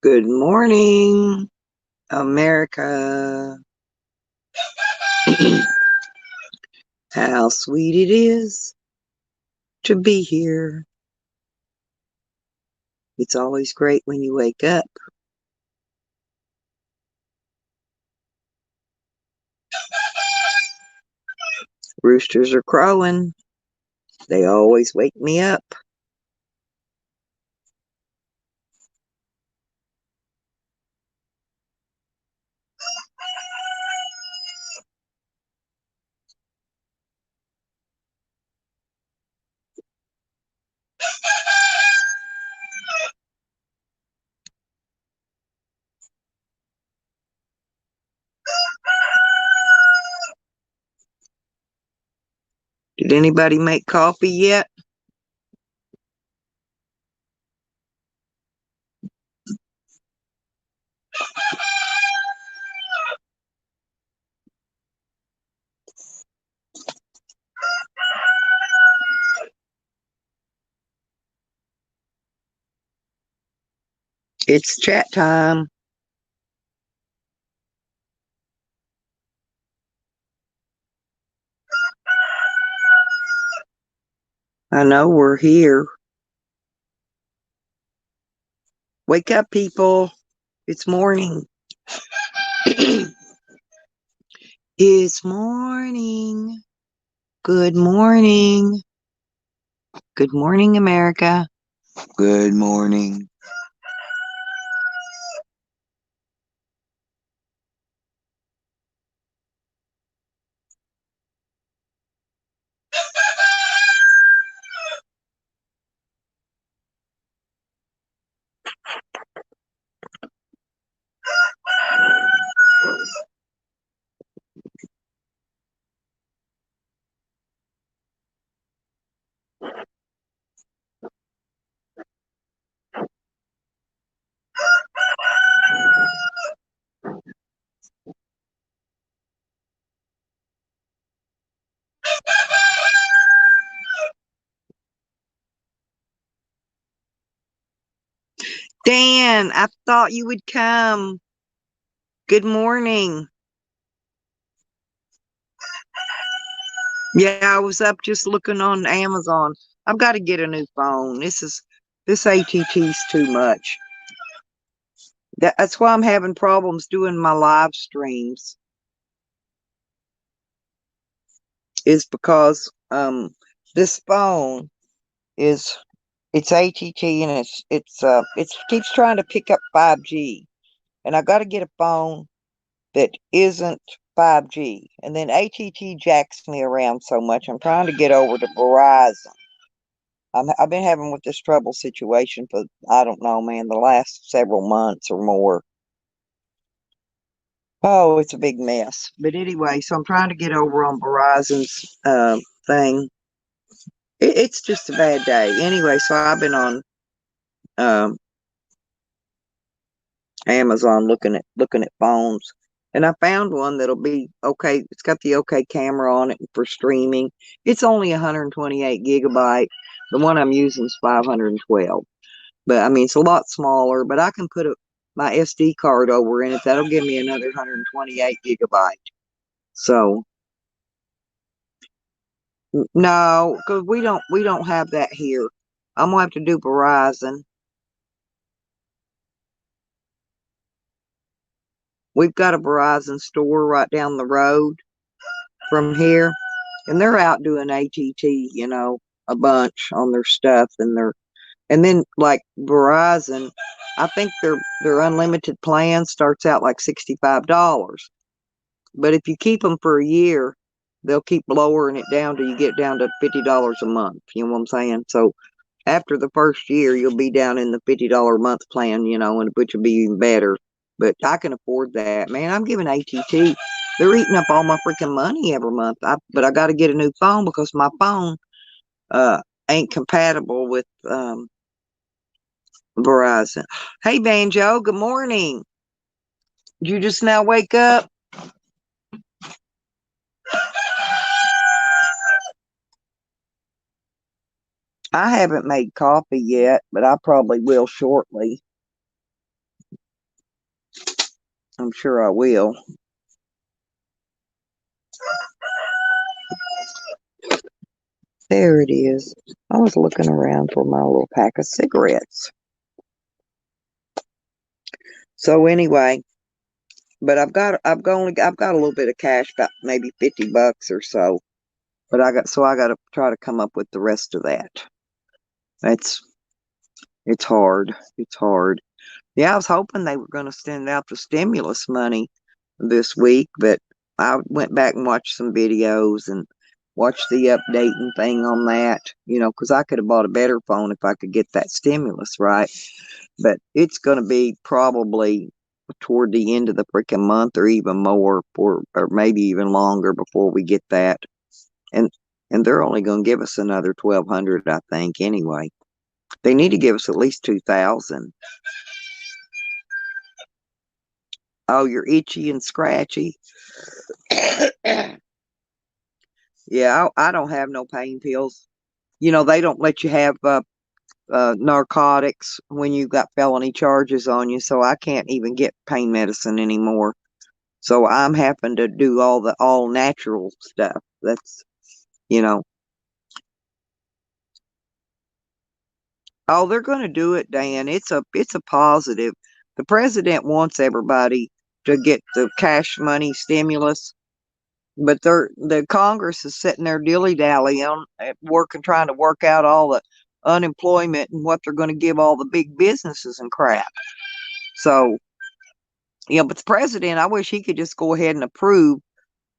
Good morning, America. How sweet it is to be here. It's always great when you wake up. Roosters are crowing. They always wake me up. Did anybody make coffee yet? It's chat time. I know we're here. Wake up, people. It's morning. It's morning. Good morning. Good morning, America. Good morning. Dan, I thought you would come. Good morning. Yeah, I was up just looking on Amazon. I've got to get a new phone. This ATT's too much. That's why I'm having problems doing my live streams. Is because this phone is it's ATT and it keeps trying to pick up 5G, and I got to get a phone that isn't 5G. And then ATT jacks me around so much. I'm trying to get over to Verizon. I've been having with this trouble situation for, I don't know, man, the last several months or more. Oh, it's a big mess. But anyway, so I'm trying to get over on Verizon's thing. It's just a bad day. Anyway, so I've been on um, Amazon looking at phones, and I found one that'll be okay. It's got the okay camera on it for streaming. It's only 128 gigabyte. The one I'm using is 512. But I mean, it's a lot smaller, but I can put my SD card over in it. That'll give me another 128 gigabyte. So no, because we don't have that here. I'm gonna have to do Verizon. we've got a Verizon store right down the road from here, and they're out doing ATT, a bunch on their stuff, and then like Verizon, I think their unlimited plan starts out like $65. But if you keep them for a year, they'll keep lowering it down till you get down to $50 a month. You know what I'm saying? So after the first year, you'll be down in the $50 a month plan, and which will be even better. But I can afford that, man. I'm giving ATT. They're eating up all my freaking money every month. But I got to get a new phone because my phone uh ain't compatible with Verizon. Hey, Banjo. Good morning. Did you just now wake up? I haven't made coffee yet, but I probably will shortly. I'm sure I will. There it is. I was looking around for my little pack of cigarettes. So anyway, but I've got a little bit of cash, about maybe $50 or so. But I got to try to come up with the rest of that. That's it's hard. It's hard. Yeah, I was hoping they were going to send out the stimulus money this week, but I went back and watched some videos and watched the updating thing on that, because I could have bought a better phone if I could get that stimulus, right? But it's going to be probably toward the end of the freaking month or even more, or maybe even longer before we get that. And and they're only going to give us another 1,200, I think, anyway. They need to give us at least 2,000. Oh, you're itchy and scratchy. Yeah, I don't have no pain pills. They don't let you have narcotics when you've got felony charges on you, so I can't even get pain medicine anymore. So I'm having to do all the all natural stuff. That's, you know, oh, they're going to do it, Dan. It's a positive. The president wants everybody to get the cash money stimulus, but the Congress is sitting there dilly dally on at work and trying to work out all the unemployment and what they're going to give all the big businesses and crap. So, but the president, I wish he could just go ahead and approve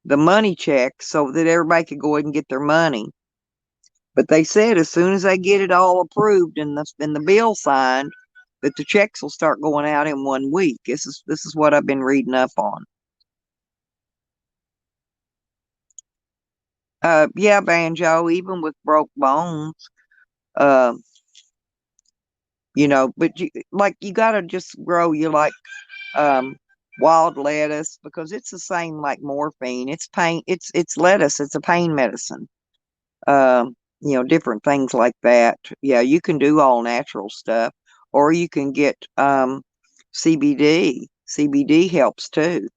the money check so that everybody could go ahead and get their money. But they said as soon as they get it all approved and the bill signed, that the checks will start going out in 1 week. This is what I've been reading up on. Yeah, Banjo, even with broke bones, uh, but you gotta just grow you like um wild lettuce because it's the same like morphine. It's pain. It's lettuce. It's a pain medicine. Different things like that. Yeah, you can do all natural stuff, or you can get CBD. CBD helps too,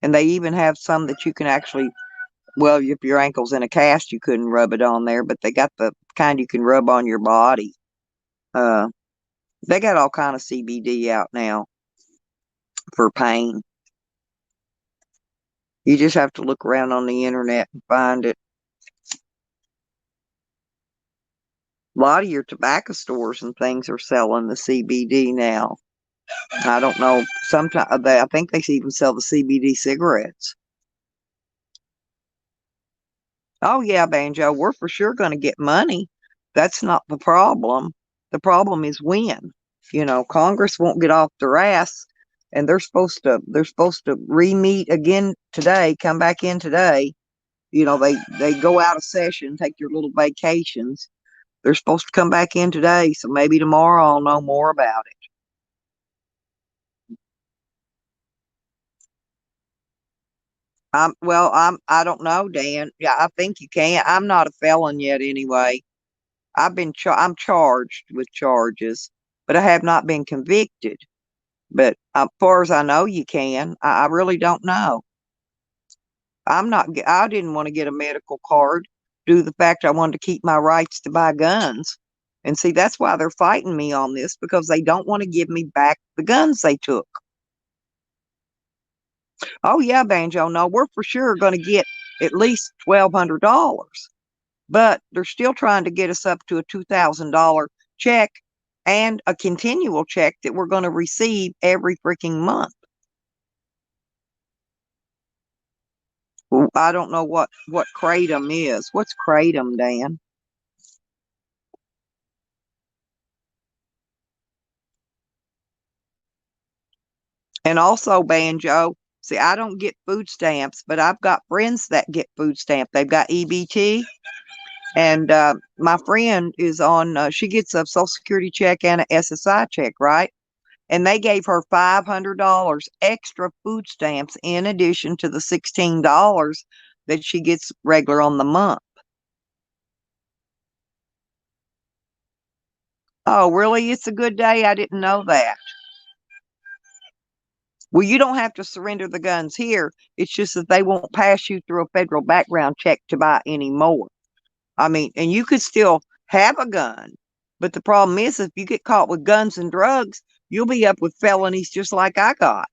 and they even have some that you can actually. Well, if your ankle's in a cast, you couldn't rub it on there, but they got the kind you can rub on your body. Uh, they got all kind of CBD out now for pain. You just have to look around on the internet and find it. A lot of your tobacco stores and things are selling the CBD now. I don't know. Sometimes I think they even sell the CBD cigarettes. Oh yeah, Banjo, we're for sure going to get money. That's not the problem. The problem is when. Congress won't get off their ass, and they're supposed to re-meet again today. Come back in today. They go out of session, take your little vacations. They're supposed to come back in today, so maybe tomorrow I'll know more about it. I don't know, Dan. Yeah, I think you can. I'm not a felon yet anyway. I'm charged with charges, but I have not been convicted. But as far as I know, you can. I really don't know. I didn't want to get a medical card due to the fact I wanted to keep my rights to buy guns. And see, that's why they're fighting me on this because they don't want to give me back the guns they took. Oh yeah, Banjo. No, we're for sure going to get at least $1,200, but they're still trying to get us up to a $2,000 check and a continual check that we're going to receive every freaking month. I don't know what kratom is. What's kratom, Dan? And also, Banjo, see, I don't get food stamps, but I've got friends that get food stamp. They've got EBT, and my friend is on. She gets a Social Security check and a SSI check, right? And they gave her $500 extra food stamps in addition to the $16 that she gets regular on the month. Oh, really? It's a good day? I didn't know that. Well, you don't have to surrender the guns here. It's just that they won't pass you through a federal background check to buy any more. I mean, and you could still have a gun, but the problem is if you get caught with guns and drugs, you'll be up with felonies just like I got.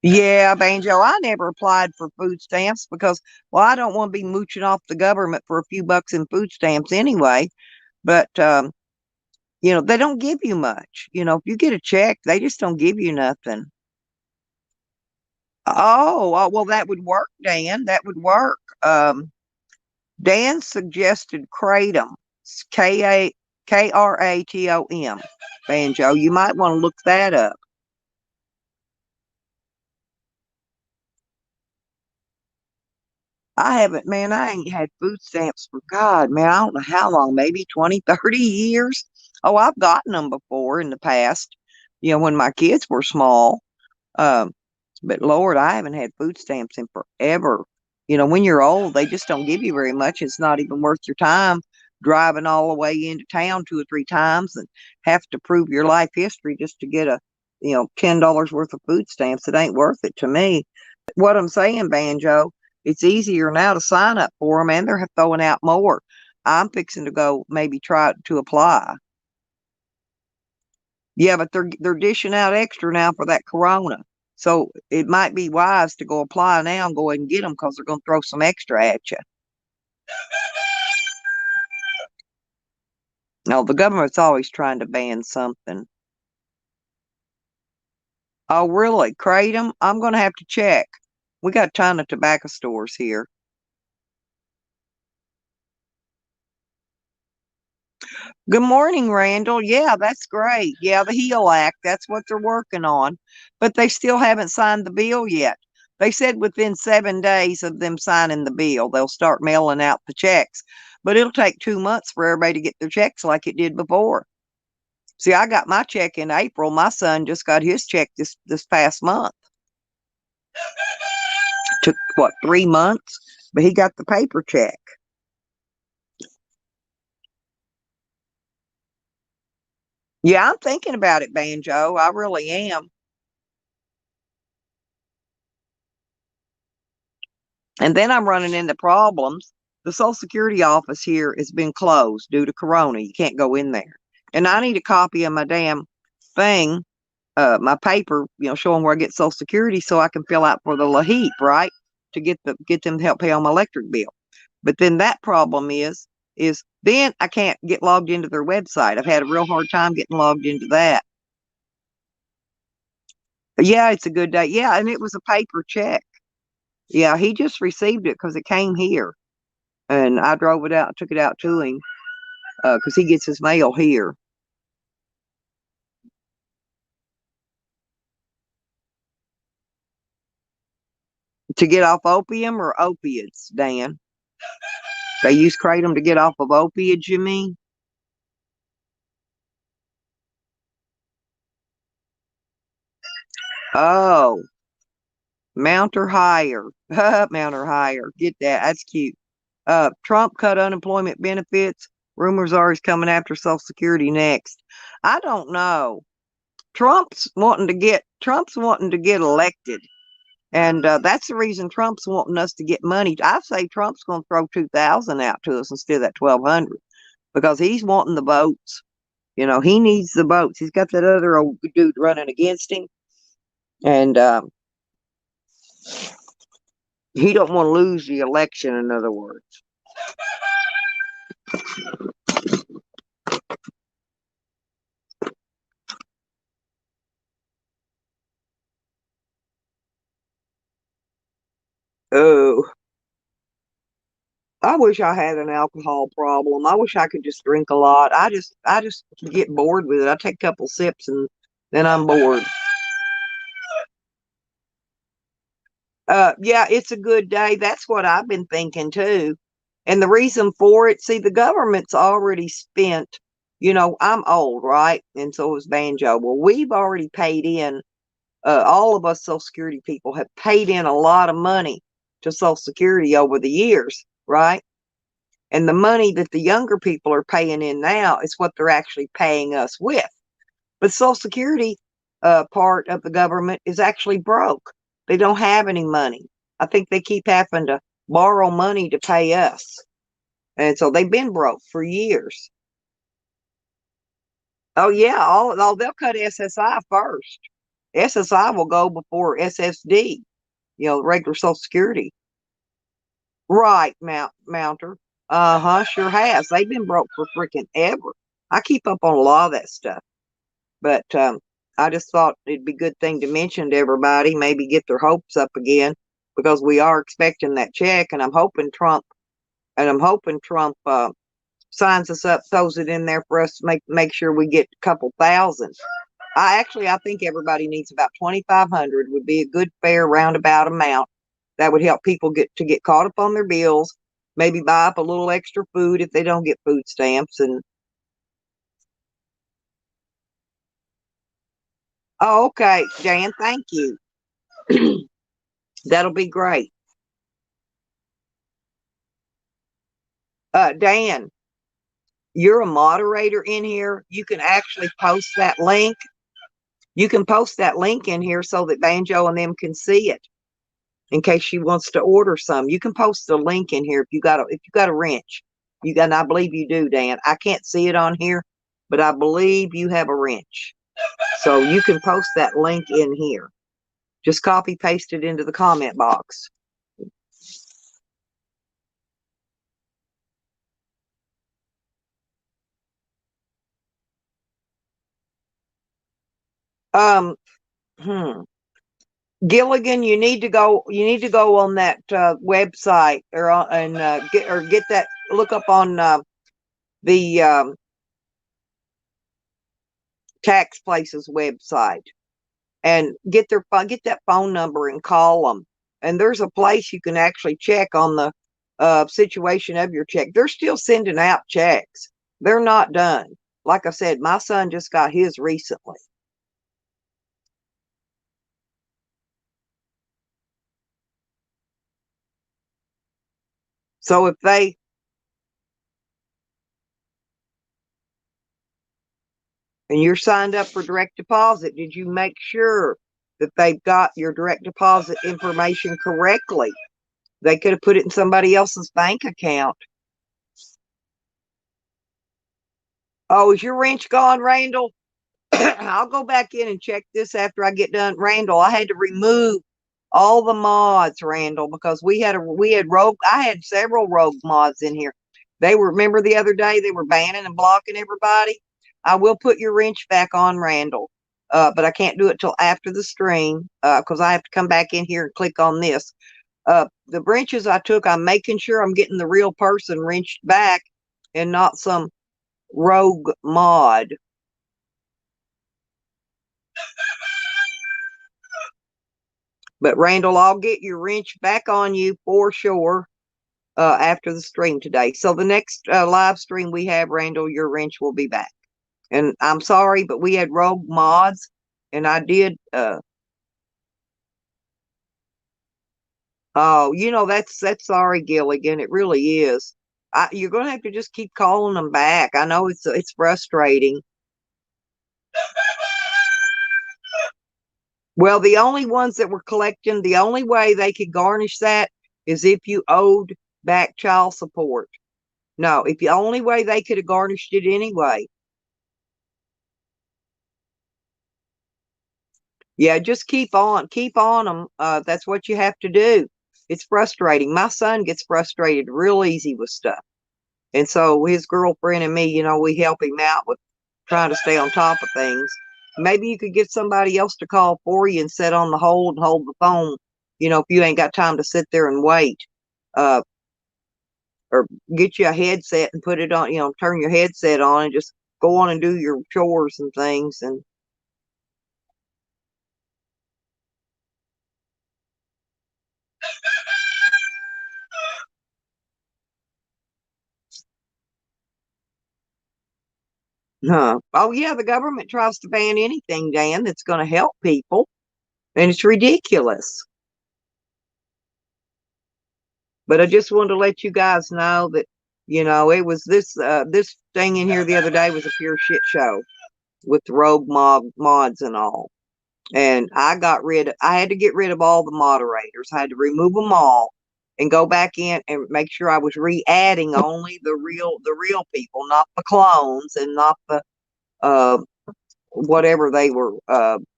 Yeah, Banjo, I never applied for food stamps because, well, I don't want to be mooching off the government for a few bucks in food stamps anyway. But, they don't give you much. If you get a check, they just don't give you nothing. Oh, well, that would work, Dan. That would work. Dan suggested Kratom, Kratom, Banjo. You might want to look that up. I haven't, man, I ain't had food stamps for God, man, I don't know how long, maybe 20, 30 years. Oh, I've gotten them before in the past, when my kids were small. Um, but Lord, I haven't had food stamps in forever. When you're old, they just don't give you very much. It's not even worth your time driving all the way into town 2 or 3 times and have to prove your life history just to get $10 worth of food stamps. It ain't worth it to me. What I'm saying, Banjo, it's easier now to sign up for them, and they're throwing out more. I'm fixing to go maybe try to apply. Yeah, but they're dishing out extra now for that corona. So it might be wise to go apply now and go ahead and get them because they're going to throw some extra at you. No, the government's always trying to ban something. Oh, really? Kratom? I'm going to have to check. We got a ton of tobacco stores here. Good morning, Randall. Yeah, that's great. Yeah, the HEAL Act, that's what they're working on. But they still haven't signed the bill yet. They said within 7 days of them signing the bill, they'll start mailing out the checks. But it'll take 2 months for everybody to get their checks like it did before. See, I got my check in April. My son just got his check this past month. Took what, 3 months? But he got the paper check. Yeah, I'm thinking about it, Banjo. I really am. And then I'm running into problems. The Social Security office here has been closed due to Corona. You can't go in there. And I need a copy of my damn thing, my paper, showing where I get Social Security so I can fill out for the LAHEAP, right? To get them to help pay on my electric bill. But then that problem is then I can't get logged into their website. I've had a real hard time getting logged into that. But yeah, it's a good day. Yeah, and it was a paper check. Yeah, he just received it because it came here. And I drove it out, took it out to him because he gets his mail here. To get off opium or opiates, Dan? They use kratom to get off of opiates, you mean? Oh, Mount or higher. Mount or higher. Get that. That's cute. Trump cut unemployment benefits. Rumors are he's coming after Social Security next. I don't know. Trump's wanting to get elected. And that's the reason Trump's wanting us to get money. I say Trump's going to throw 2,000 out to us instead of that 1,200 because he's wanting the votes. He needs the votes. He's got that other old dude running against him. And he don't want to lose the election, in other words. Oh, I wish I had an alcohol problem. I wish I could just drink a lot. I just get bored with it. I take a couple sips and then I'm bored. Yeah, it's a good day. That's what I've been thinking too. And the reason for it, see, the government's already spent, I'm old, right? And so is Banjo. Well, we've already paid in, all of us Social Security people have paid in a lot of money to Social Security over the years, right? And the money that the younger people are paying in now is what they're actually paying us with. But Social Security part of the government is actually broke. They don't have any money. I think they keep having to borrow money to pay us. And so they've been broke for years. Oh yeah, all they'll cut SSI first. SSI will go before SSD, regular Social Security. Right, Mounter. Uh-huh, sure has. They've been broke for freaking ever. I keep up on a lot of that stuff. But I just thought it'd be a good thing to mention to everybody, maybe get their hopes up again, because we are expecting that check, and I'm hoping Trump signs us up, throws it in there for us to make sure we get a couple thousand. I think everybody needs about 2,500 would be a good, fair, roundabout amount that would help people get caught up on their bills, maybe buy up a little extra food if they don't get food stamps. And oh, okay, Jan, thank you. That'll be great. Dan, you're a moderator in here. You can actually post that link. You can post that link in here so that Banjo and them can see it in case she wants to order some. You can post the link in here if you got a wrench. And I believe you do, Dan. I can't see it on here, but I believe you have a wrench. So you can post that link in here. Just copy paste it into the comment box. Um, hmm. Gilligan, you need to go on that website and get that, look up on the tax place's website and get that phone number and call them. And there's a place you can actually check on the situation of your check. They're still sending out checks. They're not done. Like I said, my son just got his recently. So if they and you're signed up for direct deposit, did you make sure that they've got your direct deposit information correctly? They could have put it in somebody else's bank account. Oh, is your wrench gone, Randall? I'll go back in and check this after I get done. Randall, I had to remove all the mods, Randall, because we had rogue. I had several rogue mods in here. Remember the other day they were banning and blocking everybody. I will put your wrench back on, Randall, but I can't do it till after the stream because I have to come back in here and click on this. The wrenches I took, I'm making sure I'm getting the real person wrenched back and not some rogue mod. But Randall, I'll get your wrench back on you for sure after the stream today. So the next live stream we have, Randall, your wrench will be back. And I'm sorry, but we had rogue mods, and I did. Oh, that's sorry, Gilligan. It really is. You're gonna have to just keep calling them back. I know it's frustrating. Well, the only ones that were collecting, the only way they could garnish that is if you owed back child support. No, if the only way they could have garnished it anyway. Yeah, just keep on them. That's what you have to do. It's frustrating. My son gets frustrated real easy with stuff. And so his girlfriend and me, we help him out with trying to stay on top of things. Maybe you could get somebody else to call for you and sit on the hold and hold the phone, if you ain't got time to sit there and wait. Uh, or get you a headset and put it on, turn your headset on and just go on and do your chores and things. And oh yeah, the government tries to ban anything, Dan, that's going to help people, and it's ridiculous. But I just wanted to let you guys know that, it was this thing in here the other day was a pure shit show with the rogue mods and all. And I had to get rid of all the moderators. I had to remove them all and go back in and make sure I was re-adding only the real people, not the clones and not the uh whatever they were,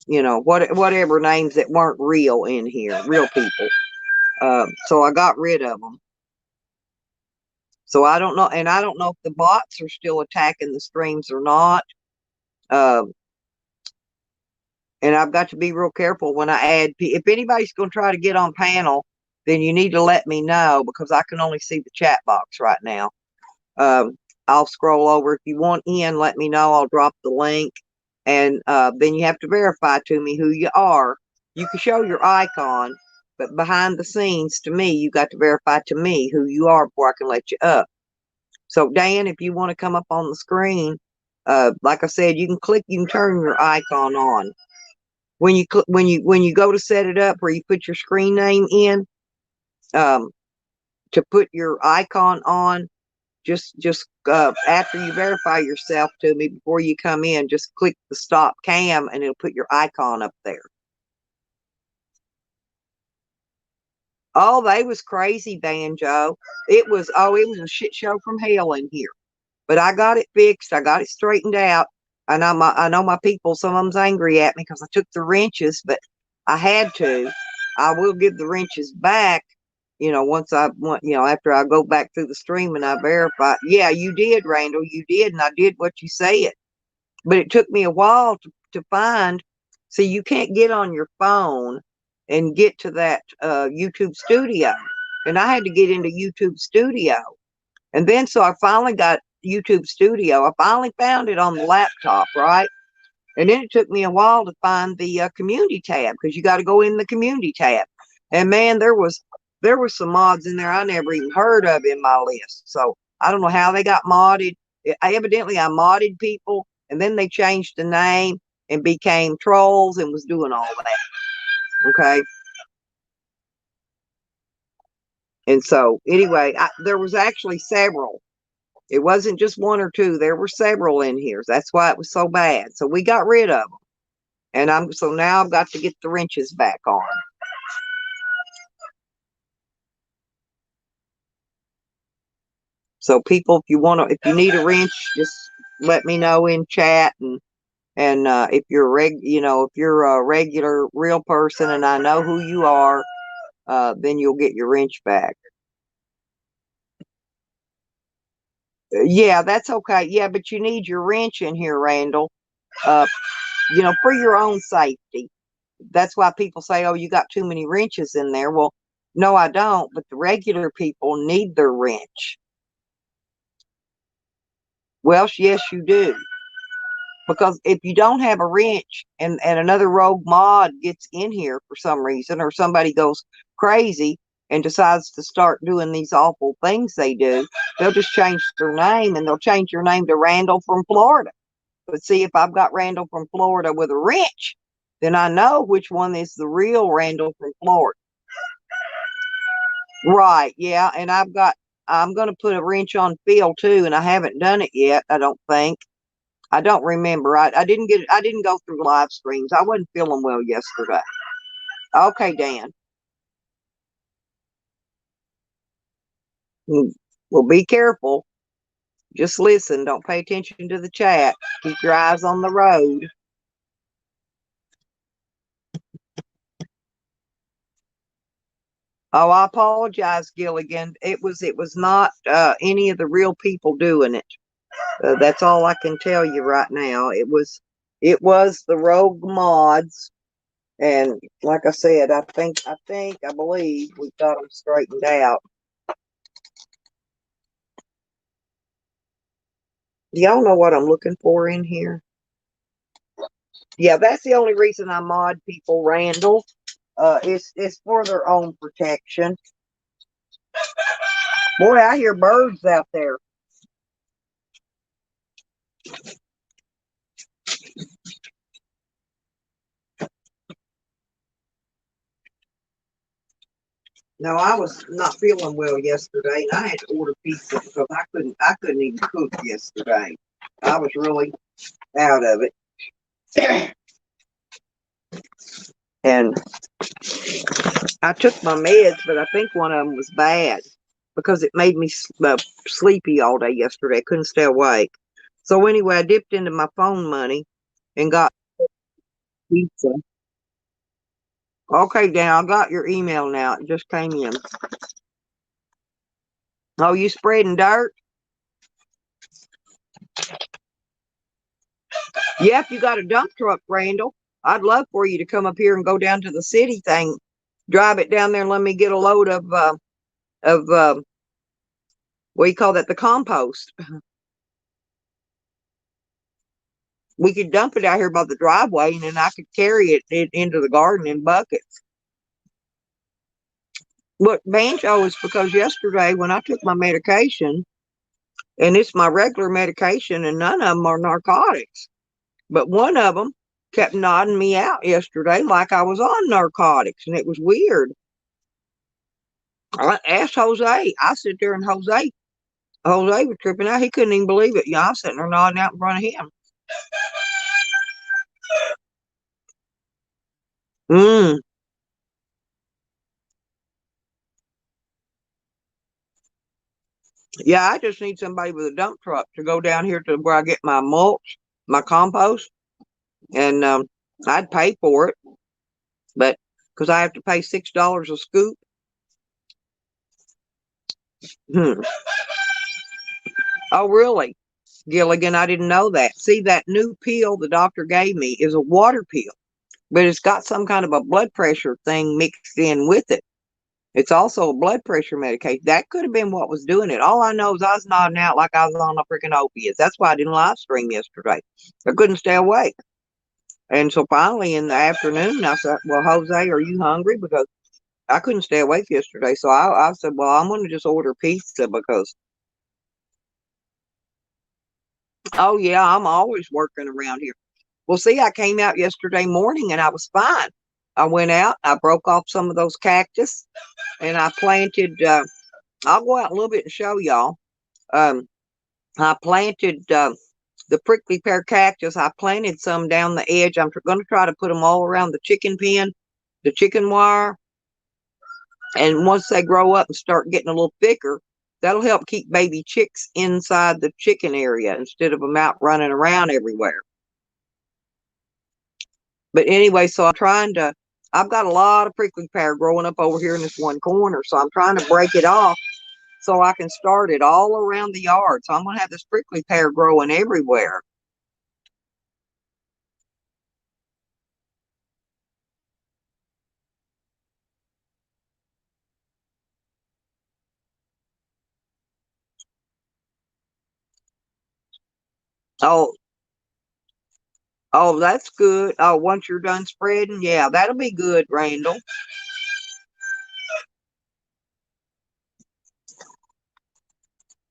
whatever names that weren't real in here, real people. So I got rid of them. So I don't know, and I don't know if the bots are still attacking the streams or not. Uh, and I've got to be real careful when I add. If anybody's going to try to get on panel, then you need to let me know because I can only see the chat box right now. Um, I'll scroll over. If you want in, let me know. I'll drop the link, and then you have to verify to me who you are. You can show your icon, but behind the scenes, to me, you got to verify to me who you are before I can let you up. So, Dan, if you want to come up on the screen, like I said, you can turn your icon on. When you go to set it up where you put your screen name in, um, to put your icon on, just after you verify yourself to me before you come in, just click the stop cam and it'll put your icon up there. Oh, they was crazy, Banjo. It was a shit show from hell in here. But I got it fixed. I got it straightened out. I know my people, some of them's angry at me because I took the wrenches, but I had to. I will give the wrenches back, once I want, after I go back through the stream and I verify. Yeah, you did, Randall. You did, and I did what you said. But it took me a while to find. See, you can't get on your phone and get to that YouTube Studio. And I had to get into YouTube Studio. And then so I finally got YouTube Studio. I finally found it on the laptop, right? And then it took me a while to find the community tab because you got to go in the community tab. And man, there was some mods in there I never even heard of in my list. So I don't know how they got modded. Evidently, I modded people, and then they changed the name and became trolls and was doing all that. Okay. And so anyway, there was actually several. It wasn't just one or two. There were several in here. That's why it was so bad. So we got rid of them. And so now I've got to get the wrenches back on. So people, if you need a wrench, just let me know in chat. And if you're if you're a regular real person and I know who you are, then you'll get your wrench back. Yeah, that's okay. Yeah, but you need your wrench in here, Randall. Uh, for your own safety. That's why people say, oh, you got too many wrenches in there. Well, no, I don't, but the regular people need their wrench. Well, yes, you do. Because if you don't have a wrench and another rogue mod gets in here for some reason, or somebody goes crazy and decides to start doing these awful things they do, they'll just change their name and they'll change your name to Randall from Florida. But see, if I've got Randall from Florida with a wrench, then I know which one is the real Randall from Florida. Right, yeah, and I'm going to put a wrench on Phil too, and I haven't done it yet, I don't think. I don't remember. I didn't go through live streams. I wasn't feeling well yesterday. Okay, Dan. Well, be careful. Just listen. Don't pay attention to the chat. Keep your eyes on the road. Oh, I apologize, Gilligan. It was not any of the real people doing it. That's all I can tell you right now. It was the rogue mods, and like I said, I believe we got them straightened out. Do y'all know what I'm looking for in here? Yeah, that's the only reason I mod people, Randall. It's for their own protection. Boy, I hear birds out there. No, I was not feeling well yesterday, and I had to order pizza because I couldn't even cook yesterday. I was really out of it. And I took my meds, but I think one of them was bad because it made me sleepy all day yesterday. I couldn't stay awake. So anyway, I dipped into my phone money and got pizza. Okay, Dan, I got your email now. It just came in. Oh, you spreading dirt? Yep, you got a dump truck, Randall. I'd love for you to come up here and go down to the city thing, drive it down there, and let me get a load of what do you call that? The compost. We could dump it out here by the driveway, and then I could carry it into the garden in buckets. What banjo is because yesterday when I took my medication, and it's my regular medication, and none of them are narcotics, but one of them kept nodding me out yesterday like I was on narcotics, and it was weird. I asked Jose. I sit there and Jose was tripping out. He couldn't even believe it. Yeah, I was sitting there nodding out in front of him. Mm. Yeah, I just need somebody with a dump truck to go down here to where I get my mulch, my compost, and I'd pay for it, but because I have to pay $6 a scoop. Hmm. Oh, really? Gilligan, I didn't know that. See, that new pill the doctor gave me is a water pill, but it's got some kind of a blood pressure thing mixed in with it. It's also a blood pressure medication. That could have been what was doing it. All I know is I was nodding out like I was on a freaking opiates. That's why I didn't live stream yesterday. I couldn't stay awake. And so finally in the afternoon, I said, well, Jose, are you hungry? Because I couldn't stay awake yesterday. So I said, well, I'm going to just order pizza because, oh, yeah, I'm always working around here. Well, see, I came out yesterday morning and I was fine. I went out, I broke off some of those cactus and I planted, I'll go out a little bit and show y'all. Um, I planted the prickly pear cactus. I planted some down the edge. I'm going to try to put them all around the chicken pen, the chicken wire. And once they grow up and start getting a little thicker, that'll help keep baby chicks inside the chicken area instead of them out running around everywhere. But anyway, so I've got a lot of prickly pear growing up over here in this one corner. So I'm trying to break it off so I can start it all around the yard. So I'm going to have this prickly pear growing everywhere. Oh, oh, that's good. Oh, once you're done spreading, yeah, that'll be good, Randall.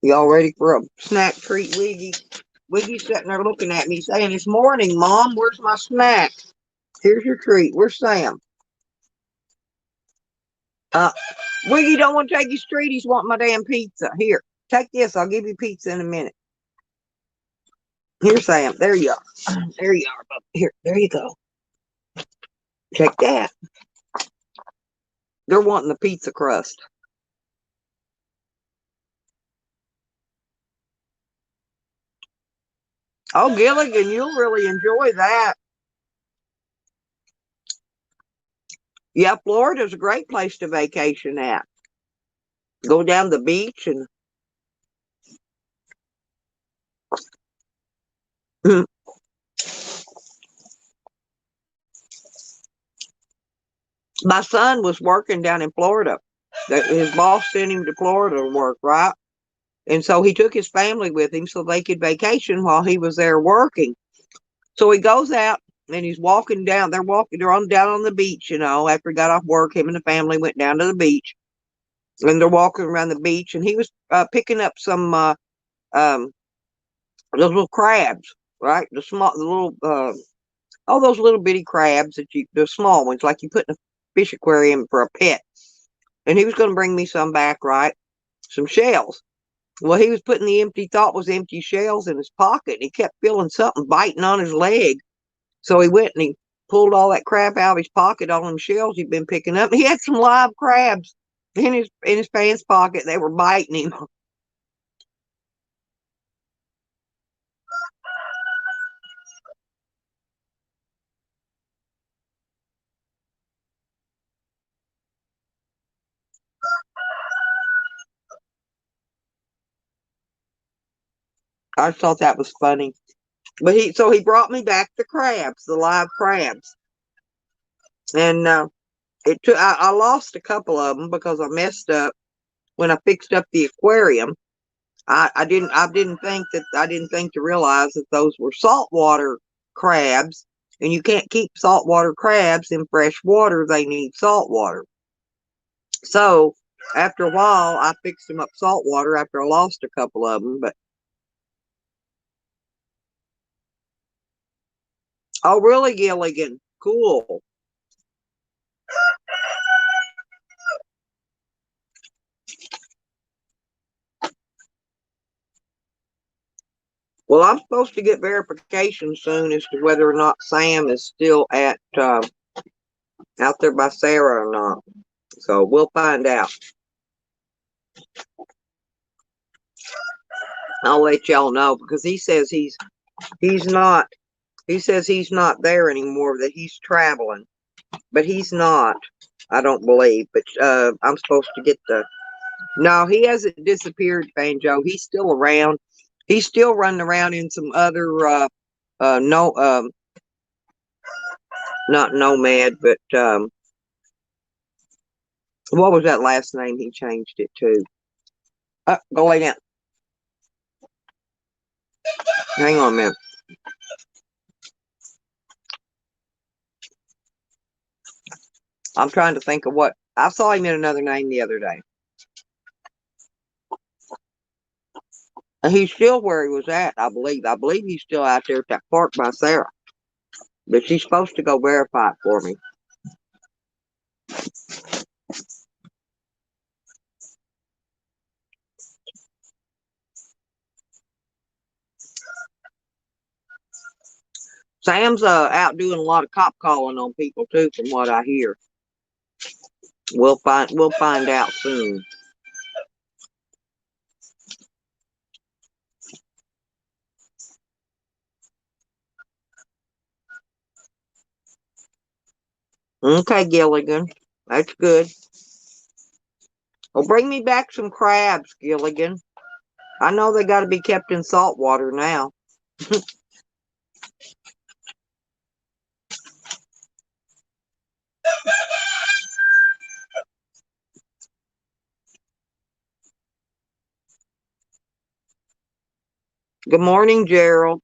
Y'all ready for a snack treat, Wiggy? Wiggy's sitting there looking at me saying, it's morning, Mom. Where's my snack? Here's your treat. Where's Sam? Uh, Wiggy don't want to take his treat. He's wanting my damn pizza. Here, take this. I'll give you pizza in a minute. Here, Sam. There you are. There you are. Here, there you go. Take that. They're wanting the pizza crust. Oh, Gilligan, you'll really enjoy that. Yeah, Florida's a great place to vacation at. Go down the beach and my son was working down in Florida. His boss sent him to Florida to work, right? And so he took his family with him so they could vacation while he was there working. So he goes out and he's walking down. They're on down on the beach, after he got off work, him and the family went down to the beach and they're walking around the beach and he was picking up some um those little crabs, right? The little all those little bitty crabs the small ones, like you put in a fish aquarium for a pet. And he was going to bring me some back, right? Some shells. Well, he was putting thought was empty shells in his pocket. And he kept feeling something biting on his leg. So he went and he pulled all that crap out of his pocket, all them shells he'd been picking up. He had some live crabs in his pants pocket. They were biting him. I thought that was funny. But he brought me back the crabs, the live crabs. And I lost a couple of them because I messed up when I fixed up the aquarium. I didn't think to realize that those were saltwater crabs, and you can't keep saltwater crabs in fresh water. They need salt water. So after a while, I fixed them up saltwater after I lost a couple of them. But oh, really, Gilligan? Cool. Well, I'm supposed to get verification soon as to whether or not Sam is still at out there by Sarah or not. So we'll find out. I'll let y'all know because he's not. He says he's not there anymore. That he's traveling, but he's not. I don't believe. But I'm supposed to get the. No, he hasn't disappeared, Banjo. He's still around. He's still running around in some other no not nomad, but what was that last name he changed it to? Go lay down. Hang on a minute. I'm trying to think of what I saw him in another name the other day. And he's still where he was at, I believe. I believe he's still out there at that park by Sarah. But she's supposed to go verify it for me. Sam's out doing a lot of cop calling on people too, from what I hear. We'll find out soon. Okay, Gilligan. That's good. Well, bring me back some crabs, Gilligan. I know they got to be kept in salt water now. Good morning, Gerald.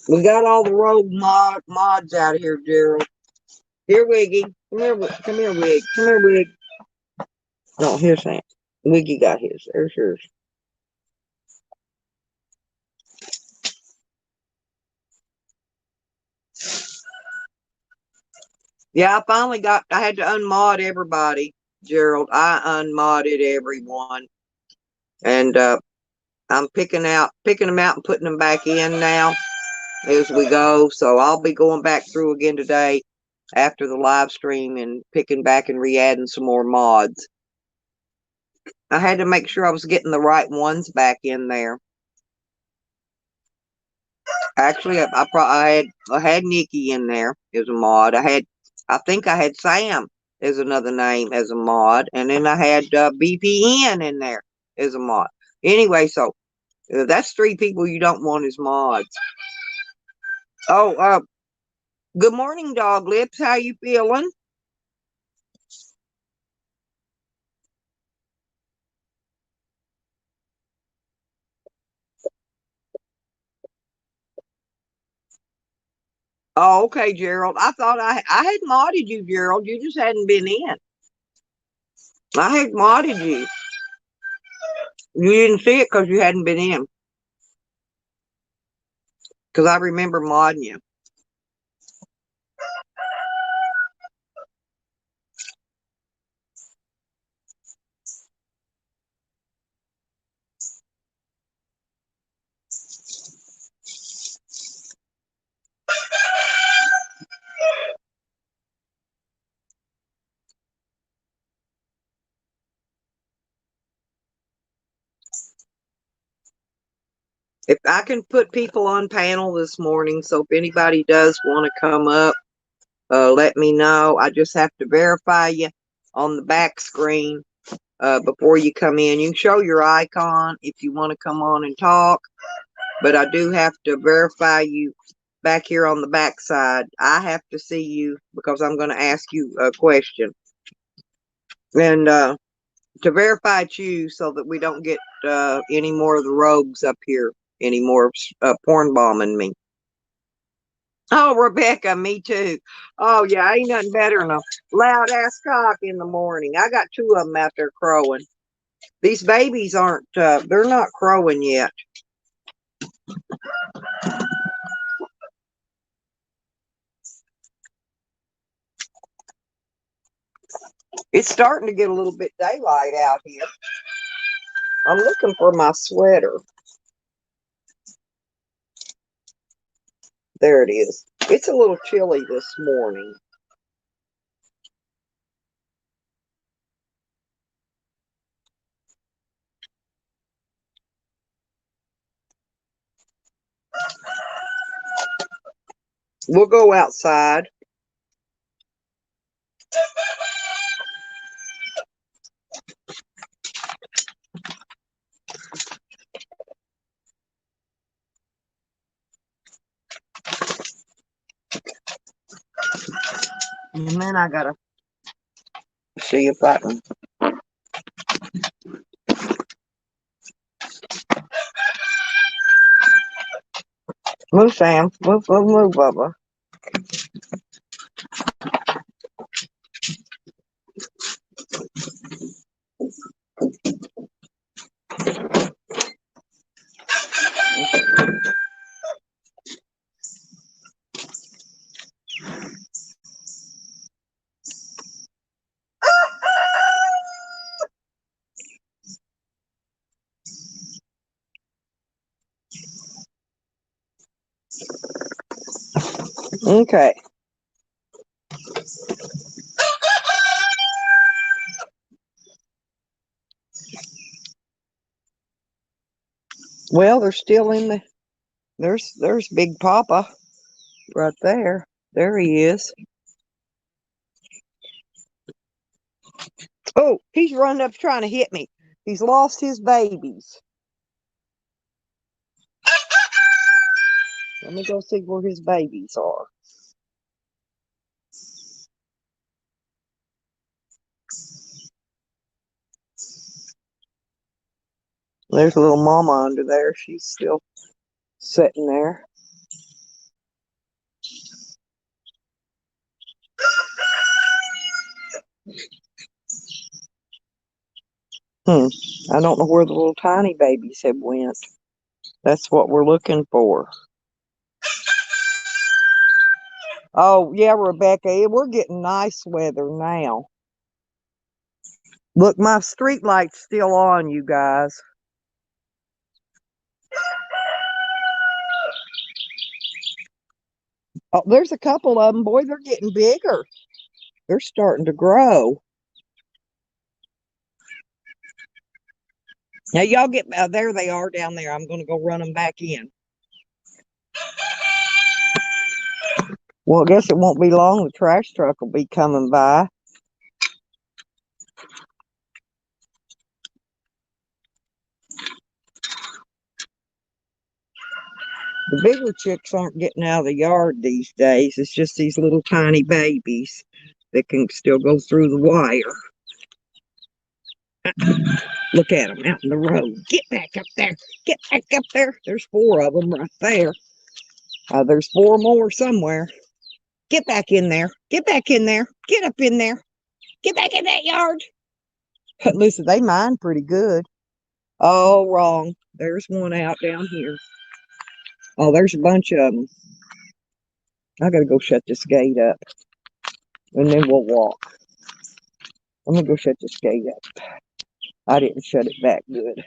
We got all the rogue mods out here, Gerald. Here, Wiggy. Come here, Wig. Come here, Wig. No, here's Sam. Wiggy got his. There's yours. Yeah, I had to unmod everybody, Gerald. I unmodded everyone. And I'm picking them out and putting them back in now as we go. So I'll be going back through again today after the live stream and picking back and re-adding some more mods. I had to make sure I was getting the right ones back in there. Actually, I had Nikki in there as a mod. I think I had Sam as another name as a mod, and then I had BPN in there as a mod. Anyway, so that's three people you don't want as mods. Oh, good morning, Dog Lips. How you feeling? Oh, okay, Gerald. I thought I had modded you, Gerald. You just hadn't been in. I had modded you. You didn't see it because you hadn't been in. Because I remember modding you. If I can put people on panel this morning, so if anybody does want to come up, let me know. I just have to verify you on the back screen before you come in. You can show your icon if you want to come on and talk, but I do have to verify you back here on the back side. I have to see you because I'm going to ask you a question. And to verify it's you so that we don't get any more of the rogues up here anymore porn bombing me. Oh, Rebecca, me too. Oh, yeah, ain't nothing better than a loud ass cock in the morning. I got two of them out there crowing. These babies aren't, they're not crowing yet. It's starting to get a little bit daylight out here. I'm looking for my sweater. There it is. It's a little chilly this morning. We'll go outside. And then I gotta see if I can move, Sam. Move, Bubba. Okay. Well, they're still in the. There's Big Papa right there. There he is. Oh, he's running up trying to hit me. He's lost his babies. Let me go see where his babies are. There's a little mama under there. She's still sitting there. I don't know where the little tiny babies have went. That's what we're looking for. Oh, yeah, Rebecca, we're getting nice weather now. Look, my street light's still on, you guys. Oh, there's a couple of them. Boy, they're getting bigger. They're starting to grow. Now, y'all get, there they are down there. I'm going to go run them back in. Well, I guess it won't be long. The trash truck will be coming by. The bigger chicks aren't getting out of the yard these days. It's just these little tiny babies that can still go through the wire. Look at them out in the road. Get back up there. Get back up there. There's 4 of them right there. There's 4 more somewhere. Get back in there. Get back in there. Get up in there. Get back in that yard. Listen, they mine pretty good. Oh, wrong. There's one out down here. Oh, there's a bunch of them. I gotta go shut this gate up. And then we'll walk. I'm gonna go shut this gate up. I didn't shut it back good.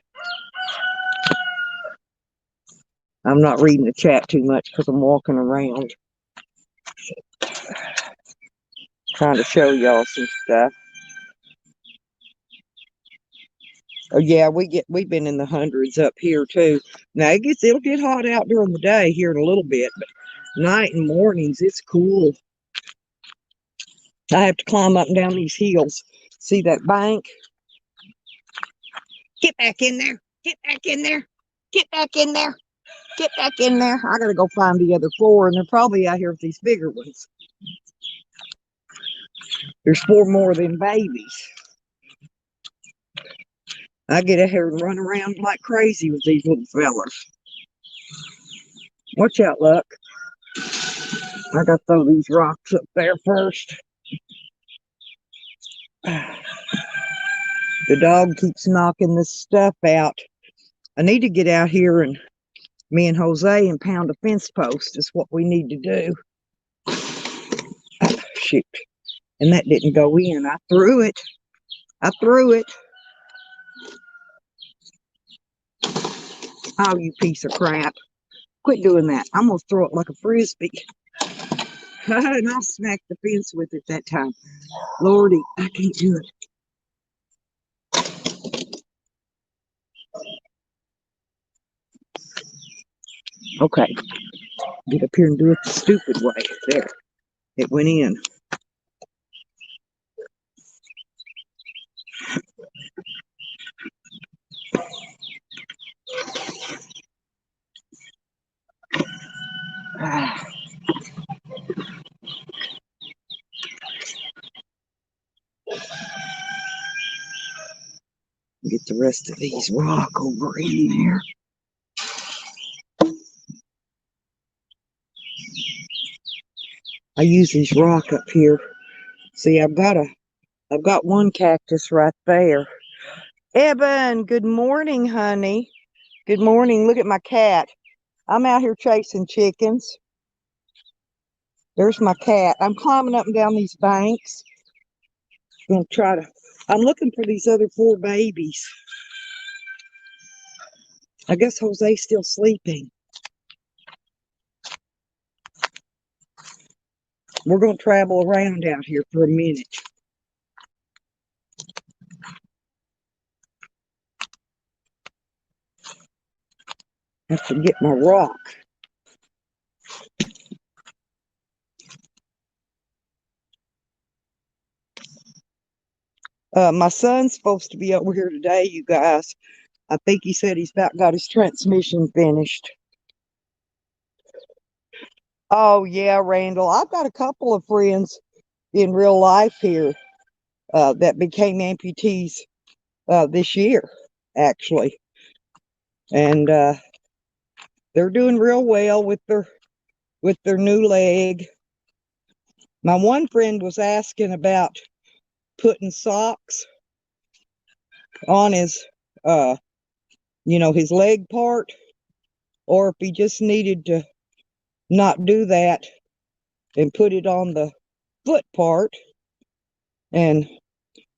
I'm not reading the chat too much because I'm walking around. Trying to show y'all some stuff. Oh yeah, we've been in the hundreds up here too. Now it'll get hot out during the day here in a little bit, but night and mornings it's cool. I have to climb up and down these hills. See that bank? Get back in there. Get back in there. Get back in there. Get back in there. I gotta go find the other 4, and they're probably out here with these bigger ones. There's 4 more than babies. I get out here and run around like crazy with these little fellas. Watch out, Luck. I gotta throw these rocks up there first. The dog keeps knocking this stuff out. I need to get out here and me and Jose and pound a fence post is what we need to do. Shoot. And that didn't go in. I threw it. I threw it. Oh, you piece of crap. Quit doing that. I'm going to throw it like a frisbee. And I'll smack the fence with it that time. Lordy, I can't do it. Okay. Get up here and do it the stupid way. There. It went in. Get the rest of these rock over in there. I use these rock up here. See, I've got one cactus right there. Eben, good morning, honey. Good morning. Look at my cat. I'm out here chasing chickens. There's my cat. I'm climbing up and down these banks. I'm looking for these other 4 babies. I guess Jose's still sleeping. We're going to travel around out here for a minute. I have to get my rock. My son's supposed to be over here today, you guys. I think he said he's about got his transmission finished. Oh, yeah, Randall. I've got a couple of friends in real life here that became amputees this year, actually. And they're doing real well with their new leg. My one friend was asking about putting socks on his his leg part, or if he just needed to not do that and put it on the foot part. And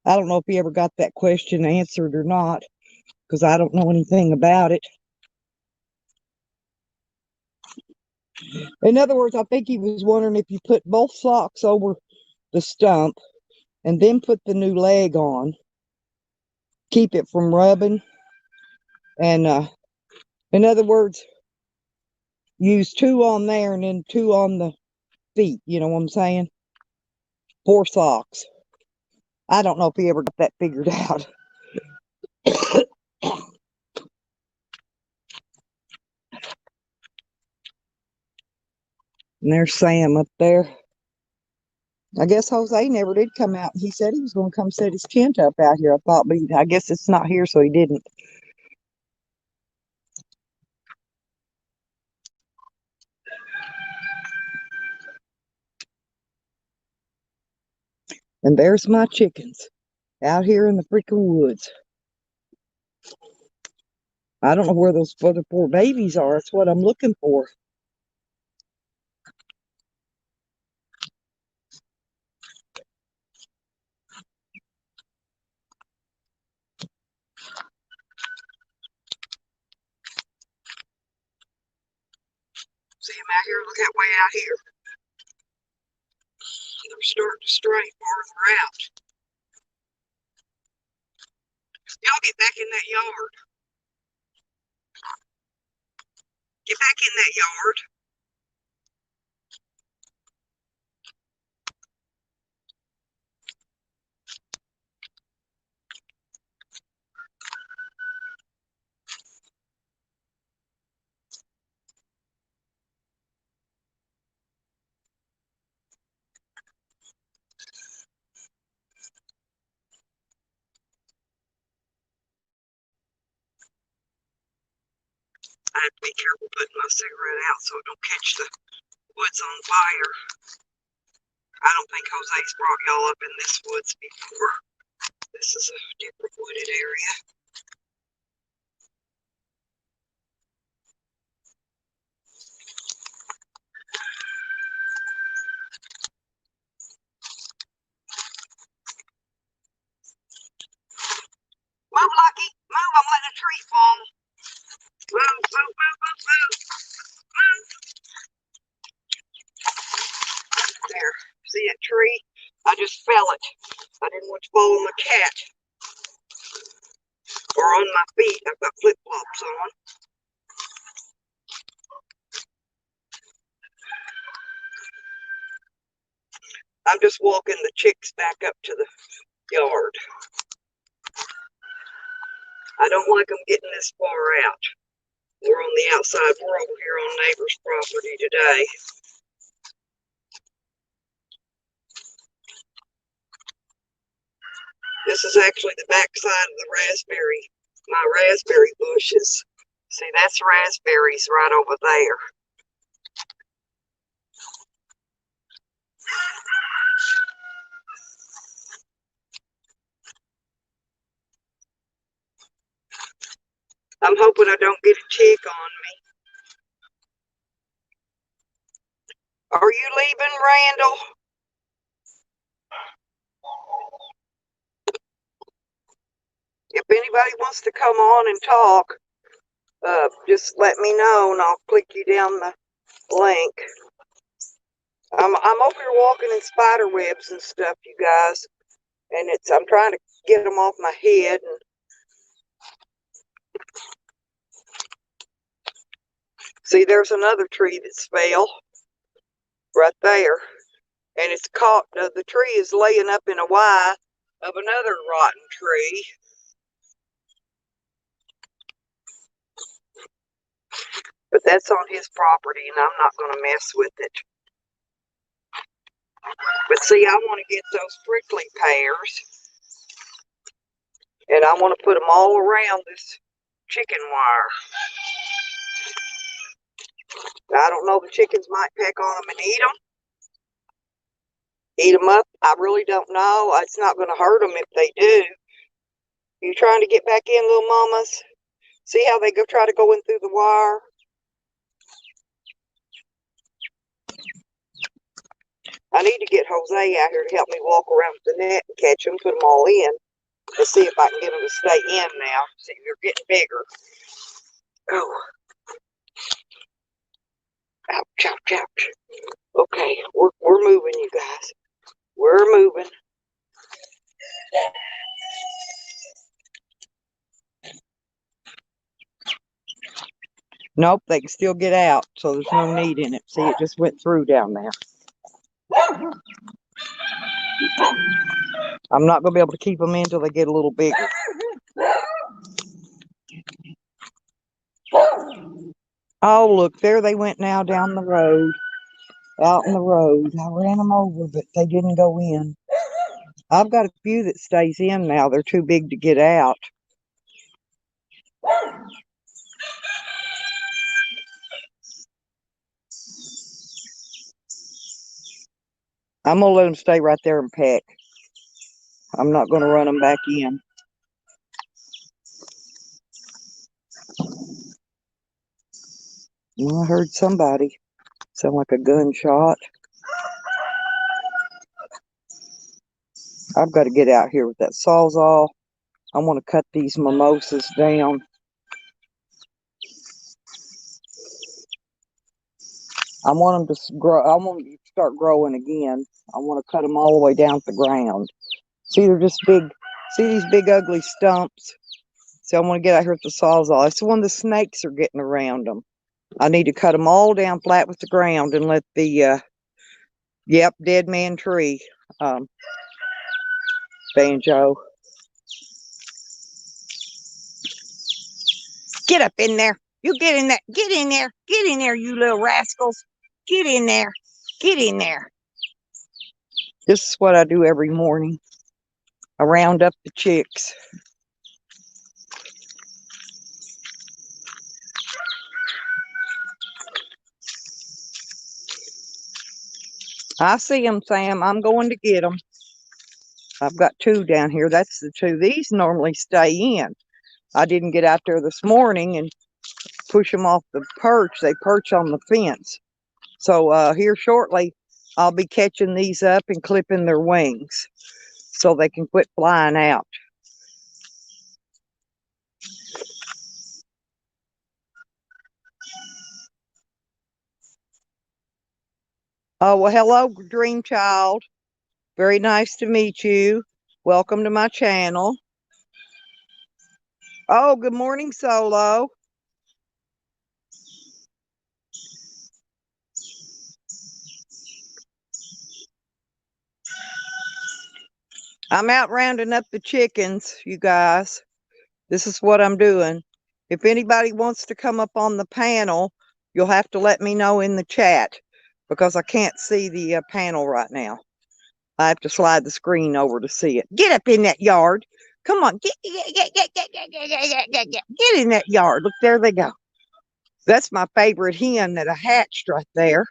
I don't know if he ever got that question answered or not, because I don't know anything about it. In other words, I think he was wondering if you put both socks over the stump and then put the new leg on, keep it from rubbing, and in other words, use 2 on there and then 2 on feet. You know what I'm saying? 4 socks. I don't know if he ever got that figured out. And there's Sam up there. I guess Jose never did come out. He said he was going to come set his tent up out here, I thought, but I guess it's not here, so he didn't. And there's my chickens out here in the freaking woods. I don't know where those other 4 babies are. That's what I'm looking for. See them out here? Look that way out here. They're starting to stray farther out. Y'all get back in that yard. Get back in that yard. I have to be careful putting my cigarette out so it don't catch the woods on fire. I don't think Jose's brought y'all up in this woods before. This is a different wooded area. Move, Lucky. Move. I'm letting a tree fall. Move, move, move, move, move. Move. There. See that tree? I just fell it. I didn't want to fall on my cat. Or on my feet. I've got flip-flops on. I'm just walking the chicks back up to the yard. I don't like them getting this far out. We're on the outside. We're over here on neighbor's property today. This is actually the back side of my raspberry bushes. See, that's raspberries right over there. I'm hoping I don't get a tick on me. Are you leaving, Randall? If anybody wants to come on and talk, just let me know and I'll click you down the link. I'm over here walking in spider webs and stuff, you guys, and I'm trying to get them off my head. And see, there's another tree that's fell right there, and it's caught. The tree is laying up in a Y of another rotten tree. But that's on his property, and I'm not going to mess with it. But see, I want to get those prickly pears, and I want to put them all around this chicken wire. I don't know, the chickens might peck on them and eat them. Eat them up. I really don't know. It's not going to hurt them if they do. You trying to get back in, little mamas? See how they try to go in through the wire? I need to get Jose out here to help me walk around with the net and catch them, put them all in. Let's see if I can get them to stay in now. See, they're getting bigger. Oh. Ouch, ouch, ouch. Okay, we're moving, you guys. We're moving. Nope, they can still get out, so there's no need in it. See, it just went through down there. I'm not going to be able to keep them in until they get a little bigger. Oh, look, there they went now down the road. Out in the road. I ran them over, but they didn't go in. I've got a few that stays in now. They're too big to get out. I'm going to let them stay right there and peck. I'm not going to run them back in. Well, I heard somebody sound like a gunshot. I've got to get out here with that Sawzall. I want to cut these mimosas down. I want them to grow. I want them to start growing again. I want to cut them all the way down to the ground. See, they're just big. See these big ugly stumps? So I want to get out here with the Sawzall. It's when the snakes are getting around them. I need to cut them all down flat with the ground and let the, yep, dead man tree, banjo. Get up in there. You get in there. Get in there. Get in there, you little rascals. Get in there. Get in there. This is what I do every morning. I round up the chicks. I see them, Sam. I'm going to get them. I've got two down here. That's the two. These normally stay in. I didn't get out there this morning and push them off the perch. They perch on the fence. So here shortly, I'll be catching these up and clipping their wings so they can quit flying out. Oh, well, hello, Dream Child. Very nice to meet you. Welcome to my channel. Oh, good morning, Solo. I'm out rounding up the chickens, you guys. This is what I'm doing. If anybody wants to come up on the panel, you'll have to let me know in the chat because I can't see the panel right now. I have to slide the screen over to see it. Get up in that yard. Come on. Get in that yard. Look, there they go. That's my favorite hen that I hatched right there.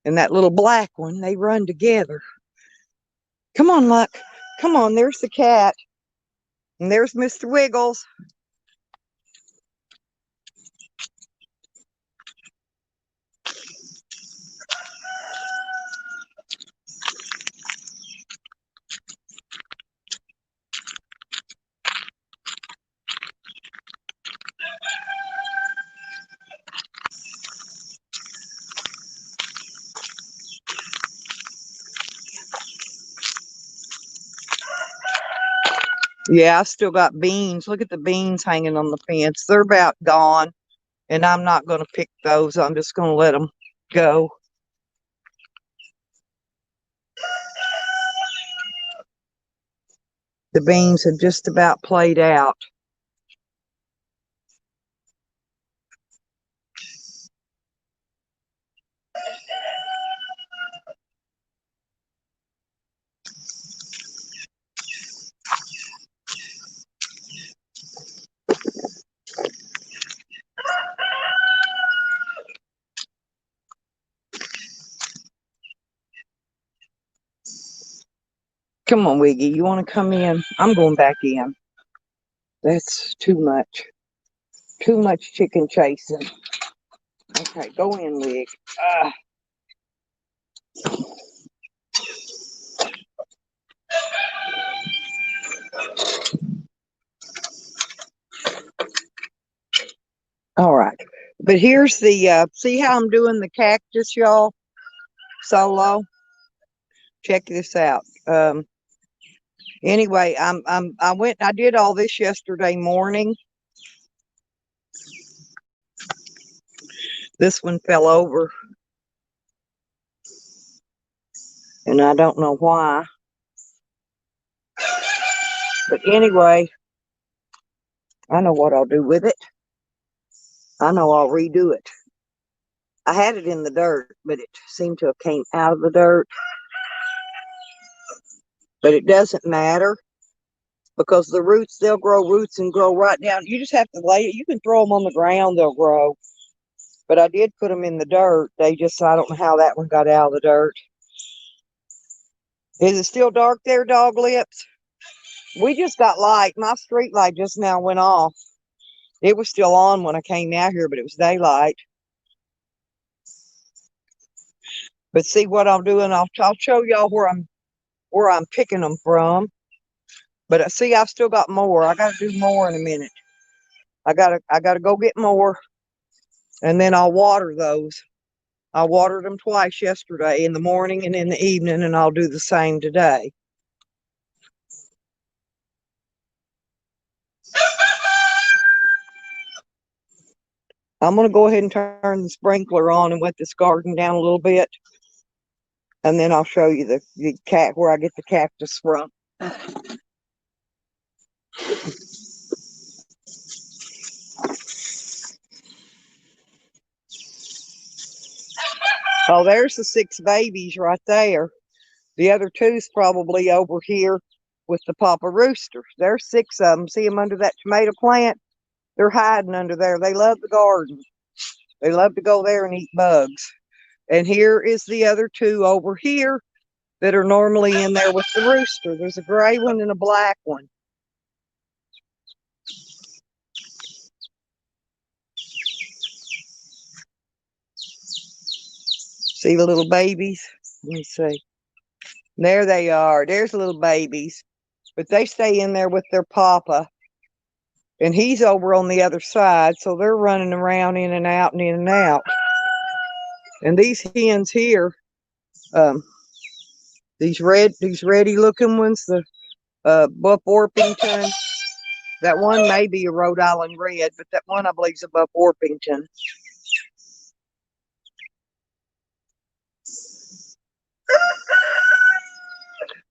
And that little black one, they run together. Come on, Luck. Come on, there's the cat. And there's Mr. Wiggles. Yeah, I still got beans. Look at the beans hanging on the fence. They're about gone. And I'm not going to pick those. I'm just going to let them go. The beans have just about played out. Come on, Wiggy. You want to come in? I'm going back in. That's too much. Too much chicken chasing. Okay, go in, Wig. All right. But here's the, see how I'm doing the cactus, y'all? Solo. Check this out. Anyway, I did all this yesterday morning. This one fell over. And I don't know why. But anyway, I know what I'll do with it. I know I'll redo it. I had it in the dirt, but it seemed to have came out of the dirt. But it doesn't matter because the roots, they'll grow roots and grow right down. You just have to lay it. You can throw them on the ground, they'll grow. But I did put them in the dirt. They just, I don't know how that one got out of the dirt. Is it still dark there, Dog Lips? We just got light. My street light just now went off. It was still on when I came out here, but it was daylight. But see what I'm doing, I'll show y'all where I'm picking them from. But see, I've still got more. I gotta do more in a minute. I gotta go get more, and then I'll water those. I watered them twice yesterday, in the morning and in the evening, and I'll do the same today. I'm going to go ahead and turn the sprinkler on and wet this garden down a little bit. And then I'll show you the cat where I get the cactus from. Oh, there's the 6 babies right there. The other 2's probably over here with the Papa Rooster. There's 6 of them. See them under that tomato plant? They're hiding under there. They love the garden. They love to go there and eat bugs. And here is the other 2 over here that are normally in there with the rooster. There's a gray one and a black one. See the little babies? Let me see. There they are. There's little babies. But they stay in there with their papa. And he's over on the other side. So they're running around in and out and in and out. And these hens here, these reddy looking ones, the Buff Orpington. That one may be a Rhode Island Red, but that one I believe is a Buff Orpington.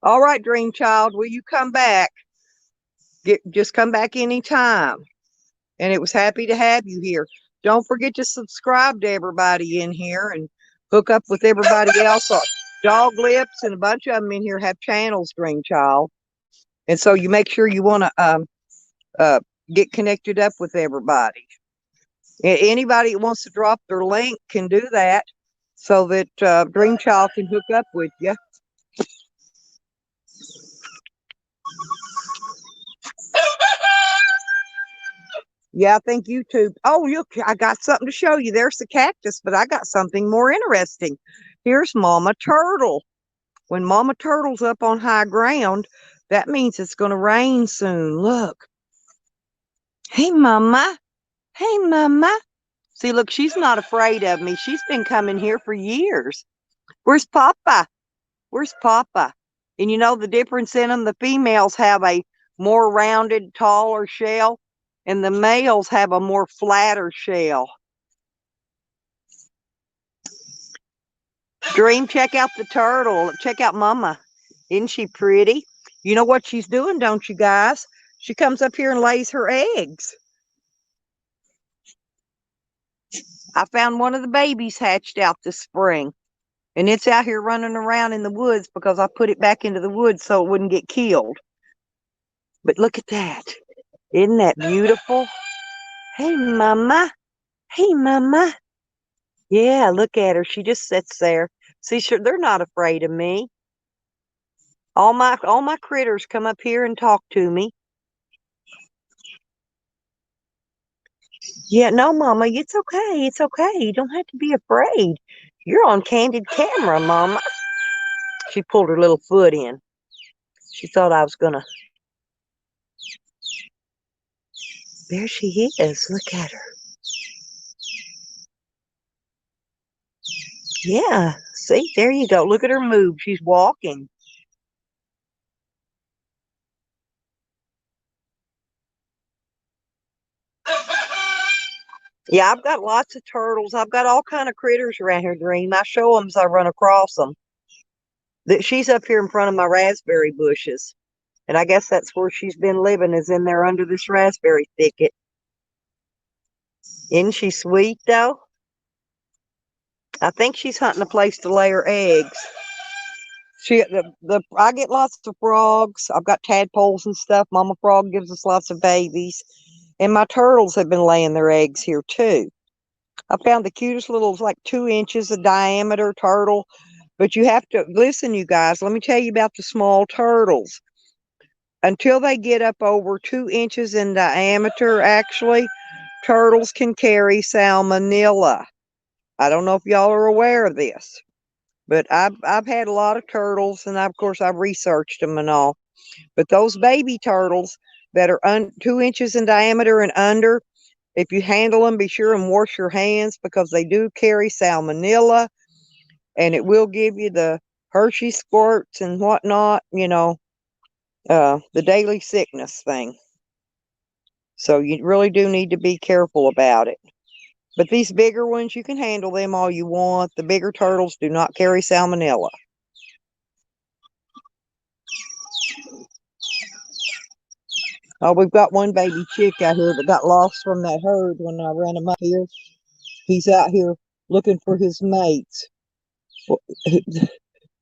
All right, Dream Child, will you come back? Just come back anytime. And it was happy to have you here. Don't forget to subscribe to everybody in here and hook up with everybody else. Dog Lips and a bunch of them in here have channels, Dream Child. And so you make sure you want to get connected up with everybody. Anybody that wants to drop their link can do that so that Dream Child can hook up with you. Yeah, I think YouTube. Oh, look, I got something to show you. There's the cactus, but I got something more interesting. Here's Mama Turtle. When Mama Turtle's up on high ground, that means it's going to rain soon. Look. Hey, Mama. Hey, Mama. See, look, she's not afraid of me. She's been coming here for years. Where's Papa? Where's Papa? And you know the difference in them? The females have a more rounded, taller shell, and the males have a more flatter shell. Dream, check out the turtle. Check out Mama. Isn't she pretty? You know what she's doing, don't you guys? She comes up here and lays her eggs. I found one of the babies hatched out this spring. And it's out here running around in the woods because I put it back into the woods so it wouldn't get killed. But look at that. Isn't that beautiful? Hey, Mama. Hey, Mama. Yeah, look at her. She just sits there. See, sure, they're not afraid of me. All my critters come up here and talk to me. Yeah, no, Mama, it's okay. It's okay. You don't have to be afraid. You're on candid camera, Mama. She pulled her little foot in. She thought I was gonna. There she is. Look at her. Yeah, see, there you go. Look at her move. She's walking. Yeah, I've got lots of turtles. I've got all kind of critters around here, Dream. I show them as I run across them. That she's up here in front of my raspberry bushes. And I guess that's where she's been living, is in there under this raspberry thicket. Isn't she sweet, though? I think she's hunting a place to lay her eggs. I get lots of frogs. I've got tadpoles and stuff. Mama Frog gives us lots of babies. And my turtles have been laying their eggs here, too. I found the cutest little, like 2 inches of diameter turtle. But you have to listen, you guys. Let me tell you about the small turtles. Until they get up over 2 inches in diameter, actually, turtles can carry salmonella. I don't know if y'all are aware of this, but I've had a lot of turtles, and of course I've researched them and all. But those baby turtles that are 2 inches in diameter and under, if you handle them, be sure and wash your hands, because they do carry salmonella, and it will give you the Hershey squirts and whatnot, the daily sickness thing. So you really do need to be careful about it. But these bigger ones, you can handle them all you want. The bigger turtles do not carry salmonella. Oh, we've got one baby chick out here that got lost from that herd when I ran him up here. He's out here looking for his mates.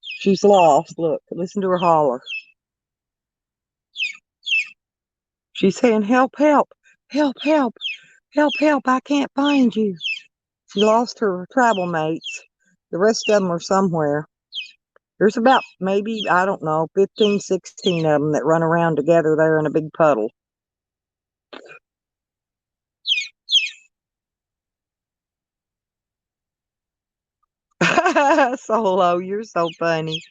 She's lost. Look, listen to her holler. She's saying, help, help, help, help, help, help. I can't find you. She lost her tribal mates. The rest of them are somewhere. There's about maybe, I don't know, 15, 16 of them that run around together there in a big puddle. Solo, you're so funny.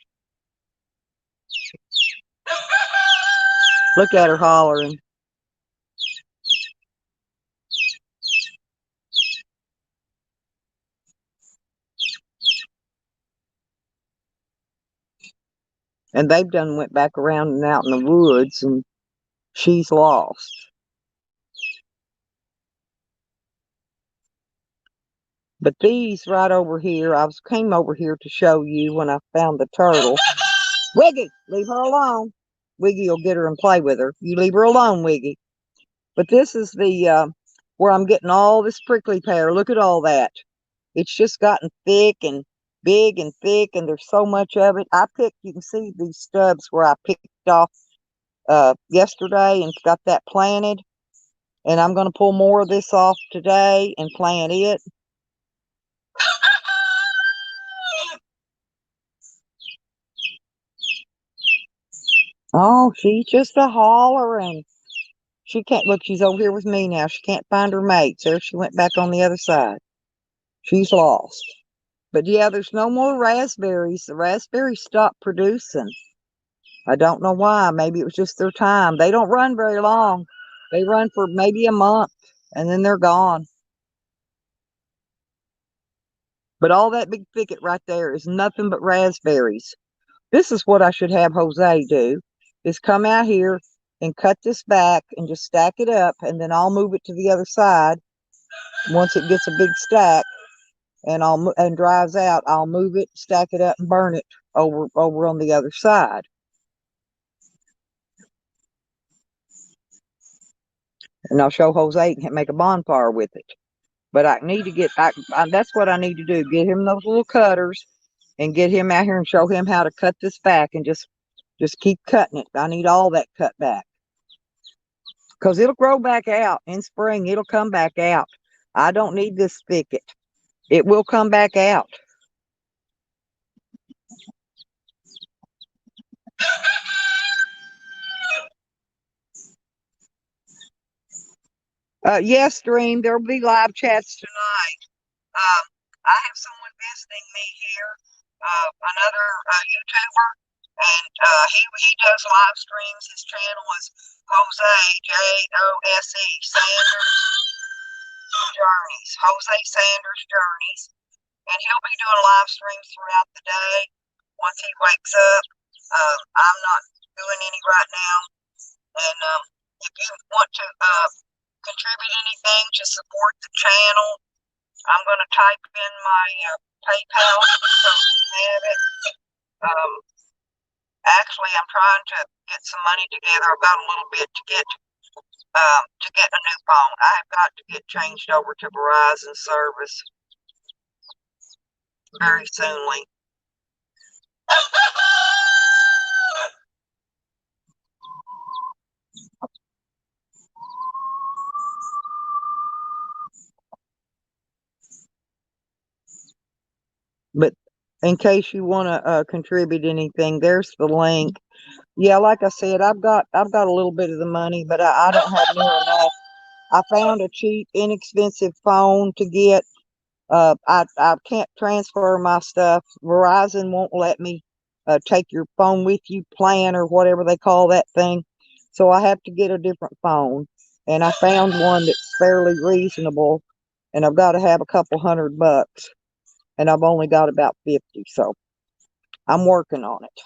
Look at her hollering. And they've done went back around and out in the woods, and she's lost. But these right over here, came over here to show you when I found the turtle. Wiggy, leave her alone. Wiggy will get her and play with her. You leave her alone, Wiggy. But this is the where I'm getting all this prickly pear. Look at all that. It's just gotten thick and big and thick, and there's so much of it. You can see these stubs where I picked off yesterday and got that planted. And I'm going to pull more of this off today and plant it. Oh, she's just a hollering. She can't look. She's over here with me now. She can't find her mates. There she went back on the other side. She's lost. But yeah, there's no more raspberries. The raspberries stopped producing. I don't know why. Maybe it was just their time. They don't run very long. They run for maybe a month, and then they're gone. But all that big thicket right there is nothing but raspberries. This is what I should have Jose do, is come out here and cut this back and just stack it up, and then I'll move it to the other side. Once it gets a big stack and dries out, I'll move it, stack it up, and burn it over on the other side. And I'll show Jose and make a bonfire with it. But I need to that's what I need to do. Get him those little cutters and get him out here and show him how to cut this back, and just keep cutting it. I need all that cut back. Because it'll grow back out in spring. It'll come back out. I don't need this thicket. It will come back out. Yes, Dream, there will be live chats tonight. Um, I have someone visiting me here, another YouTuber, and he does live streams. His channel is Jose, Jose Sanders Journeys, and he'll be doing live streams throughout the day once he wakes up. I'm not doing any right now, and if you want to contribute anything to support the channel, I'm going to type in my PayPal so you have it. Actually, I'm trying to get some money together. I've got a little bit to get a new phone. I have got to get changed over to Verizon service very soonly. But in case you want to contribute anything, there's the link. Yeah, like I said, I've got a little bit of the money, but I don't have near enough. I found a cheap, inexpensive phone to get. I can't transfer my stuff. Verizon won't let me take your phone with you plan or whatever they call that thing. So I have to get a different phone. And I found one that's fairly reasonable. And I've got to have a couple $100. And I've only got about 50. So I'm working on it.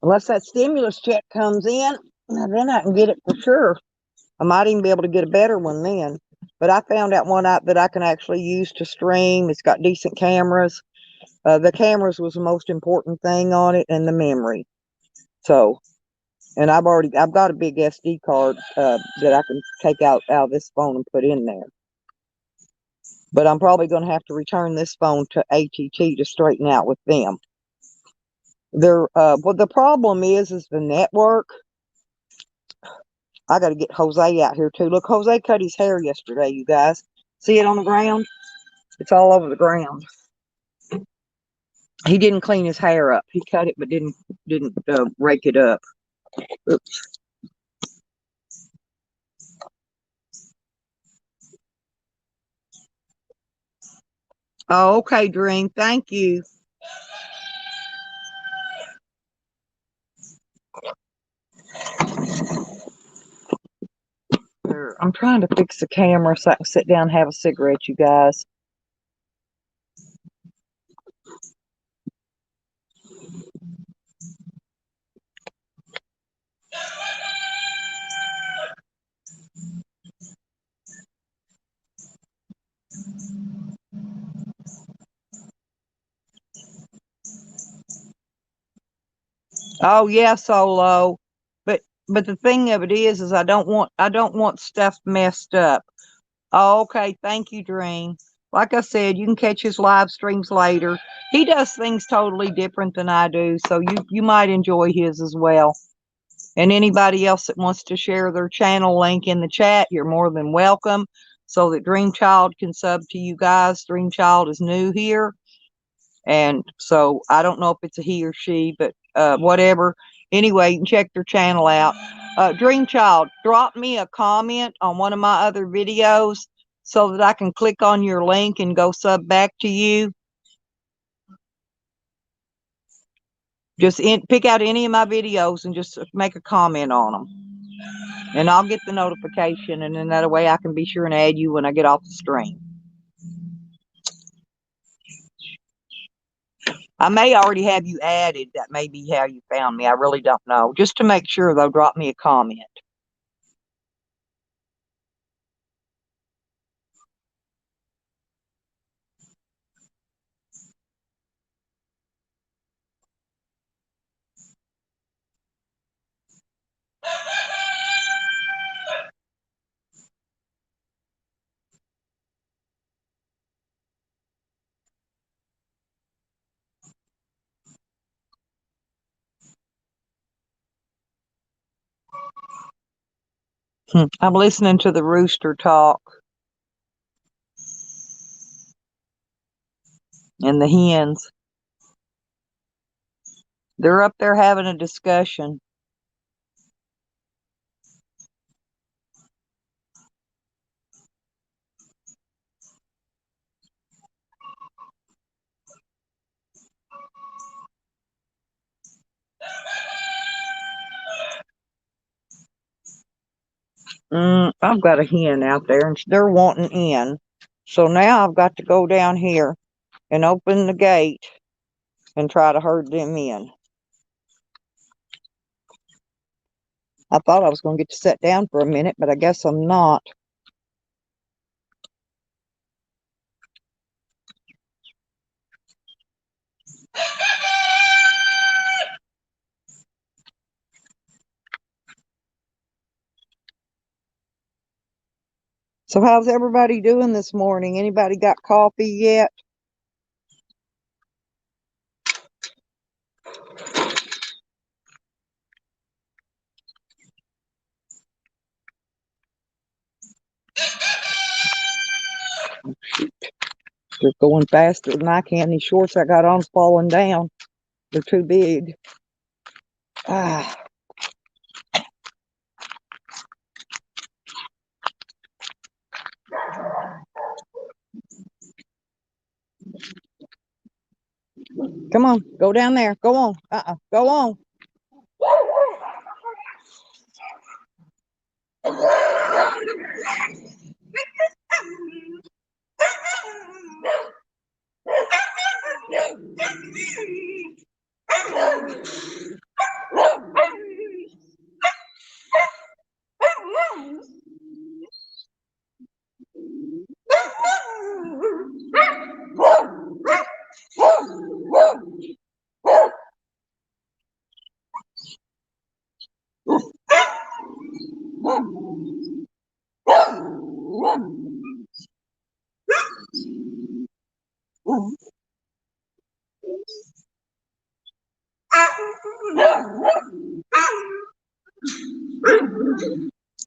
Unless that stimulus check comes in, then I can get it for sure. I might even be able to get a better one then. But I found out one out that I can actually use to stream. It's got decent cameras. The cameras was the most important thing on it, and the memory. So, and I've got a big SD card that I can take out of this phone and put in there. But I'm probably going to have to return this phone to AT&T to straighten out with them. Well, the problem is the network. I got to get Jose out here too. Look, Jose cut his hair yesterday, you guys. See it on the ground? It's all over the ground. He didn't clean his hair up. He cut it, but didn't rake it up. Oops. Oh, okay, Dream. Thank you. I'm trying to fix the camera so I can sit down and have a cigarette, you guys. Oh yeah, Solo. But the thing of it is I don't want stuff messed up. Oh, okay, thank you, Dream. Like I said, you can catch his live streams later. He does things totally different than I do, so you might enjoy his as well. And anybody else that wants to share their channel link in the chat, you're more than welcome so that Dreamchild can sub to you guys. Dreamchild is new here. And so I don't know if it's a he or she, but whatever. Anyway, you can check their channel out. Dreamchild, drop me a comment on one of my other videos so that I can click on your link and go sub back to you. Just pick out any of my videos and just make a comment on them. And I'll get the notification, and then that way I can be sure and add you when I get off the stream. I may already have you added. That may be how you found me. I really don't know. Just to make sure, though, drop me a comment. I'm listening to the rooster talk and the hens. They're up there having a discussion. I've got a hen out there, and they're wanting in. So now I've got to go down here and open the gate and try to herd them in. I thought I was going to get to sit down for a minute, but I guess I'm not. So how's everybody doing this morning? Anybody got coffee yet? They're going faster than I can. These shorts I got on's falling down. They're too big. Ah. Come on, go down there. Go on. Go on.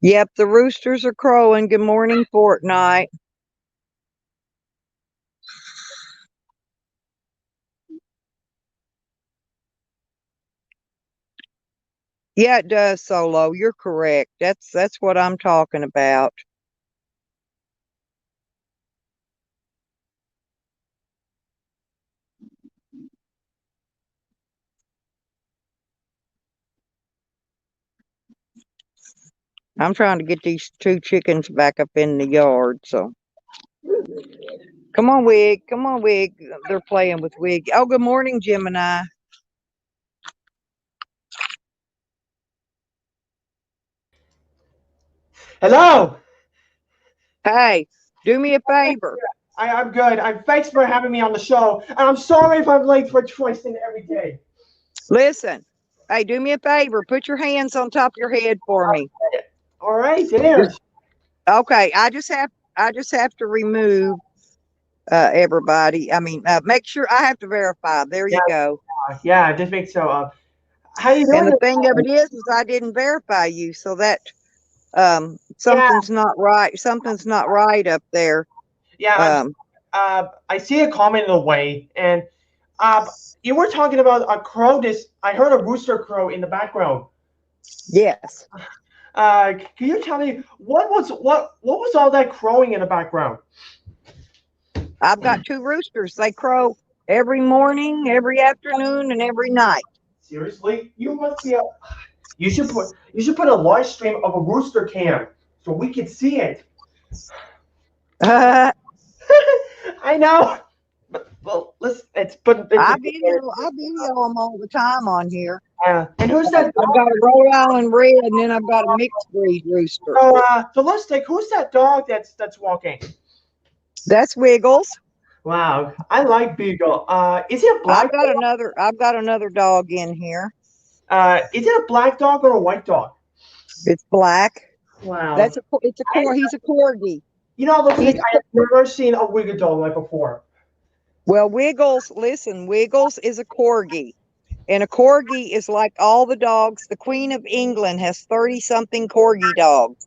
Yep, the roosters are crowing. Good morning, Fortnite. Yeah, it does, Solo. You're correct. That's what I'm talking about. I'm trying to get these two chickens back up in the yard, so. Come on, Wig. Come on, Wig. They're playing with Wig. Oh, good morning, Gemini. Hello. Hey, do me a favor. I'm good. Thanks for having me on the show. And I'm sorry if I'm late for twisting every day. Listen. Hey, do me a favor. Put your hands on top of your head for me. All right, there. Okay, I just have to remove everybody. I mean, make sure I have to verify. There Yeah, you go. yeah. Just make so. How you And doing? the thing of it is I didn't verify you, so that Yeah, something's not right. Something's not right up there. yeah. Um, I see a comment in the way, and you were talking about a crow. I heard a rooster crow in the background. yes, Can you tell me what was all that crowing in the background? I've got two roosters. They crow every morning, every afternoon, and every night. Seriously, you must be a. You should put a live stream of a rooster cam so we can see it. I I know. But, well, let's it's put into I video them all the time on here. and who's that I've dog? got a Rhode Island Red, and then I've got a mixed breed rooster. So let's take who's that dog that's walking? That's Wiggles. Wow, I like Beagle. Is it a black dog? I've got another dog in here. Is it a black dog or a white dog? It's black. Wow. He's a corgi. It looks like He's I have never seen a wiggle dog like before. Well, Wiggles, listen, Wiggles is a corgi. And a corgi is like all the dogs. The Queen of England has 30 something corgi dogs.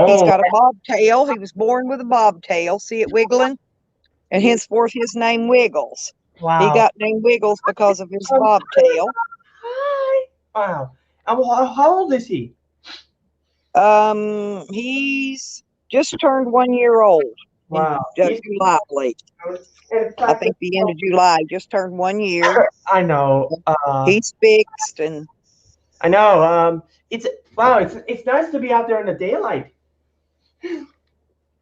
He's Oh, got a bobtail. He was born with a bobtail. See it wiggling? And henceforth his name Wiggles. He wow. got named Wiggles because of his bobtail. Hi. Wow. And how old is he? He's just turned 1 year old in Wow. July, I believe. In I fact, think the end of July, just turned 1 year. I know. He's fixed and I know. It's wow. It's nice to be out there in the daylight.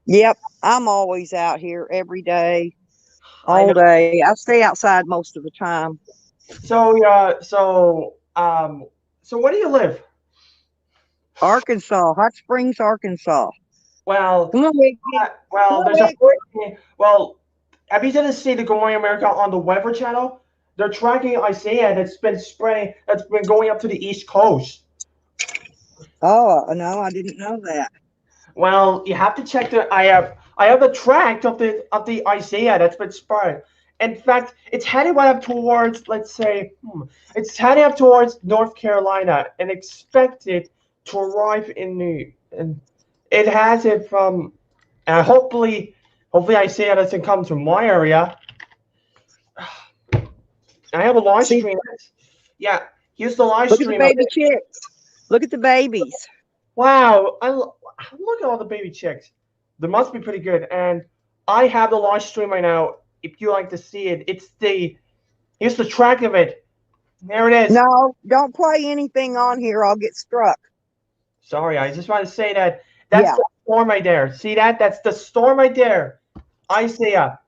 yep, I'm always out here every day, I all know. day. I stay outside most of the time. So where do you live? Arkansas, Hot Springs, Arkansas. Well, Come on, Wiggy. Come on, there's a Wig. hurricane. Well, have you didn't see the Good Morning America on the Weather Channel? They're tracking Isaiah that's been spreading, that's been going up to the East Coast. Oh, no, I didn't know that. Well, you have to check the. I have the tract of the Isaiah that's been spotted. In fact, it's heading right up towards, let's say, it's heading up towards North Carolina and expected to arrive in New. And it has it from, hopefully Isaiah doesn't come to my area. I have a live See, stream. Yeah, here's the live look at the stream of baby it. chicks. Look at the babies. Wow, look at all the baby chicks. They must be pretty good. And I have the live stream right now. If you like to see it, here's the track of it. There it is. No, don't play anything on here. I'll get struck. Sorry, I just want to say that that's Yeah. the storm right there. See that? That's the storm right there. Isaiah.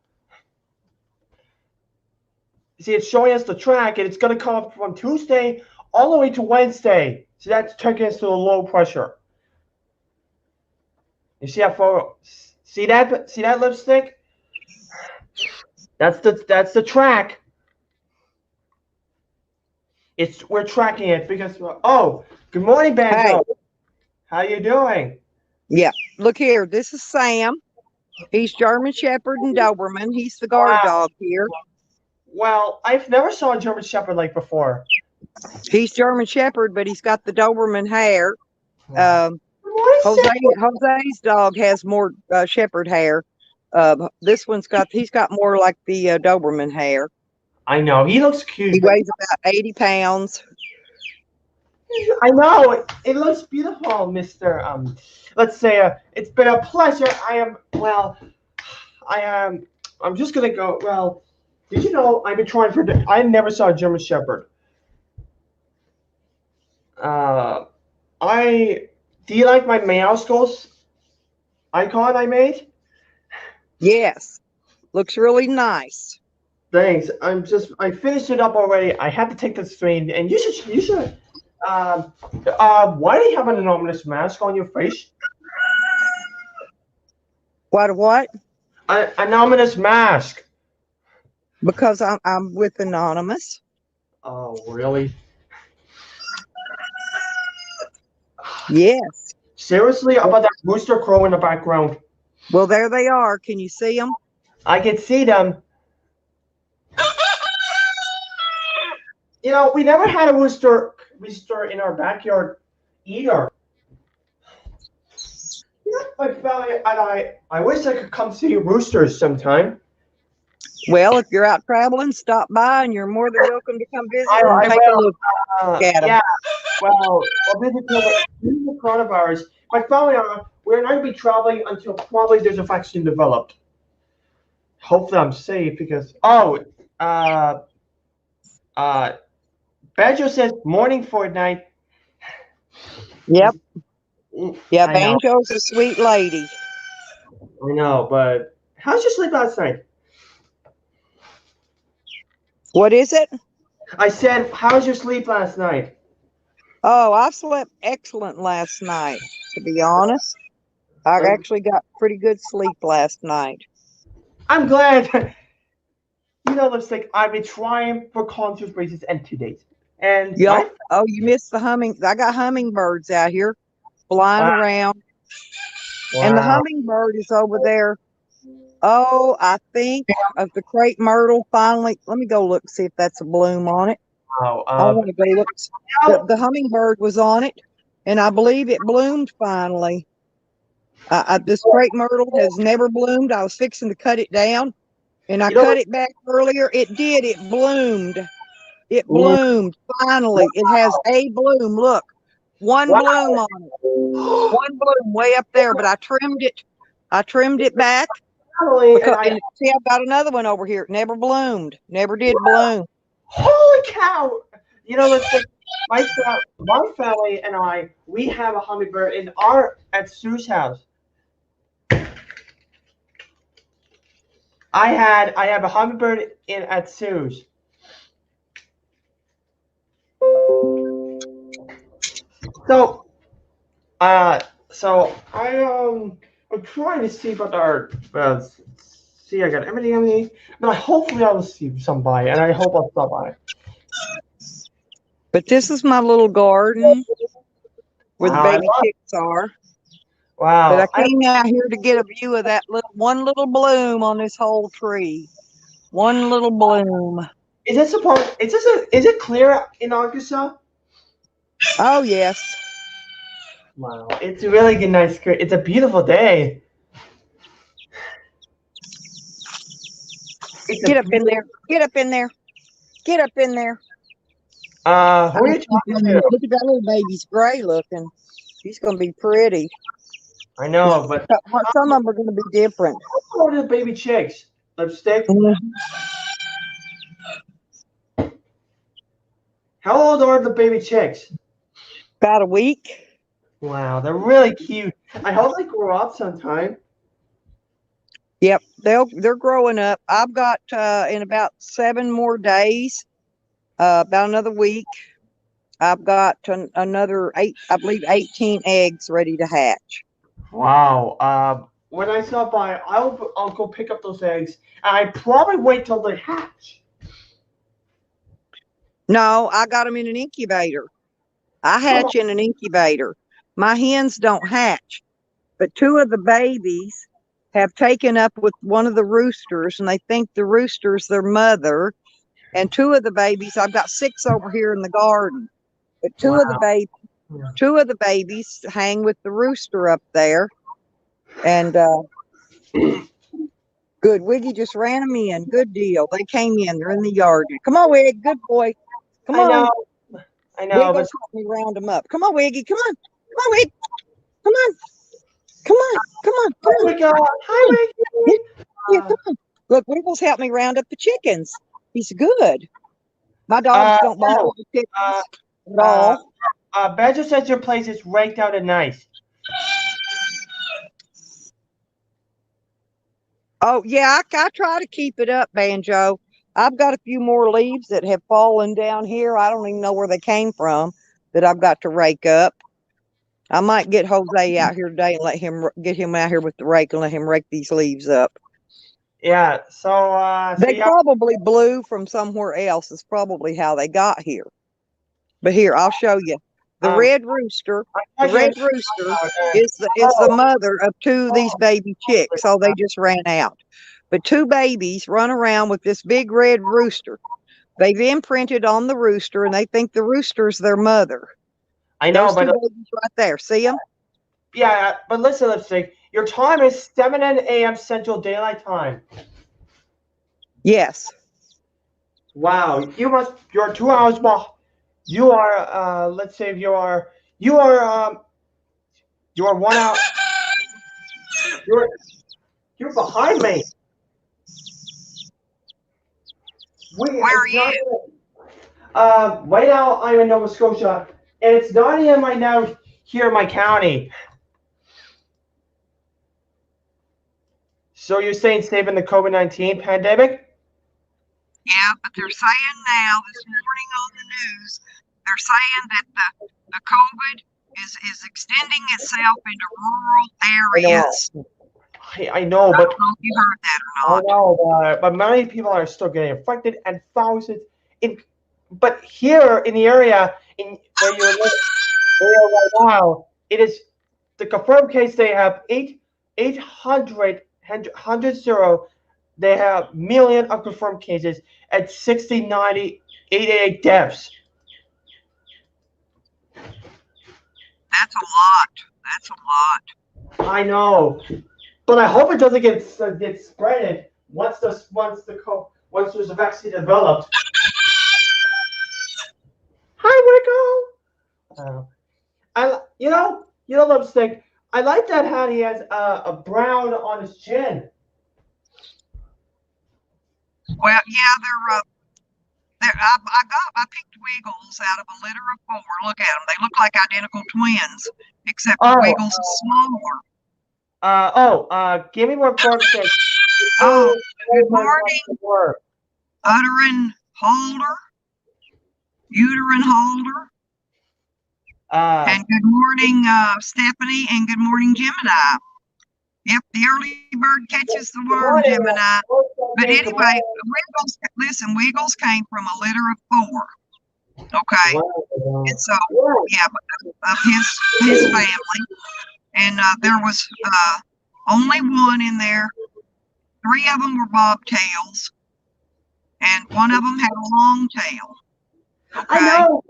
See, it's showing us the track, and it's going to come up from Tuesday all the way to Wednesday. So that's taking us to a low pressure. You see that photo? See that? See that lipstick? That's the track. We're tracking it because good morning, Banjo. Hey. How you doing? Yeah. Look here. This is Sam. He's German Shepherd and Doberman. He's the guard Wow. dog here. Well, I've never saw a German Shepherd like before. He's German Shepherd, but he's got the Doberman hair. Good morning, Sam. Jose's dog has more Shepherd hair. This he's got more like the Doberman hair. I know he looks He cute. weighs about 80 pounds. I know it looks beautiful, Mister. Let's say it's been a pleasure. I'm just gonna go. Well, did you know I've been trying I never saw a German Shepherd. Do you like my Meow Skulls icon I made? Yes. Looks really nice. Thanks. I finished it up already. I had to take the stream, and you should. Why do you have an anonymous mask on your face? What? An anonymous mask. Because I'm with Anonymous. Oh, really? Yes. Seriously, about that rooster crow in the background? Well, there they are. Can you see them? I can see them. You know, we never had a rooster in our backyard either. You know, my family and I wish I could come see roosters sometime. Well, if you're out traveling, stop by, and you're more than welcome to come visit and I take will. a look at them. Yeah. Well, due to the coronavirus, my family and I, we're not going to be traveling until probably there's a vaccine developed. Hopefully, I'm safe because Badger says morning Fortnite. Yep. Yeah, I know. Banjo's a sweet lady. I know, but how's your sleep last night? What is it? I said, how's your sleep last night? Oh, I slept excellent last night, to be honest. I actually got pretty good sleep last night. I'm glad. You know, lipstick, I've been trying for concert races and 2 days. And Yep. Oh, you missed the I got hummingbirds out here flying around. And the hummingbird is over there. Oh, I think of the crepe myrtle finally. Let me go look, see if that's a bloom on it. Wow. I want to go look. The hummingbird was on it, and I believe it bloomed finally. This crepe myrtle has never bloomed. I was fixing to cut it down, and I cut it back earlier. It did. It bloomed. It bloomed finally. It has a bloom. Look, one bloom on it. One bloom way up there, but I trimmed it. I trimmed it back. And see, I've got another one over here. It never bloomed. Never did bloom. Holy cow! You know, listen, my family and I, we have a hummingbird at Sue's house. I have a hummingbird at Sue's. So I'm trying to see what our see. I got everything I need, but hopefully I will see somebody, and I hope I'll stop by. But this is my little garden where the baby chicks are. But I Wow. came out here to get a view of that one little bloom on this whole tree. One little bloom. Is it supposed? Is it clear in Arkansas? Oh yes. Wow. It's a really good, nice. It's a beautiful day. It's Get a up in there. Get up in there. Get up in there. Who are you talking to? Look at that little baby's gray looking. She's gonna be pretty. I know, but Some of them are gonna be different. how old are the baby chicks? Lipstick. How old are the baby chicks? About a week. Wow, they're really cute. I hope they grow up sometime. Yep, they're growing up. I've got in about 7 more days, about another week. I've got another 8, I believe 18 eggs ready to hatch. Wow. When I stop by, I'll go pick up those eggs, and I probably wait till they hatch. No, I got them in an incubator. I hatch in an incubator. My hens don't hatch, but 2 of the babies have taken up with one of the roosters, and they think the rooster's their mother. And 2 of the babies, I've got 6 over here in the garden, but 2 of the babies hang with the rooster up there. And good, Wiggy just ran them in. Good deal. They came in. They're in the yard. Come on, Wig. Good boy. Come on. I know, Wiggles help me round them up. Come on, Wiggy. Come on. Come on, Wig. Come on. Come on. Come on. Come on. Oh my God. Hi, Wiggy. Yeah, come on. Look, Wiggles helped me round up the chickens. He's good. My dogs don't bother the chickens at all. Badger says your place is raked out and nice. Oh, yeah, I try to keep it up, Banjo. I've got a few more leaves that have fallen down here. I don't even know where they came from that I've got to rake up. I might get Jose out here today and get him out here with the rake and let him rake these leaves up. Yeah, so they probably blew from somewhere else. Is probably how they got here. But here, I'll show you. The red rooster. The red rooster is the mother of 2 of these baby chicks. So they just ran out. But 2 babies run around with this big red rooster. They've imprinted on the rooster, and they think the rooster's their mother. I know, those 2 babies right there. See them? Yeah, but listen, Lipstick. Your time is 7 a.m. Central Daylight Time. Yes. Wow, you're 2 hours behind. You are, let's say you are 1 hour. You're behind me. Where are you? Right now I'm in Nova Scotia, and it's 9 a.m. right now here in my county. So you're saying saving the COVID-19 pandemic? Yeah, but they're saying now, this morning on the news, they're saying that the COVID is extending itself into rural areas. I know, but I don't know if you heard that or not. I know, but many people are still getting infected, and thousands. But here in the area where you're living right now, it is the confirmed case. They have 800. They have million unconfirmed cases at 60, 90, 88 deaths. That's a lot. That's a lot. I know, but I hope it doesn't get spreaded once there's a vaccine developed. Hi, Rico. Lipstick. I like that hat. He has a brown on his chin. Well, yeah, I picked Wiggles out of a litter of 4. Look at them; they look like identical twins, except Wiggles is smaller. Give me more birthday. Good morning, uterine holder. And good morning, Stephanie, and good morning, Gemini. Yep, the early bird catches the worm, Gemini. But anyway, Wiggles came from a litter of 4. Okay, and so yeah, of his family. and there was only one in there. Three of them were bobtails, and one of them had a long tail. I Okay, know,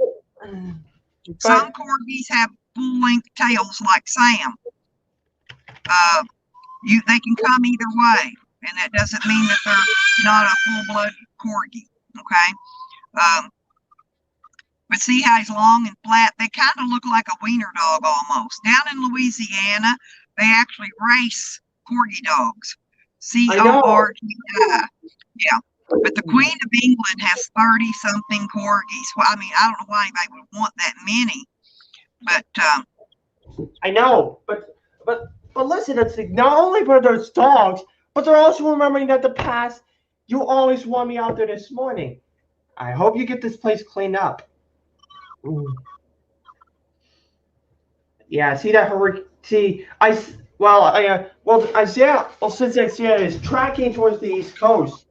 some but corgis have full-length tails like Sam. Uh, they can come either way, and that doesn't mean that they're not a full-blooded corgi. Okay, um, but see how he's long and flat? They kind of look like a wiener dog almost. Down in Louisiana, they actually race corgi dogs. I know. Corgi. Yeah. But the Queen of England has 30 something corgis. Well, I mean, I don't know why anybody would want that many, but I know, but listen, it's like not only for those dogs, but they're also remembering that the past. You always want me out there this morning. I hope you get this place cleaned up. Mm. Yeah, see that hurricane? See, Isaiah. Well, since Isaiah is tracking towards the east coast,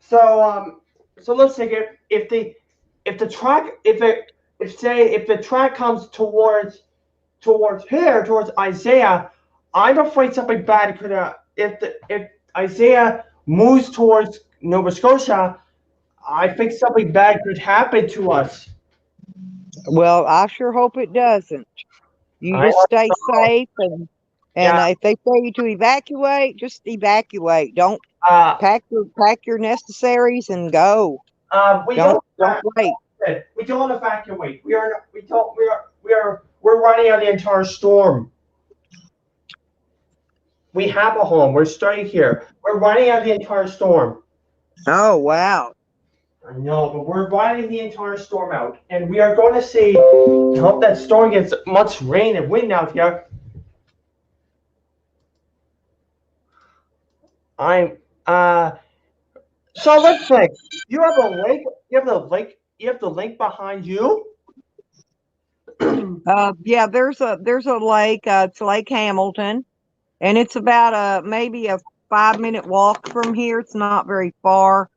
so so let's take it. If the track if it if say if the track comes towards here, towards Isaiah, I'm afraid something bad could if Isaiah moves towards Nova Scotia, I think something bad could happen to us. well, I sure hope it doesn't. You I just stay safe, and yeah. if they tell you to evacuate, just evacuate. Don't Uh, pack your necessaries and go. we Don't wait. we don't evacuate. We are we don't we're running out the entire storm. We have a home. We're staying here. We're running out the entire storm. Oh wow. I know, but we're riding the entire storm out, and we are going to see. I hope that storm gets much rain and wind out here. I'm so let's say you have a lake. You have the lake. You have the lake behind you. Yeah, there's a lake. It's Lake Hamilton, and it's about maybe a 5 minute walk from here. It's not very far.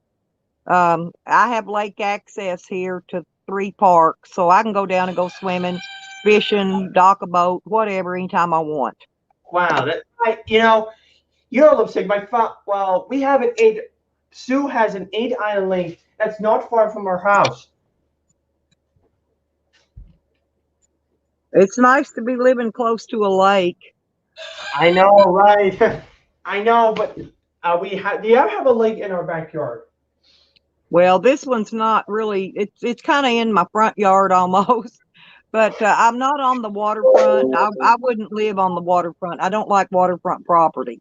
I have lake access here to three parks, so I can go down and go swimming, fishing, dock a boat, whatever, anytime I want. Wow, that you know, looks like well, we have an eight. Sue has an 8 island lake that's not far from our house. It's nice to be living close to a lake. I know, right? I know, but we have. Do you have a lake in our backyard? Well, this one's not really. It's kind of in my front yard almost, but I'm not on the waterfront. I wouldn't live on the waterfront. I don't like waterfront property.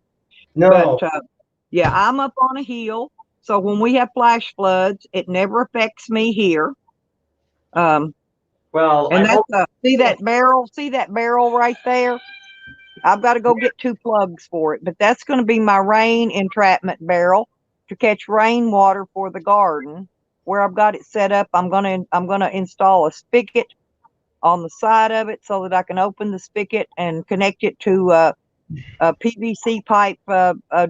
But No. yeah, I'm up on a hill, so when we have flash floods, it never affects me here. Um, Well, I and that's hope. see that barrel right there. I've got to go get two plugs for it, but that's going to be my rain entrapment barrel to catch rainwater for the garden. Where I've got it set up, I'm gonna install a spigot on the side of it so that I can open the spigot and connect it to a PVC pipe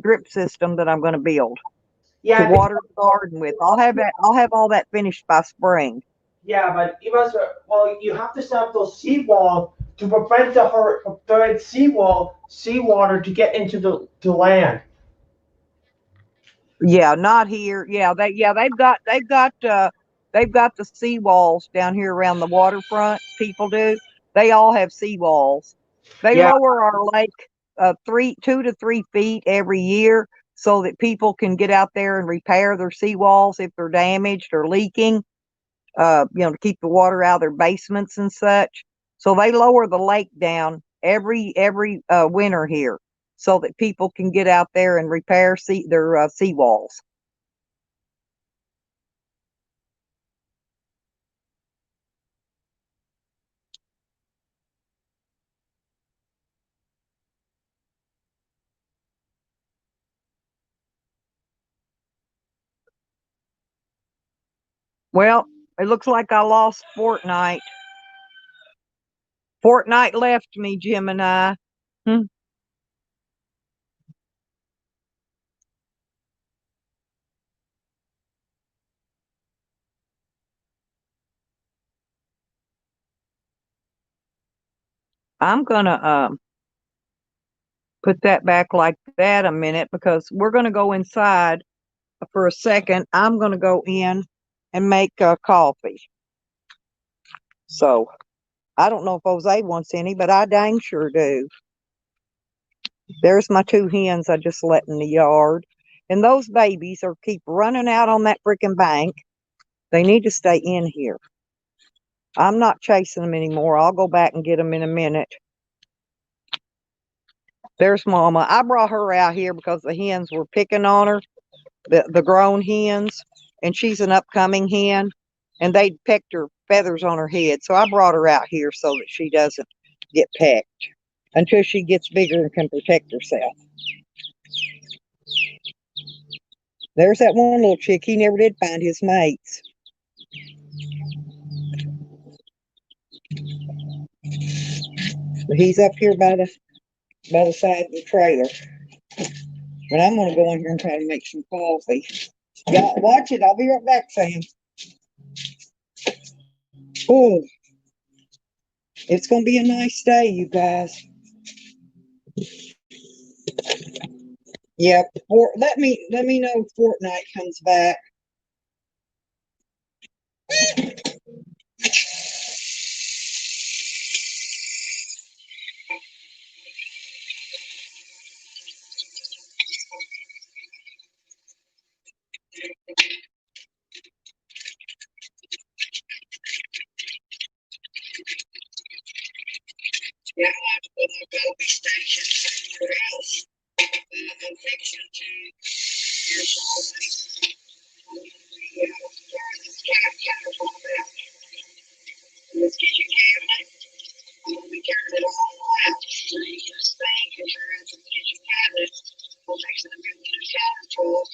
drip system that I'm going to build to Yeah, water the garden with. I'll have all that finished by spring. yeah, but you must. Well, you have to set up those seawall to prevent seawater to get into the land. Yeah, not here. They've got the seawalls down here around the waterfront. People do. They all have seawalls. They Yeah, lower our lake 2 to 3 feet every year so that people can get out there and repair their seawalls if they're damaged or leaking. To keep the water out of their basements and such. So they lower the lake down every winter here so that people can get out there and repair their seawalls. Well, it looks like I lost Fortnite. Fortnite left me, Gemini. Hmm. I'm gonna put that back like that a minute because we're gonna go inside for a second. I'm gonna go in and make coffee. So I don't know if Jose wants any, but I dang sure do. There's my two hens I just let in the yard. And those babies are keep running out on that freaking bank. They need to stay in here. I'm not chasing them anymore. I'll go back and get them in a minute. There's Mama. I brought her out here because the hens were picking on her, the grown hens, and she's an upcoming hen, and they pecked her feathers on her head. So I brought her out here so that she doesn't get pecked until she gets bigger and can protect herself. There's that one little chick. He never did find his mates. But he's up here by the side of the trailer. But I'm gonna go in here and try to make some coffee. Y'all watch it. I'll be right back, Sam. Oh, it's gonna be a nice day, you guys. Yep. Let me know if Fortnite comes back. Yeah, I'm gonna go be stationed somewhere else. I'm fixing to. Here's all this. This cat all that. Let's get your camera. We turned it all out. This thing controls the kitchen cabinet. We'll take some of the shower tools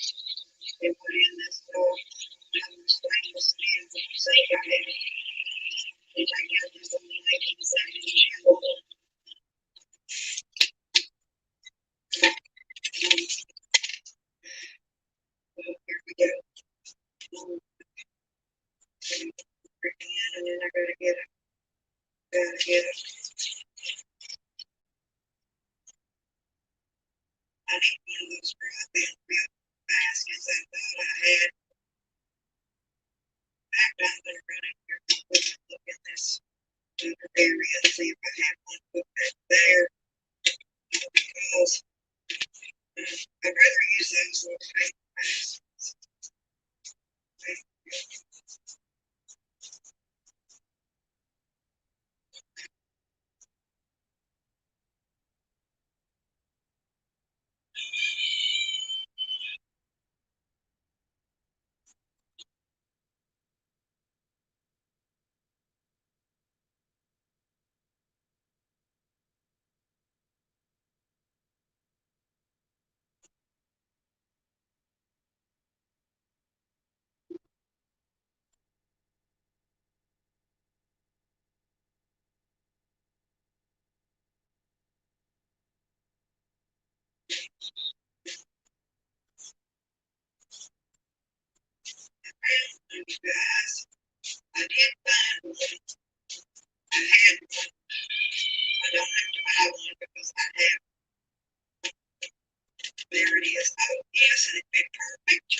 and put in this door. Stainless steel sink. They take out this old 1970s channel. Here we go. And then I gotta get it. I need one of those broadband milk baskets I thought I had. Back down there running here. Look at this other area and see if I have one put back there. Because I'd rather use those little fake baskets. You guys, I did find one. I had one. I don't have to buy one because I have. There it is. Oh, yes, and it'd be perfect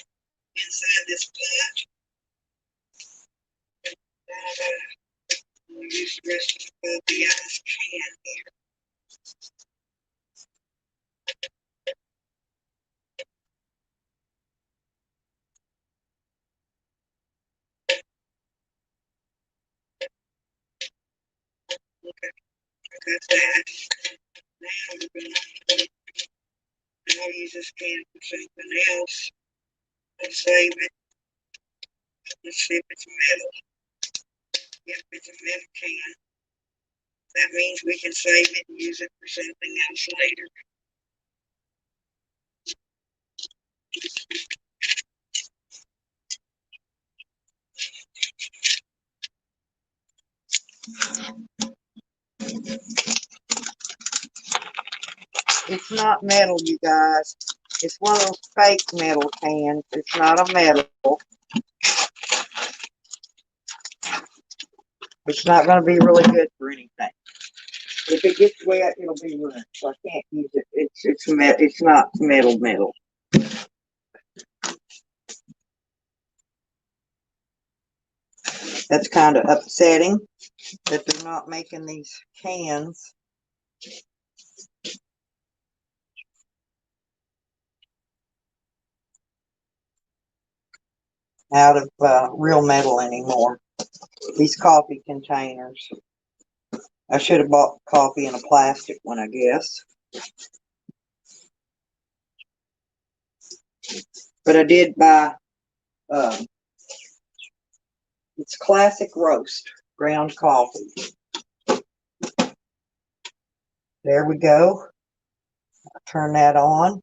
inside this pot. We'll use the rest of the ice can here. Okay, I got that. Now we're gonna I'll use this can for something else. Let's save it. Let's see if it's metal. Yep, it's a metal can. That means we can save it and use it for something else later. It's not metal, you guys. It's one of those fake metal cans. It's not a metal. It's not going to be really good for anything. If it gets wet, it'll be ruined. So I can't use it. It's not metal. That's kind of upsetting that they're not making these cans out of real metal anymore. These coffee containers. I should have bought coffee in a plastic one, I guess. But I did buy, it's classic roast ground coffee. There we go. Turn that on.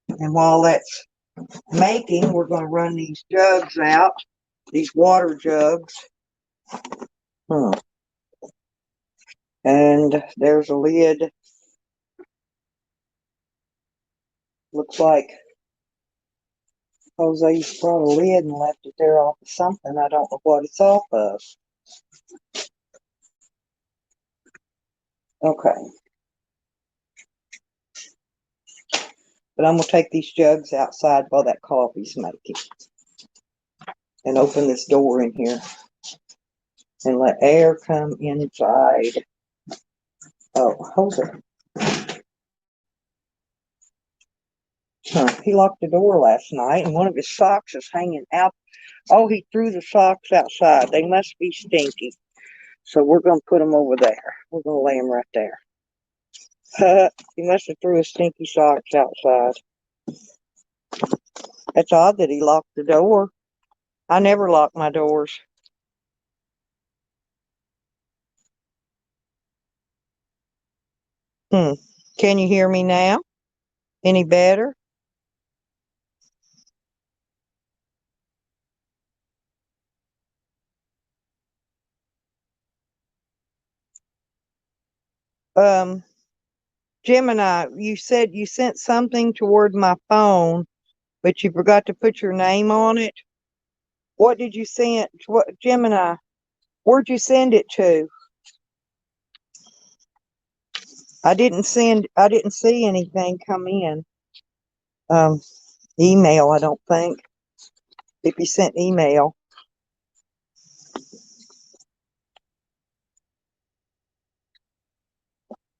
And while that's making, we're going to run these jugs out, these water jugs. And there's a lid. Looks like Jose's brought a lid and left it there off of something. I don't know what it's off of. Okay. But I'm going to take these jugs outside while that coffee's making. And open this door in here. And let air come inside. Oh, Jose. He locked the door last night and one of his socks is hanging out. Oh, he threw the socks outside. They must be stinky. So we're going to put them over there. We're going to lay them right there. He must have threw his stinky socks outside. That's odd that he locked the door. I never lock my doors. Can you hear me now? Any better? Gemini, you said you sent something toward my phone, but you forgot to put your name on it. What did you send? What, Gemini? Where'd you send it to? I didn't see anything come in. Email, I don't think. If you sent email.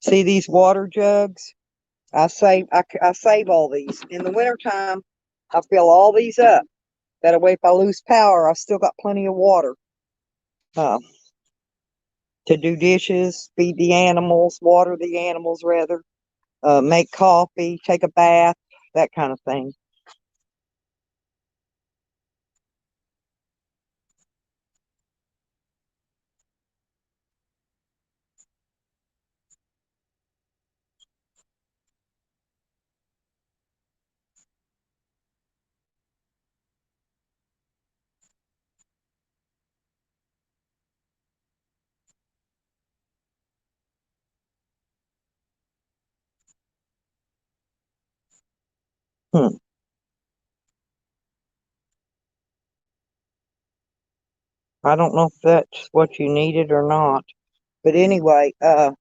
See these water jugs? I save all these. In the wintertime, I fill all these up. That way, if I lose power, I've still got plenty of water. To do dishes, feed the animals, water the animals rather, make coffee, take a bath, that kind of thing. I don't know if that's what you needed or not. But anyway, yeah,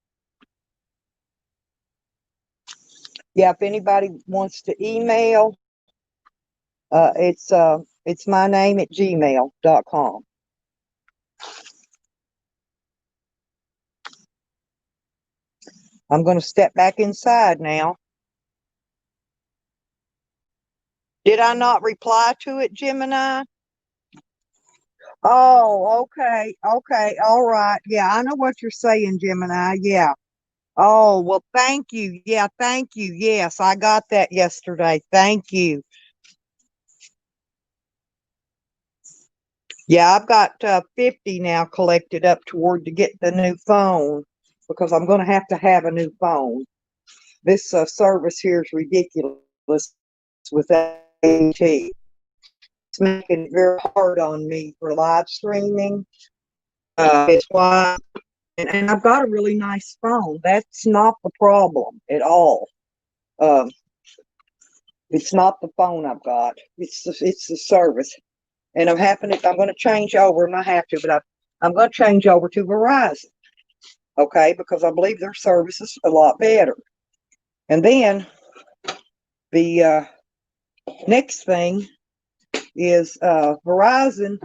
if anybody wants to email, it's my name at gmail.com. I'm going to step back inside now. Did I not reply to it, Gemini? Oh, okay. Okay. All right. Yeah, I know what you're saying, Gemini. Yeah. Oh, well, thank you. Yeah, thank you. Yes, I got that yesterday. Thank you. Yeah, I've got 50 now collected up toward to get the new phone because I'm going to have a new phone. This service here is ridiculous with AT&T. It's making it very hard on me for live streaming. It's why, and I've got a really nice phone. That's not the problem at all. It's not the phone I've got. It's the service. And I'm going to change over, and I have to, but I'm going to change over to Verizon. Okay, because I believe their service is a lot better. And then the next thing is Verizon.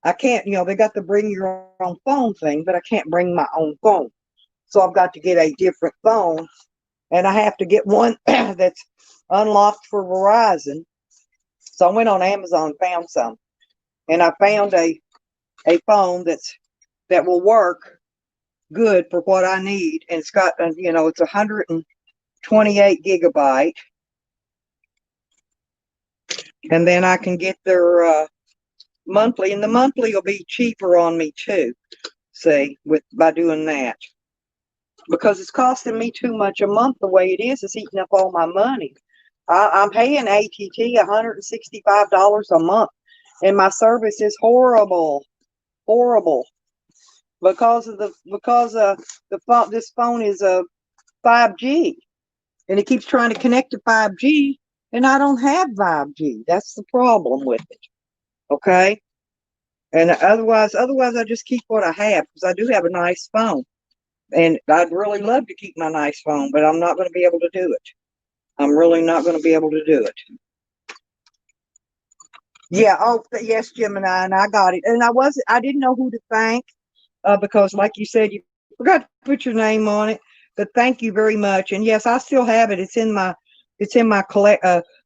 I can't, they got the bring your own phone thing, but I can't bring my own phone. So I've got to get a different phone, and I have to get one that's unlocked for Verizon. So I went on Amazon and found some, and I found a phone that will work good for what I need, and it's got it's 128 gigabyte, and then I can get their monthly, and the monthly will be cheaper on me too. See, by doing that, because it's costing me too much a month the way it is. It's eating up all my money. I'm paying ATT $165 a month, and my service is horrible, horrible, because this phone is a 5G, and it keeps trying to connect to 5G, and I don't have 5G. That's the problem with it. Okay, and otherwise I just keep what I have, because I do have a nice phone, and I'd really love to keep my nice phone, but I'm not going to be able to do it. I'm really not going to be able to do it. Yeah. Oh, yes, Gemini, and I got it. And I didn't know who to thank, because, like you said, you forgot to put your name on it. But thank you very much. And yes, I still have it. It's in my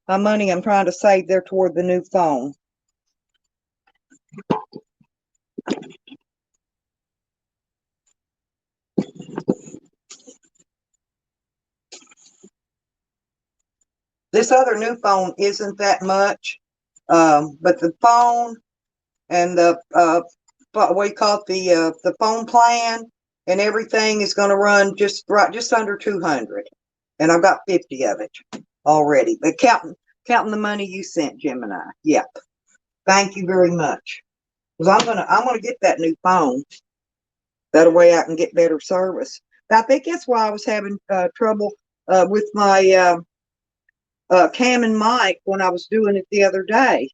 my money I'm trying to save there toward the new phone. This other new phone isn't that much, but the phone and the what we call it, the phone plan and everything is going to run just under 200, and I've got 50 of it already. But counting the money you sent, Gemini. Yep. Thank you very much. Because I'm gonna get that new phone. That way I can get better service. I think that's why I was having trouble with my cam and mic when I was doing it the other day.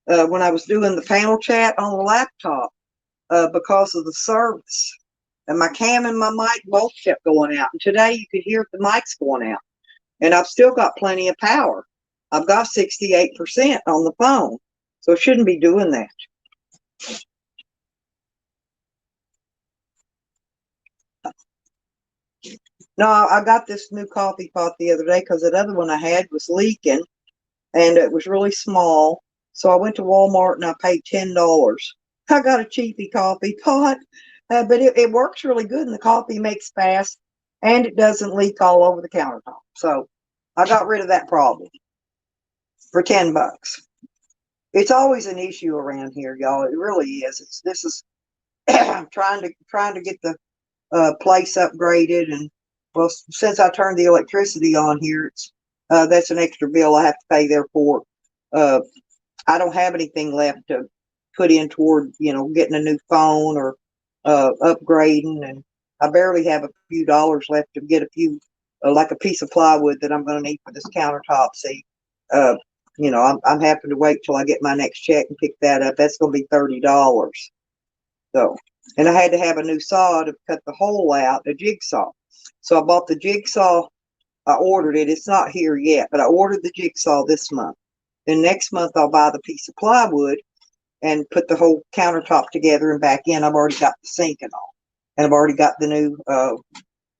When I was doing the panel chat on the laptop, because of the service. And my cam and my mic both kept going out. And today you could hear the mics going out. And I've still got plenty of power. I've got 68% on the phone. So it shouldn't be doing that. No, I got this new coffee pot the other day because that other one I had was leaking, and it was really small. So I went to Walmart and I paid $10. I got a cheapy coffee pot, but it works really good, and the coffee makes fast, and it doesn't leak all over the countertop. So I got rid of that problem for $10. It's always an issue around here, y'all. It really is. This is trying to get the place upgraded, and well, since I turned the electricity on here, it's that's an extra bill I have to pay. Therefore, I don't have anything left to put in toward getting a new phone or upgrading, and I barely have a few dollars left to get a few like a piece of plywood that I'm going to need for this countertop. See, I'm having to wait till I get my next check and pick that up. That's going to be $30. So, and I had to have a new saw to cut the hole out, a jigsaw. So I bought the jigsaw. I ordered it. It's not here yet, but I ordered the jigsaw this month. Then next month I'll buy the piece of plywood and put the whole countertop together and back in. I've already got the sink and all, and I've already got the new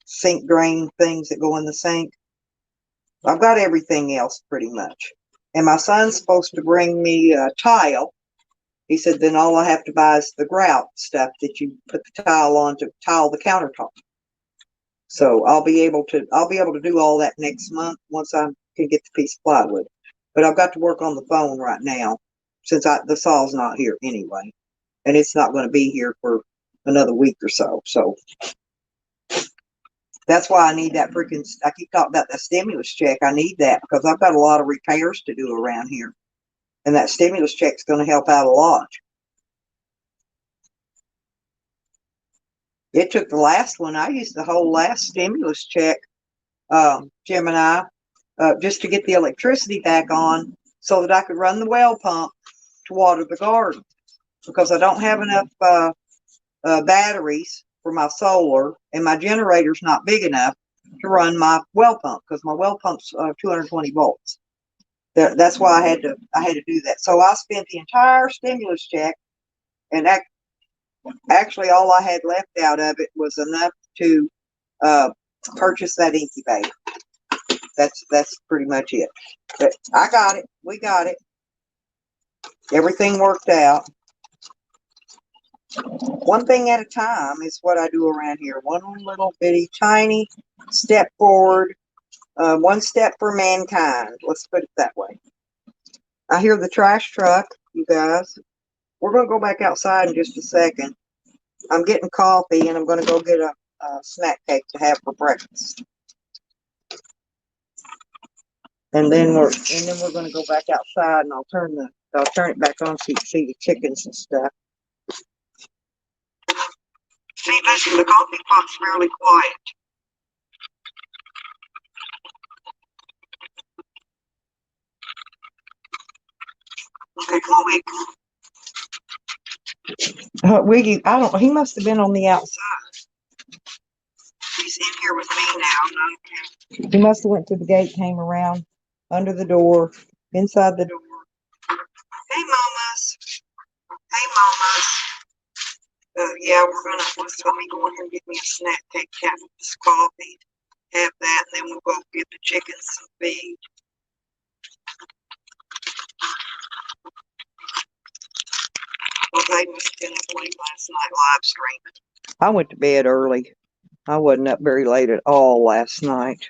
sink drain things that go in the sink. I've got everything else pretty much. And my son's supposed to bring me tile. He said, then all I have to buy is the grout stuff that you put the tile on to tile the countertop. So I'll be able to do all that next month once I can get the piece of plywood. But I've got to work on the phone right now, since the saw's not here anyway, and it's not going to be here for another week or so. So that's why I need that freaking. I keep talking about that stimulus check. I need that because I've got a lot of repairs to do around here, and that stimulus check's going to help out a lot. It took the last one. I used the whole last stimulus check, Gemini, just to get the electricity back on so that I could run the well pump to water the garden, because I don't have enough batteries for my solar, and my generator's not big enough to run my well pump because my well pump's 220 volts. That's why I had to do that. So I spent the entire stimulus check, and actually all I had left out of it was enough to purchase that incubator. That's pretty much it. But I got it. We got it. Everything worked out. One thing at a time is what I do around here. One little bitty tiny step forward. One step for mankind. Let's put it that way. I hear the trash truck, you guys. We're going to go back outside in just a second. I'm getting coffee, and I'm going to go get a snack cake to have for breakfast. And then we're going to go back outside, and I'll turn it back on so you can see the chickens and stuff. See, listen, the coffee pot's fairly quiet. Okay, Chloe. Wiggy, he must have been on the outside. He's in here with me now. He must have went to the gate, came around under the door, inside the door. Hey, mamas. Hey, mamas. Yeah, let me go in here and get me a snack cake, have this coffee, have that, and then we'll go get the chickens some feed. Well, they must have been up late last night live streaming. I went to bed early. I wasn't up very late at all last night.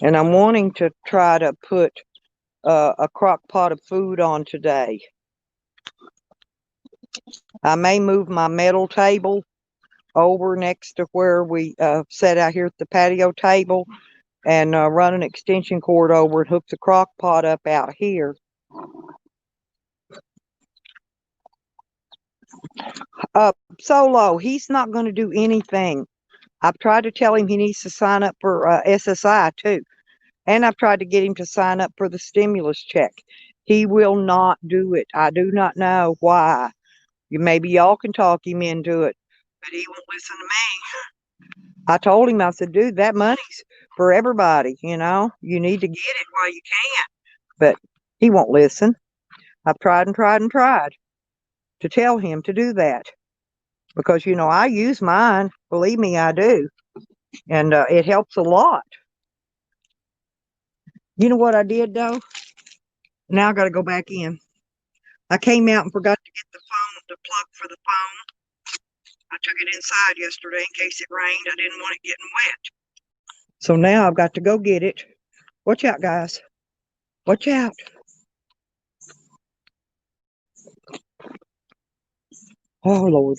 And I'm wanting to try to put a crock pot of food on today. I may move my metal table over next to where we sat out here at the patio table and run an extension cord over and hook the crock pot up out here. Solo, he's not going to do anything. I've tried to tell him he needs to sign up for SSI too. And I've tried to get him to sign up for the stimulus check. He will not do it. I do not know why. Maybe y'all can talk him into it. But he won't listen to me. I told him, I said, dude, that money's for everybody, you know. You need to get it while you can. But he won't listen. I've tried and tried and tried to tell him to do that. Because, you know, I use mine. Believe me, I do. And it helps a lot. You know what I did, though? Now I got to go back in. I came out and forgot to get the phone, the plug for the phone. I took it inside yesterday in case it rained. I didn't want it getting wet. So now I've got to go get it. Watch out, guys. Watch out. Oh, Lord.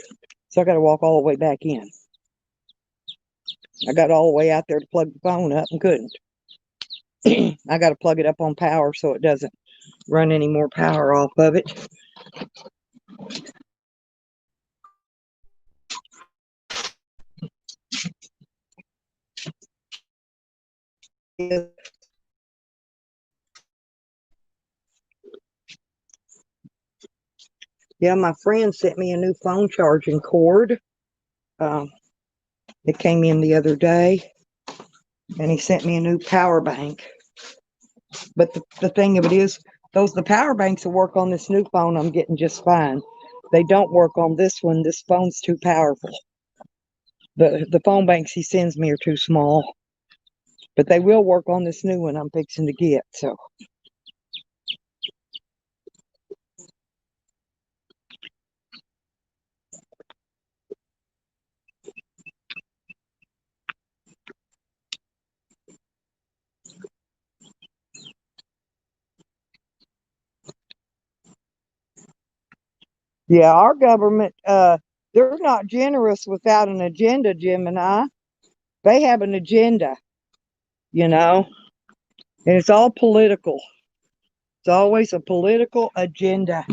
So I got to walk all the way back in. I got all the way out there to plug the phone up and couldn't. I got to plug it up on power so it doesn't run any more power off of it. Yeah, my friend sent me a new phone charging cord. It came in the other day, and he sent me a new power bank. But the thing of it is, the power banks that work on this new phone, I'm getting just fine. They don't work on this one. This phone's too powerful. The phone banks he sends me are too small. But they will work on this new one I'm fixing to get, so. Yeah, our government, they're not generous without an agenda, Gemini. They have an agenda, you know, and it's all political. It's always a political agenda.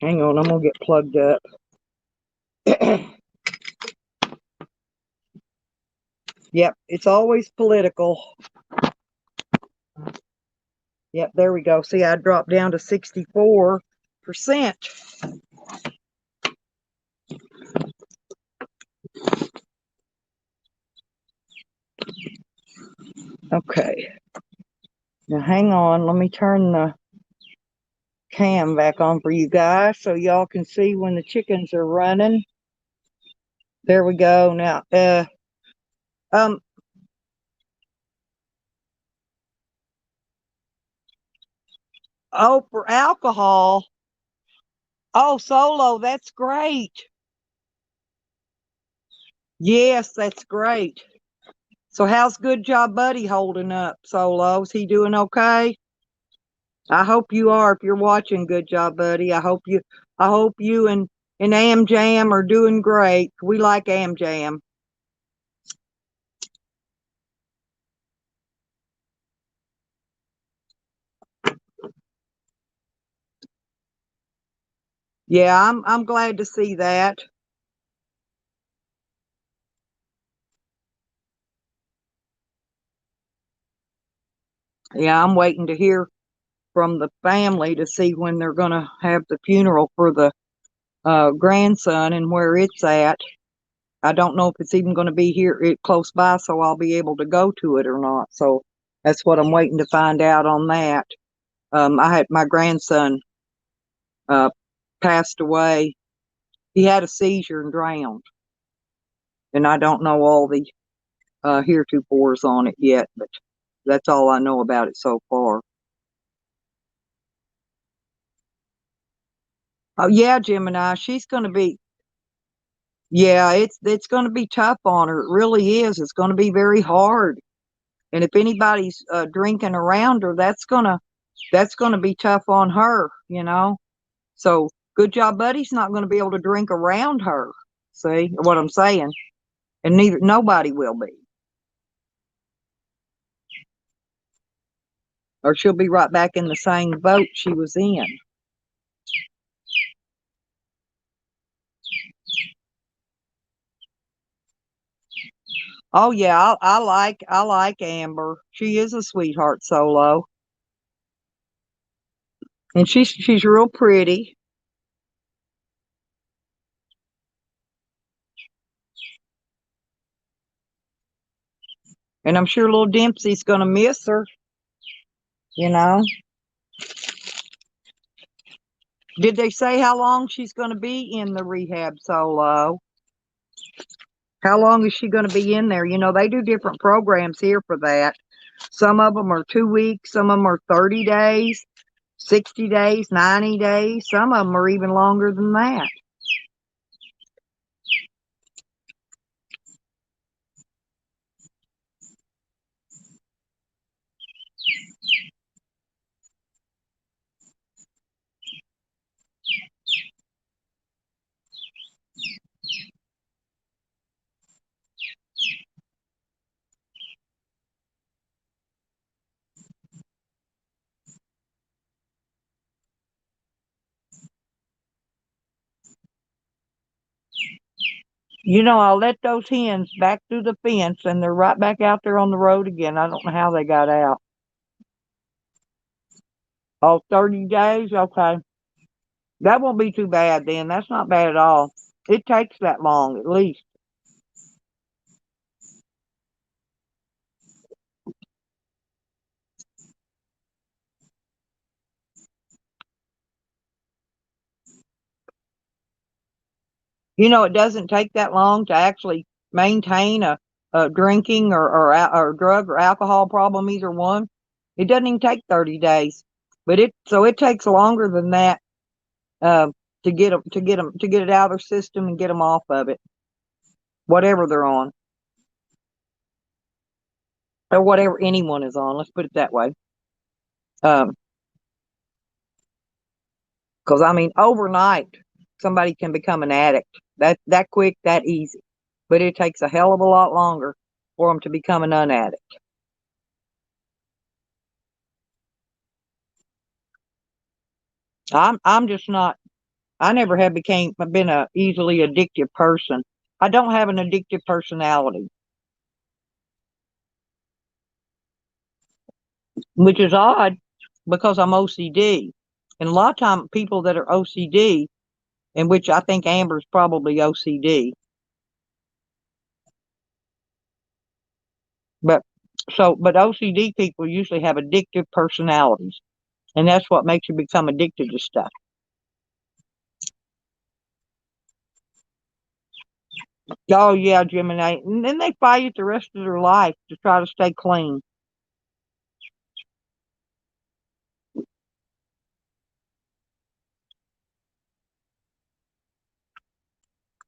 Hang on, I'm going to get plugged up. Yep, it's always political. Yep, there we go. See, I dropped down to 64%. Okay. Now hang on, let me turn the cam back on for you guys so y'all can see when the chickens are running. There we go. Now, um, oh, for alcohol. Oh, Solo, that's great. Yes, that's great. So how's Good Job Buddy holding up, Solo? Is he doing okay? I hope you are. If you're watching Good Job Buddy, I hope you and Am Jam are doing great. We like Am Jam. Yeah, I'm glad to see that. Yeah, I'm waiting to hear from the family to see when they're going to have the funeral for the grandson and where it's at. I don't know if it's even going to be here close by, so I'll be able to go to it or not. So that's what I'm waiting to find out on that. I had my grandson uh, passed away. He had a seizure and drowned, and I don't know all the heretofores on it yet, but that's all I know about it so far. Oh yeah, Gemini, she's going to be. Yeah, it's going to be tough on her. It really is. It's going to be very hard. And if anybody's drinking around her, that's gonna be tough on her. So Good Job Buddy's not going to be able to drink around her. See what I'm saying? And neither nobody will be, or she'll be right back in the same boat she was in. Oh yeah, I like Amber. She is a sweetheart, Solo, and she's real pretty. And I'm sure little Dempsey's gonna miss her, you know. Did they say how long she's gonna be in the rehab, Solo? How long is she gonna be in there? They do different programs here for that. Some of them are 2 weeks, some of them are 30 days, 60 days, 90 days. Some of them are even longer than that. I let those hens back through the fence and they're right back out there on the road again. I don't know how they got out. Oh, 30 days? Okay. That won't be too bad then. That's not bad at all. It takes that long, at least. It doesn't take that long to actually maintain a drinking or drug or alcohol problem, either one. It doesn't even take 30 days, but it takes longer than that uh, to get it out of their system and get them off of it, whatever they're on or whatever anyone is on. Let's put it that way. Because I mean, overnight somebody can become an addict that quick, that easy, but it takes a hell of a lot longer for them to become an unaddict. I'm just not I never have been a easily addictive person. I don't have an addictive personality, which is odd because I'm OCD. And a lot of time people that are OCD, in which I think Amber's probably OCD. But but OCD people usually have addictive personalities, and that's what makes you become addicted to stuff. Oh yeah, Gemini, and then they fight it the rest of their life to try to stay clean.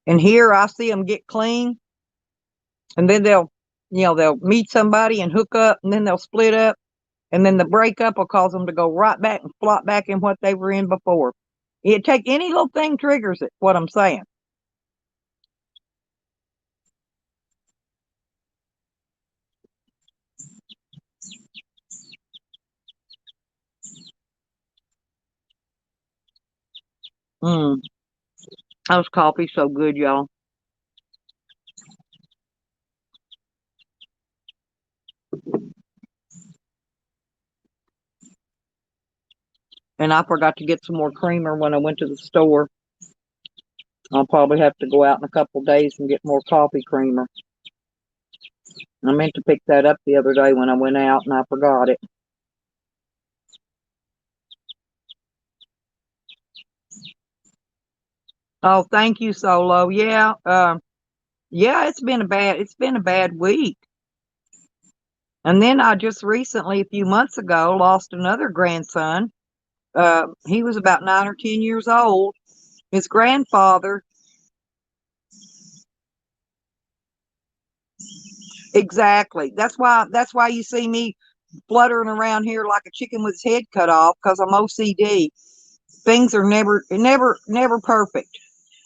And here I see them get clean, and then they'll meet somebody and hook up, and then they'll split up, and then the breakup will cause them to go right back and flop back in what they were in before. It take any little thing triggers it. What I'm saying. Mm. Those coffee so good, y'all. And I forgot to get some more creamer when I went to the store. I'll probably have to go out in a couple of days and get more coffee creamer. I meant to pick that up the other day when I went out and I forgot it. Oh, thank you, Solo. Yeah, yeah, it's been a bad week. And then I just recently, a few months ago, lost another grandson. He was about 9 or 10 years old. His grandfather, exactly. That's why you see me fluttering around here like a chicken with his head cut off because I'm OCD. Things are never perfect.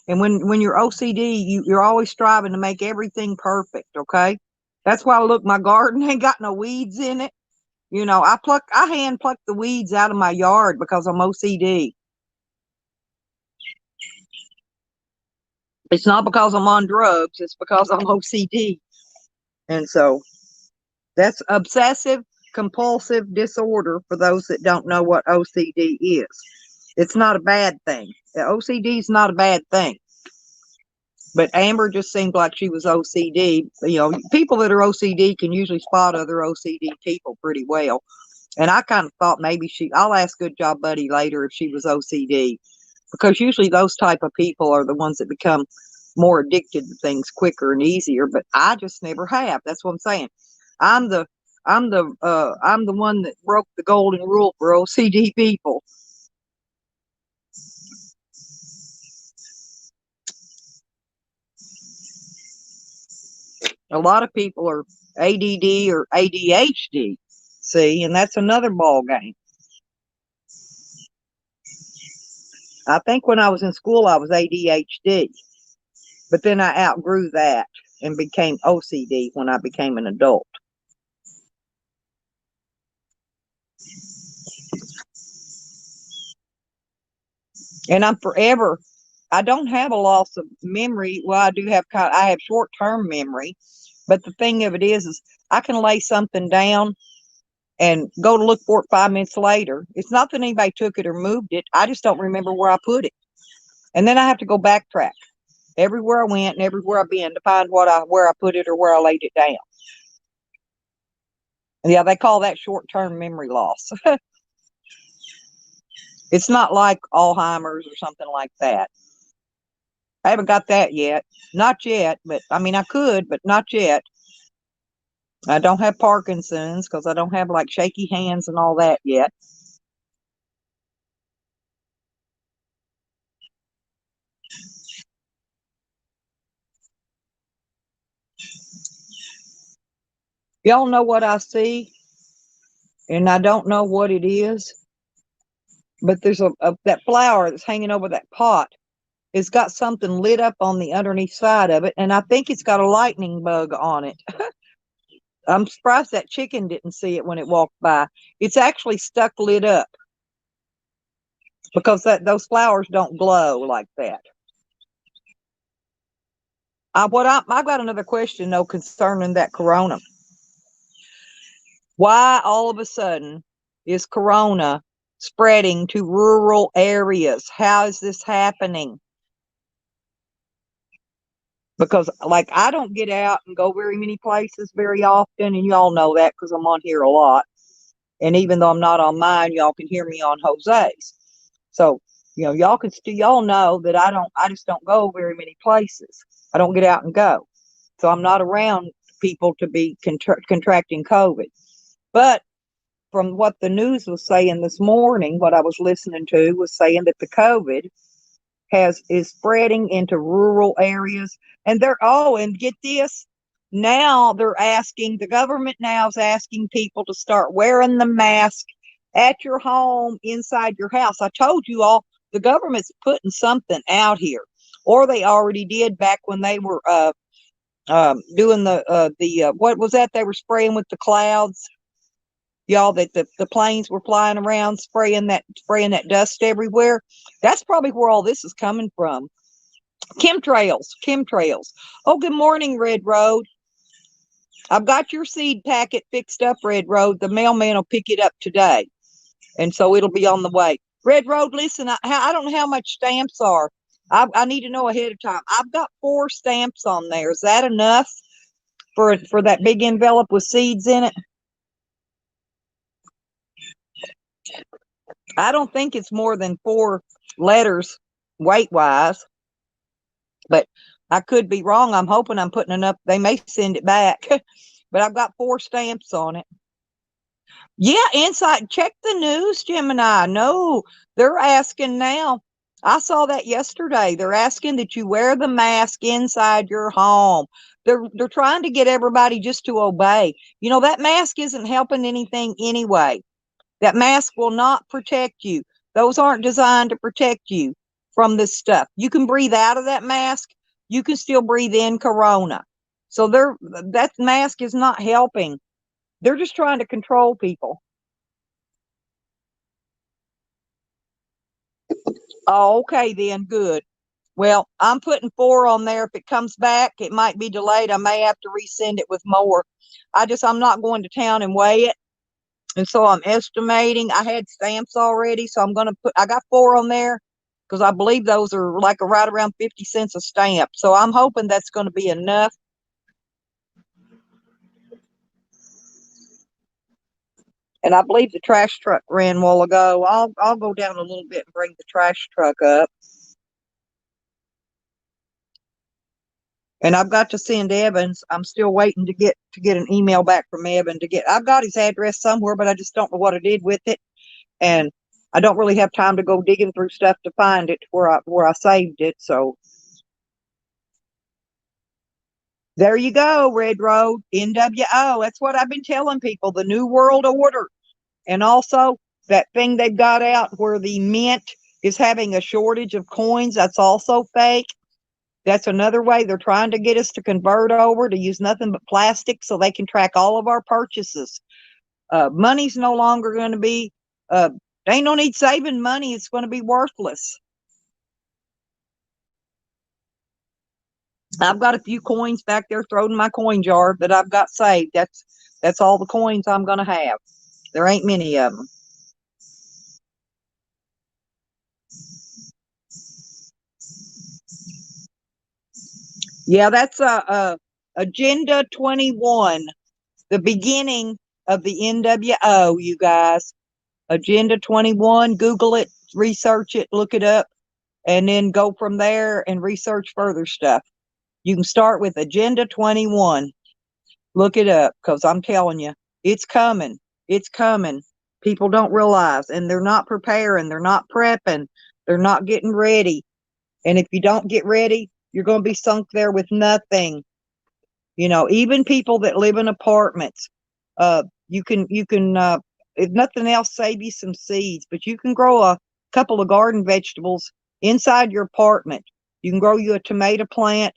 And when you're OCD, you're always striving to make everything perfect. Okay, that's why look, my garden ain't got no weeds in it. I hand pluck the weeds out of my yard because I'm OCD. It's not because I'm on drugs. It's because I'm OCD. And so that's obsessive compulsive disorder for those that don't know what OCD is. It's not a bad thing. The OCD is not a bad thing. But Amber just seemed like she was OCD. People that are OCD can usually spot other OCD people pretty well. And I kind of thought maybe I'll ask Good Job Buddy later if she was OCD, because usually those type of people are the ones that become more addicted to things quicker and easier. But I just never have. That's what I'm saying. I'm the I'm the one that broke the golden rule for OCD people. A lot of people are ADD or ADHD. See, and that's another ball game. I think when I was in school, I was ADHD, but then I outgrew that and became OCD when I became an adult. And I don't have a loss of memory. Well, I do have I have short-term memory, but the thing of it is I can lay something down and go to look for it 5 minutes later. It's not that anybody took it or moved it. I just don't remember where I put it. And then I have to go backtrack everywhere I went and everywhere I've been to find where I put it or where I laid it down. Yeah, they call that short-term memory loss. It's not like Alzheimer's or something like that. I haven't got that yet. Not yet, but I mean, I could, but not yet. I don't have Parkinson's because I don't have like shaky hands and all that yet. Y'all know what I see, and I don't know what it is, but there's that flower that's hanging over that pot. It's got something lit up on the underneath side of it, and I think it's got a lightning bug on it. I'm surprised that chicken didn't see it when it walked by. It's actually stuck lit up. because those flowers don't glow like that. I've got another question though concerning that corona. Why all of a sudden is corona spreading to rural areas? How is this happening? Because like I don't get out and go very many places very often, and y'all know that because I'm on here a lot. And even though I'm not on mine, y'all can hear me on Jose's. So, y'all know that I just don't go very many places. I don't get out and go. So I'm not around people to be contracting COVID. But from what the news was saying this morning, what I was listening to was saying that the COVID is spreading into rural areas, and and get this, now the government now is asking people to start wearing the mask at your home, inside your house. I told you all, the government's putting something out here, or they already did back when they were doing the what was that they were spraying with the clouds, y'all, that the planes were flying around spraying that dust everywhere. That's probably where all this is coming from. Chemtrails. Oh, good morning, Red Road. I've got your seed packet fixed up, Red Road. The mailman will pick it up today, and so it'll be on the way. Red Road, listen, I don't know how much stamps are. I need to know ahead of time. I've got 4 stamps on there. Is that enough for that big envelope with seeds in it? I don't think it's more than 4 letters weight-wise, but I could be wrong. I'm hoping I'm putting enough. They may send it back, but I've got 4 stamps on it. Yeah, inside. Check the news, Gemini. No, they're asking now. I saw that yesterday. They're asking that you wear the mask inside your home. They're trying to get everybody just to obey. That mask isn't helping anything anyway. That mask will not protect you. Those aren't designed to protect you from this stuff. You can breathe out of that mask. You can still breathe in corona. So that mask is not helping. They're just trying to control people. Oh, okay then, good. Well, I'm putting 4 on there. If it comes back, it might be delayed. I may have to resend it with more. I'm not going to town and weigh it. And so I'm estimating. I had stamps already, so I got 4 on there because I believe those are like right around 50 cents a stamp. So I'm hoping that's going to be enough. And I believe the trash truck ran a while ago. I'll go down a little bit and bring the trash truck up. And I've got to send Evans. I'm still waiting to get an email back from Evan I've got his address somewhere, but I just don't know what I did with it. And I don't really have time to go digging through stuff to find it where I saved it. So there you go, Red Road, NWO. That's what I've been telling people, the New World Order. And also that thing they've got out where the mint is having a shortage of coins, that's also fake. That's another way they're trying to get us to convert over to use nothing but plastic so they can track all of our purchases. Money's no longer going to be, ain't no need saving money. It's going to be worthless. I've got a few coins back there thrown in my coin jar that I've got saved. That's all the coins I'm going to have. There ain't many of them. Yeah, that's Agenda 21, the beginning of the NWO, you guys. Agenda 21, Google it, research it, look it up, and then go from there and research further stuff. You can start with Agenda 21. Look it up, because I'm telling you, it's coming. It's coming. People don't realize, and they're not preparing. They're not prepping. They're not getting ready. And if you don't get ready, you're going to be sunk there with nothing. Even people that live in apartments, you can if nothing else, save you some seeds, but you can grow a couple of garden vegetables inside your apartment. You can grow you a tomato plant.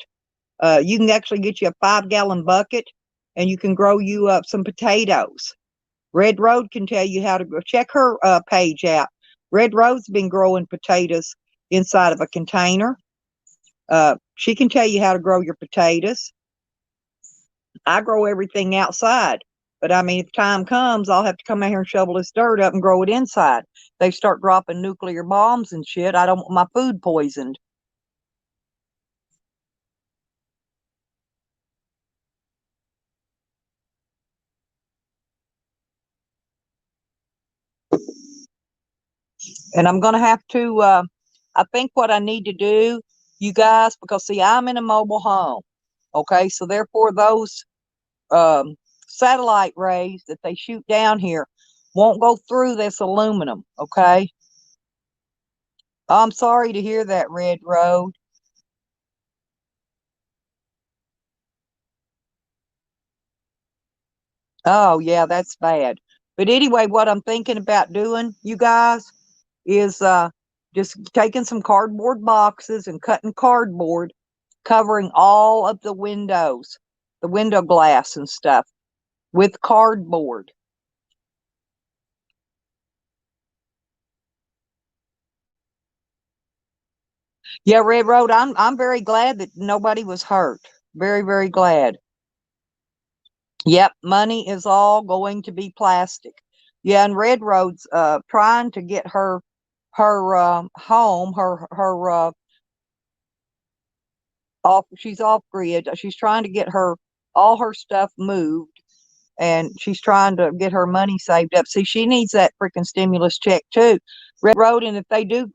You can actually get you a 5-gallon bucket, and you can grow you some potatoes. Red Road can tell you how to grow. Check her page out. Red Road's been growing potatoes inside of a container. She can tell you how to grow your potatoes. I grow everything outside. But I mean, if time comes, I'll have to come out here and shovel this dirt up and grow it inside. They start dropping nuclear bombs and shit. I don't want my food poisoned. And I'm going to have to, I think what I need to do, you guys, because see, I'm in a mobile home. Okay. So therefore, those um, satellite rays that they shoot down here won't go through this aluminum. Okay. I'm sorry to hear that, Red Road. Oh, yeah, that's bad. But anyway, what I'm thinking about doing, you guys, is just taking some cardboard boxes and cutting cardboard, covering all of the windows, the window glass and stuff with cardboard. Yeah, Red Road, I'm very glad that nobody was hurt. Very, very glad. Yep, money is all going to be plastic. Yeah, and Red Road's trying to get her home, her off, she's off grid. She's trying to get her all her stuff moved, and she's trying to get her money saved up. See, she needs that freaking stimulus check too. Red Road, and if they do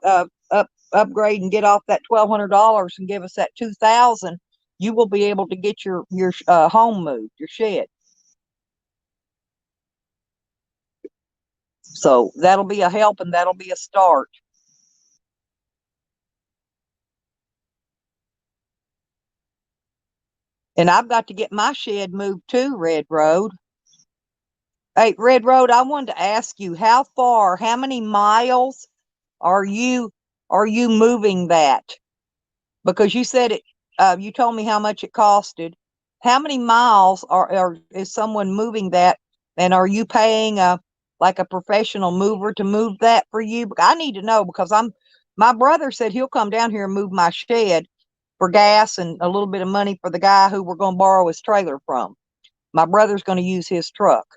upgrade and get off that $1,200 and give us that 2,000, you will be able to get your home moved, your shed. So that'll be a help and that'll be a start. And I've got to get my shed moved too, Red Road. Hey, Red Road, I wanted to ask you how many miles are you moving that? Because you said it, you told me how much it costed. How many miles is someone moving that? And are you paying like a professional mover to move that for you? I need to know because my brother said he'll come down here and move my shed for gas and a little bit of money for the guy who we're going to borrow his trailer from. My brother's going to use his truck.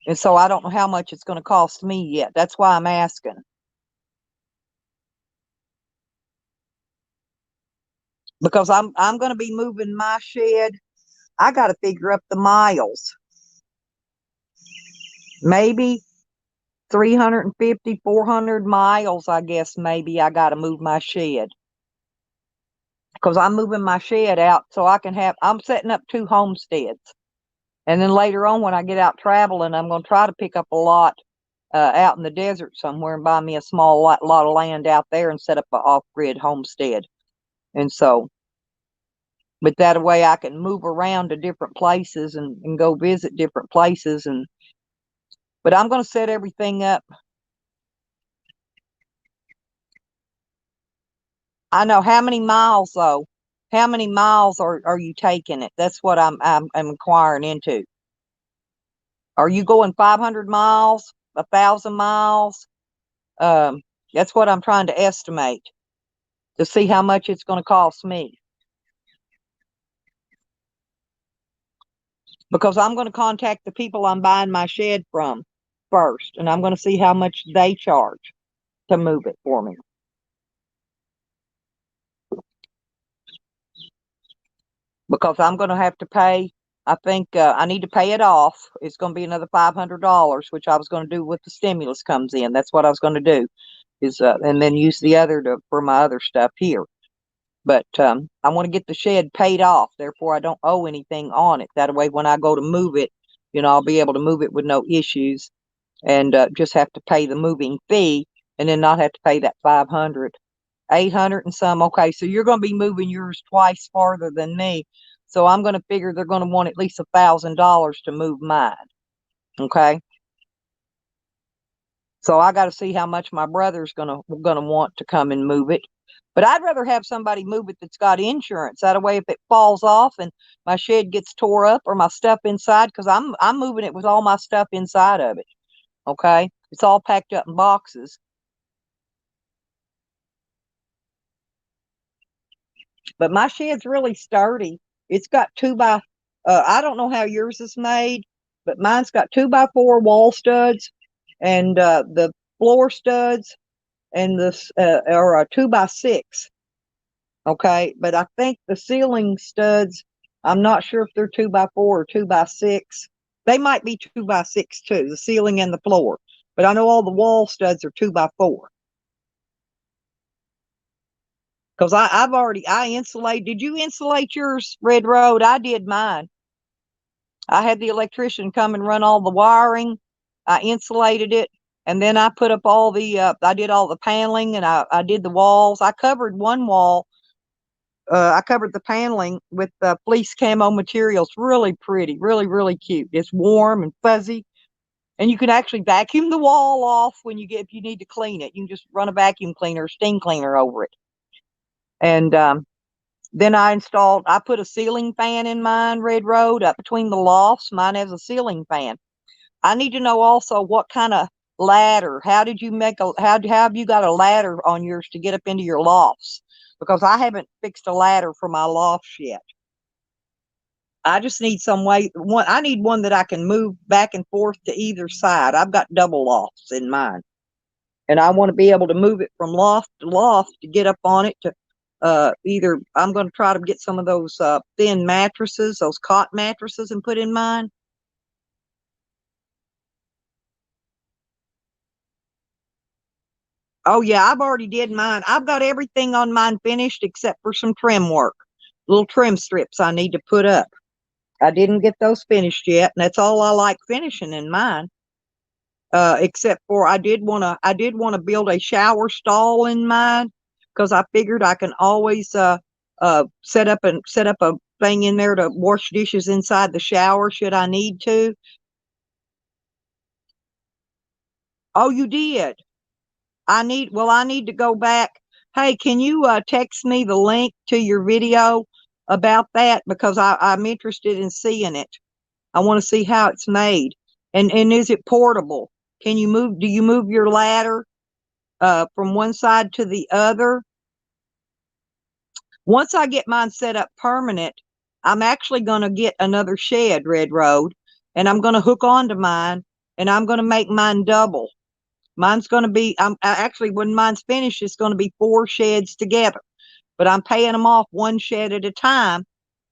And so I don't know how much it's going to cost me yet. That's why I'm asking. Because I'm going to be moving my shed. I got to figure up the miles. Maybe 350, 400 miles, I guess maybe I got to move my shed. Because I'm moving my shed out so I'm setting up 2 homesteads. And then later on, when I get out traveling, I'm going to try to pick up a lot out in the desert somewhere and buy me a small lot of land out there and set up an off-grid homestead. And so, but that way I can move around to different places and go visit different places. But I'm going to set everything up. I know how many miles though. How many miles are you taking it? That's what I'm inquiring into. Are you going 500 miles, 1,000 miles? That's what I'm trying to estimate to see how much it's going to cost me. Because I'm going to contact the people I'm buying my shed from first, and I'm going to see how much they charge to move it for me. Because I'm going to have to pay, I think I need to pay it off. It's going to be another $500, which I was going to do with the stimulus comes in. That's what I was going to do, is and then use the other for my other stuff here. But I want to get the shed paid off. Therefore, I don't owe anything on it. That way, when I go to move it, I'll be able to move it with no issues, and just have to pay the moving fee, and then not have to pay that 500, 800 and some. Okay, so you're going to be moving yours twice farther than me. So I'm going to figure they're going to want at least $1,000 to move mine. Okay. So I got to see how much my brother's gonna want to come and move it. But I'd rather have somebody move it that's got insurance. That way, if it falls off and my shed gets tore up or my stuff inside, because I'm moving it with all my stuff inside of it. Okay, it's all packed up in boxes. But my shed's really sturdy. It's got I don't know how yours is made, but mine's got 2x4 wall studs and the floor studs and this are a 2x6. Okay, but I think the ceiling studs, I'm not sure if they're 2x4 or 2x6. They might be 2x6 too, the ceiling and the floor. But I know all the wall studs are 2x4. Because I insulated. Did you insulate yours, Red Road? I did mine. I had the electrician come and run all the wiring. I insulated it. And then I put up I did all the paneling and I did the walls. I covered one wall. I covered the paneling with fleece camo materials. Really pretty, really, really cute. It's warm and fuzzy. And you can actually vacuum the wall off if you need to clean it. You can just run a vacuum cleaner, steam cleaner over it. And then I put a ceiling fan in mine, Red Road, up between the lofts. Mine has a ceiling fan. I need to know also what kind of ladder. How have you got a ladder on yours to get up into your lofts? Because I haven't fixed a ladder for my lofts yet. I just need I need one that I can move back and forth to either side. I've got double lofts in mine. And I want to be able to move it from loft to loft to get up on it to either I'm going to try to get some of those thin mattresses, those cot mattresses, and put in mine. Oh yeah, I've already did mine. I've got everything on mine finished except for some trim work, little trim strips I need to put up. I didn't get those finished yet, and that's all I like finishing in mine. Except for I did want to build a shower stall in mine because I figured I can always set up a thing in there to wash dishes inside the shower should I need to. Oh, you did. I need to go back. Hey, can you text me the link to your video about that because I'm interested in seeing it. I want to see how it's made. And is it portable? Do you move your ladder from one side to the other? Once I get mine set up permanent, I'm actually going to get another shed, Red Road, and I'm going to hook onto mine and I'm going to make mine double. Mine's going to be, actually, when mine's finished, it's going to be 4 sheds together, but I'm paying them off one shed at a time,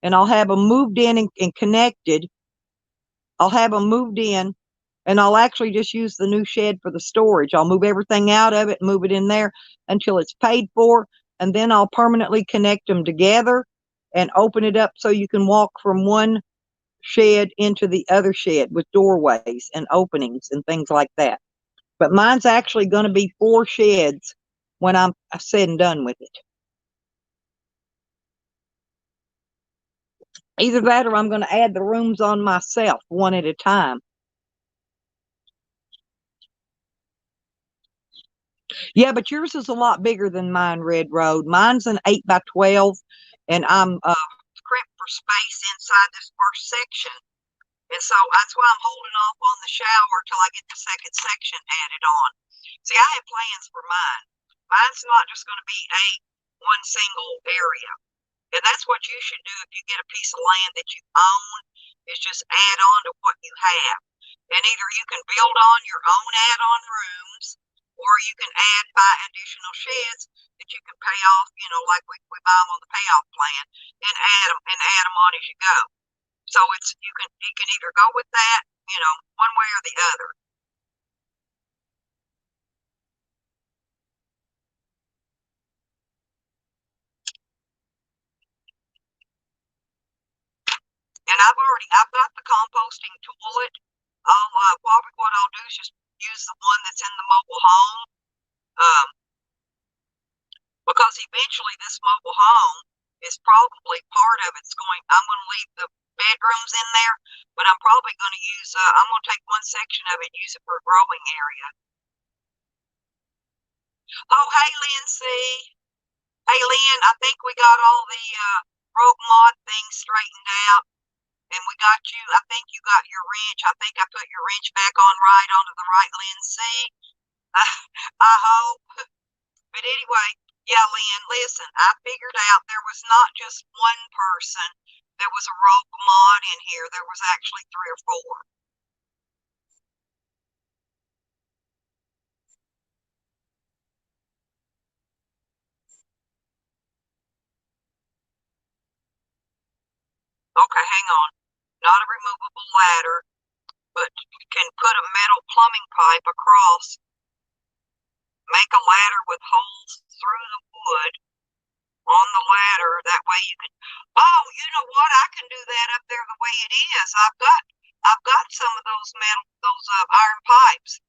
and I'll have them moved in and connected. I'll have them moved in, and I'll actually just use the new shed for the storage. I'll move everything out of it, move it in there until it's paid for, and then I'll permanently connect them together and open it up so you can walk from one shed into the other shed with doorways and openings and things like that. But mine's actually going to be 4 sheds when I'm said and done with it. Either that or I'm going to add the rooms on myself one at a time. Yeah, but yours is a lot bigger than mine, Red Road. Mine's an 8x12, and I'm crimped for space inside this first section. And so that's why I'm holding off on the shower till I get the second section added on. See, I have plans for mine. Mine's not just going to be one single area. And that's what you should do if you get a piece of land that you own, is just add on to what you have. And either you can build on your own add-on rooms, or you can buy additional sheds that you can pay off, like we buy them on the payoff plan, and add them on as you go. So you can either go with that, one way or the other. And I've got the composting toilet. What I'll do is just use the one that's in the mobile home, because eventually this mobile home is probably I'm going to leave the bedrooms in there, but I'm probably going to I'm going to take one section of it and use it for a growing area. Oh, hey, Lindsay. Hey, Lynn, I think we got all the rogue mod things straightened out. And we got you, I think you got your wrench. I think I put your wrench back onto the right lens. See? I hope. But anyway, Yeah, Lynn, listen, I figured out there was not just one person that was a rogue mod in here. There was actually 3 or 4. Okay, hang on. Not a removable ladder, but you can put a metal plumbing pipe across, make a ladder with holes through the wood on the ladder. That way you can, oh, you know what? I can do that up there the way it is. I've got some of those iron pipes.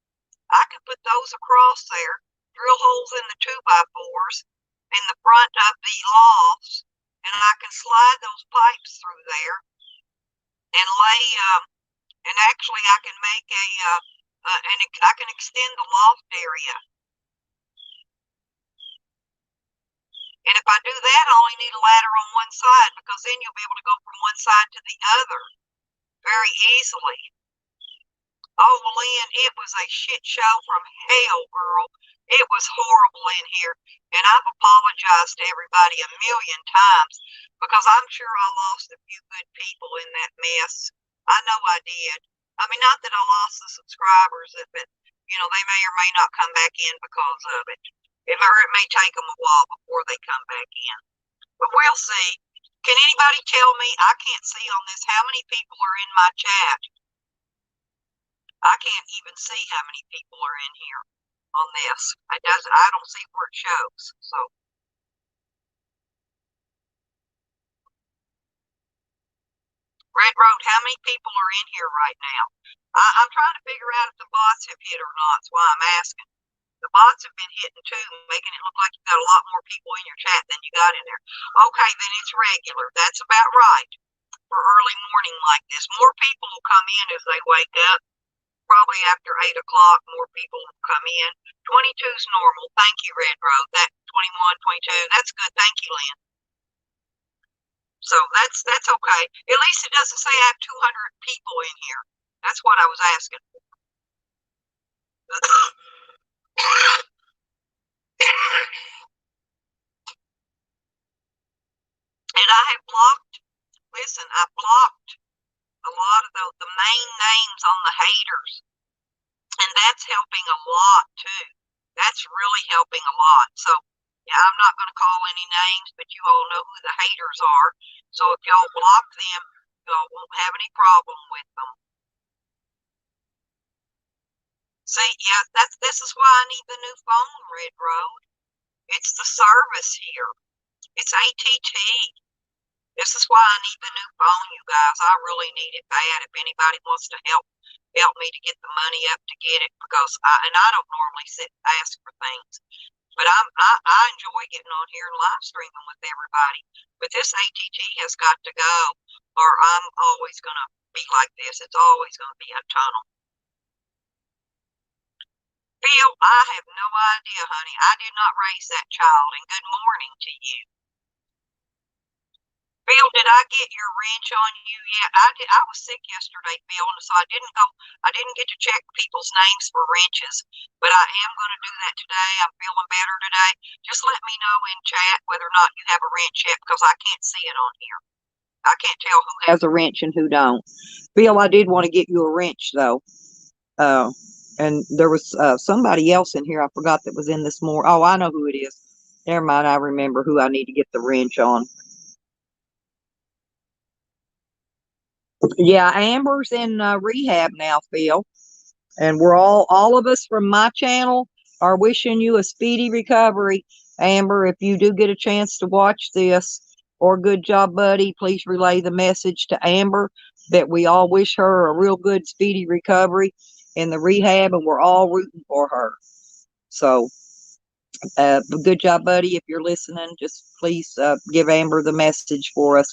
I could put those across there, drill holes in the 2x4s in the front of the lofts, and I can slide those pipes through there and lay. And actually, I can make and I can extend the loft area. And if I do that, I only need a ladder on one side, because then you'll be able to go from one side to the other very easily. Oh, Lynn, it was a shit show from hell, girl. It was horrible in here. And I've apologized to everybody a million times, because I'm sure I lost a few good people in that mess. I know I did. I mean, not that I lost the subscribers, but, they may or may not come back in because of it. Or it may take them a while before they come back in. But we'll see. Can anybody tell me? I can't see on this how many people are in my chat. I can't even see how many people are in here on this. I don't see where it shows. So Red Road, how many people are in here right now? I'm trying to figure out if the bots have hit or not. That's why I'm asking. The bots have been hitting too, making it look like you got a lot more people in your chat than you got in there. Okay, then it's regular. That's about right for early morning like this. More people will come in as they wake up. Probably after 8 o'clock, more people will come in. 22 is normal. Thank you, Red Road. That 21, 22. That's good. Thank you, Lynn. So that's okay. At least it doesn't say I have 200 people in here. That's what I was asking. And I have blocked. Listen, I blocked a lot of the main names on the haters, and that's helping a lot too. That's really helping a lot. So yeah, I'm not going to call any names, but you all know who the haters are. So if y'all block them, y'all won't have any problem with them. See, yeah, this is why I need the new phone, Red Road. It's the service here. It's ATT. This is why I need the new phone, you guys. I really need it bad. If anybody wants to help me to get the money up to get it, because I don't normally sit and ask for things, but I enjoy getting on here and live streaming with everybody. But this ATT has got to go, or I'm always going to be like this. It's always going to be a tunnel. Phil, I have no idea, honey. I did not raise that child, and good morning to you. Phil, did I get your wrench on you yet? I was sick yesterday, Phil, and so I didn't get to check people's names for wrenches, but I am going to do that today. I'm feeling better today. Just let me know in chat whether or not you have a wrench yet, because I can't see it on here. I can't tell who has a wrench and who don't. Phil, I did want to get you a wrench, though. And there was somebody else in here I forgot that was in this morning. Oh, I know who it is. Never mind, I remember who I need to get the wrench on. Yeah, Amber's in rehab now, Phil. And we're all of us from my channel are wishing you a speedy recovery. Amber, if you do get a chance to watch this, or Good Job Buddy, please relay the message to Amber that we all wish her a real good, speedy recovery in the rehab, and we're all rooting for her. So, Good Job Buddy, if you're listening, just please give Amber the message for us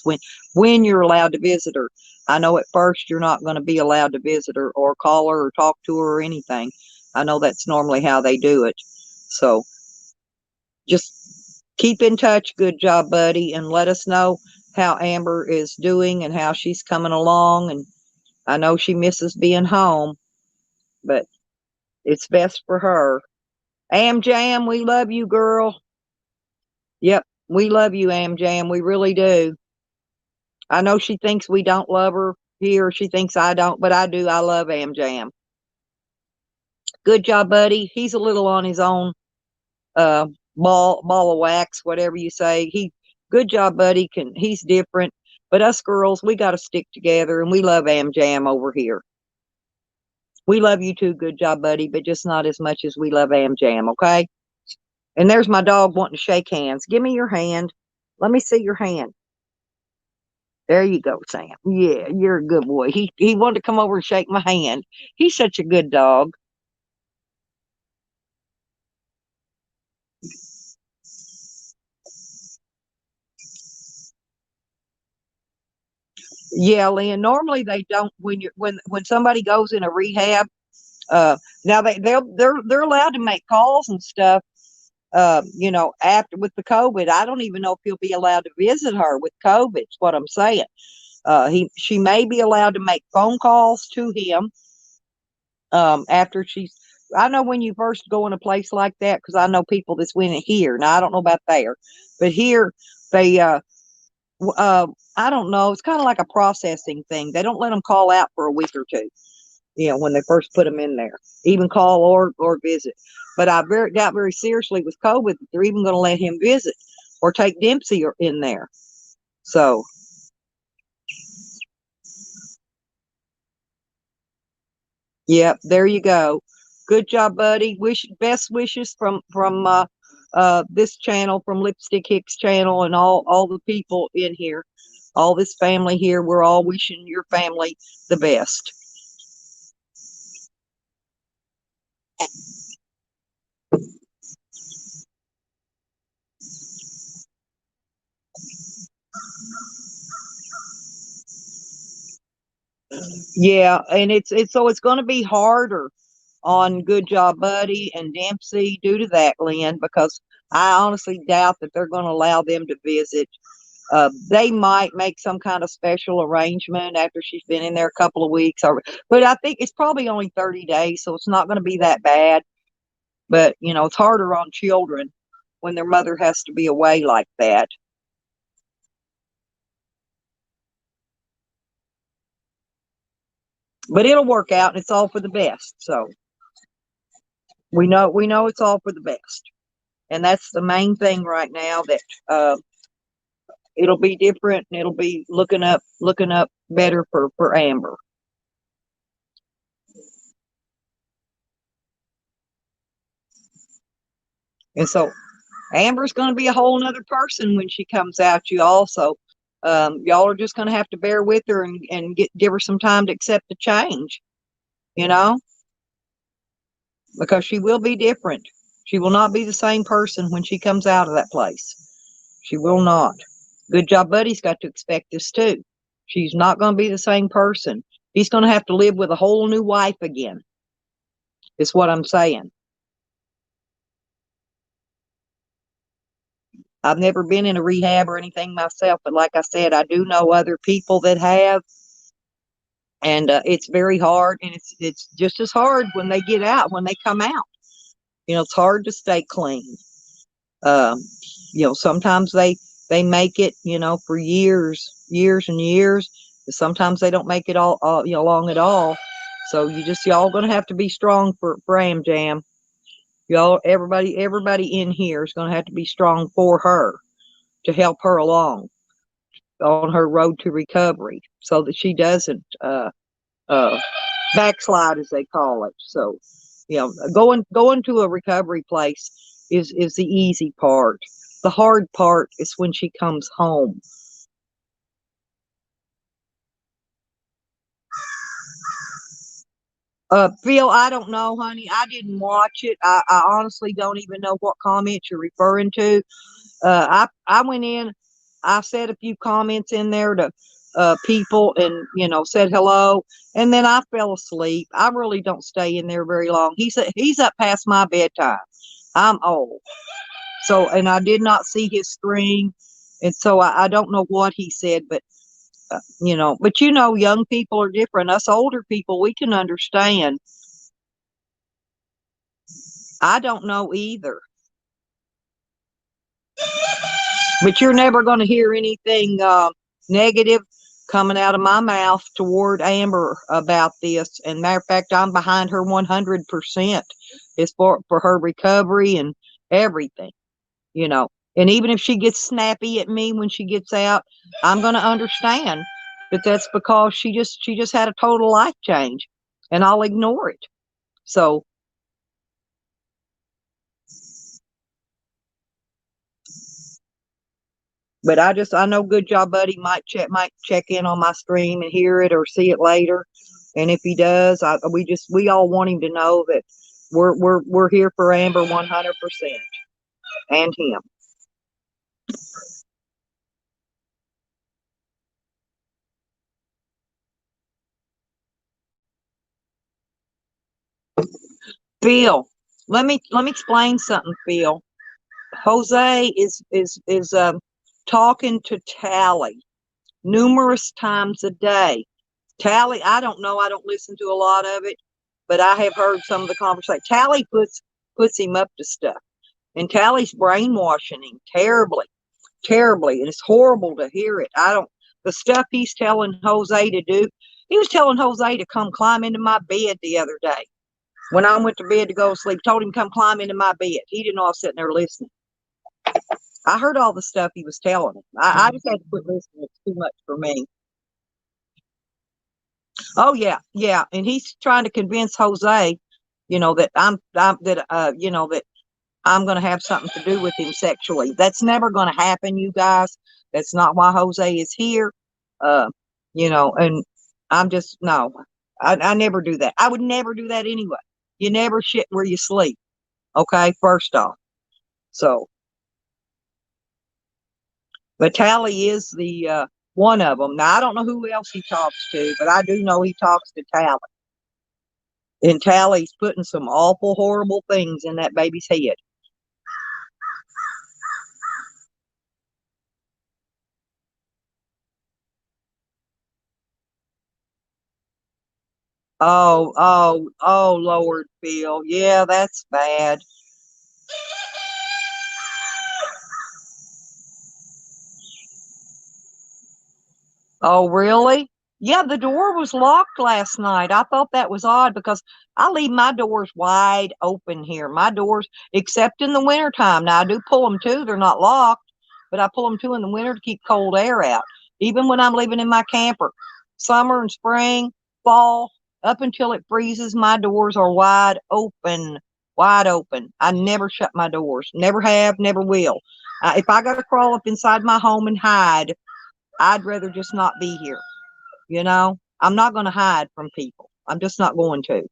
when you're allowed to visit her. I know at first you're not going to be allowed to visit her or call her or talk to her or anything. I know that's normally how they do it. So just keep in touch, Good Job Buddy, and let us know how Amber is doing and how she's coming along. And I know she misses being home, but it's best for her. Am Jam, we love you, girl. Yep, we love you, Amjam. We really do. I know she thinks we don't love her here. She thinks I don't, but I do. I love Amjam. Good job, buddy. He's a little on his own uh ball of wax, whatever you say. Good job, buddy. He's different. But us girls, we gotta stick together, and we love Amjam over here. We love you too, good job, buddy, but just not as much as we love Amjam, okay? And there's my dog wanting to shake hands. Give me your hand. Let me see your hand. There you go, Sam. Yeah, you're a good boy. He wanted to come over and shake my hand. He's such a good dog. Yeah, Lynn. Normally they don't when somebody goes in a rehab. Now they're allowed to make calls and stuff. After with the COVID, I don't even know if he'll be allowed to visit her with COVID. Is what I'm saying. She may be allowed to make phone calls to him after she's. I know when you first go in a place like that, because I know people that's went in here. Now I don't know about there, but here they I don't know. It's kind of like a processing thing. They don't let them call out for a week or two. When they first put them in there, even call or visit. But I doubt very seriously with COVID that they're even going to let him visit or take Dempsey in there. So, yeah, there you go. Good job, buddy. Best wishes from this channel, from Lipstick Hicks channel, and all the people in here, all this family here. We're all wishing your family the best. Yeah, and it's going to be harder on Good Job Buddy and Dempsey due to that, Lynn, because I honestly doubt that they're going to allow them to visit. They might make some kind of special arrangement after she's been in there a couple of weeks, but I think it's probably only 30 days, so it's not going to be that bad. But it's harder on children when their mother has to be away like that. But it'll work out, and it's all for the best. So we know it's all for the best, and that's the main thing right now. That it'll be different, and it'll be looking up better for Amber. And so Amber's going to be a whole nother person when she comes out. You also, y'all are just going to have to bear with her and give her some time to accept the change, you know, because she will be different. She will not be the same person when she comes out of that place. She will not. Good Job Buddy's got to expect this too. She's not going to be the same person. He's going to have to live with a whole new wife again. Is what I'm saying. I've never been in a rehab or anything myself, but like I said, I do know other people that have, and it's very hard, and it's just as hard when they get out, when they come out. It's hard to stay clean. Um, sometimes they make it, for years and years. Sometimes they don't make it all long at all. So y'all gonna have to be strong for Amjam. Y'all, everybody in here is gonna have to be strong for her to help her along on her road to recovery, so that she doesn't uh, backslide, as they call it. So, going to a recovery place is the easy part. The hard part is when she comes home. Phil, I don't know, honey. I didn't watch it. I honestly don't even know what comments you're referring to. I went in, I said a few comments in there to people, and said hello, and then I fell asleep. I really don't stay in there very long. He's up past my bedtime. I'm old, so, and I did not see his screen, and so I don't know what he said, but but young people are different. Us older people, we can understand. I don't know either. But you're never going to hear anything negative coming out of my mouth toward Amber about this. And matter of fact, I'm behind her 100% as for her recovery and everything, you know. And even if she gets snappy at me when she gets out, I'm going to understand that that's because she just had a total life change, and I'll ignore it. So, but I know Good Job Buddy might check in on my stream and hear it or see it later. And if he does, we all want him to know that we're here for Amber 100% and him. Phil, let me explain something, Phil. Jose is talking to Tally numerous times a day. Tally, I don't know, I don't listen to a lot of it, but I have heard some of the conversation. Tally puts him up to stuff, and Tally's brainwashing him terribly, terribly, and it's horrible to hear it. I don't the stuff he's telling Jose to do. He was telling Jose to come climb into my bed the other day when I went to bed to go to sleep. Told him come climb into my bed. He didn't know I was sitting there listening. I heard all the stuff he was telling him. I just had to quit listening. It's too much for me. Oh yeah, yeah, and he's trying to convince Jose, that that I'm going to have something to do with him sexually. That's never going to happen, you guys. That's not why Jose is here. Uh, and I'm just no. I never do that. I would never do that anyway. You never shit where you sleep. Okay, first off. So, but Tally is the one of them. Now I don't know who else he talks to, but I do know he talks to Tally. And Tally's putting some awful, horrible things in that baby's head. Oh, Lord, Phil. Yeah, that's bad. Oh, really? Yeah, the door was locked last night. I thought that was odd because I leave my doors wide open here. My doors, except in the wintertime. Now, I do pull them too. They're not locked, but I pull them too in the winter to keep cold air out. Even when I'm living in my camper, summer and spring, fall, up until it freezes, my doors are wide open. Wide open. I never shut my doors. Never have, never will. If I got to crawl up inside my home and hide, I'd rather just not be here. I'm not going to hide from people. I'm just not going to.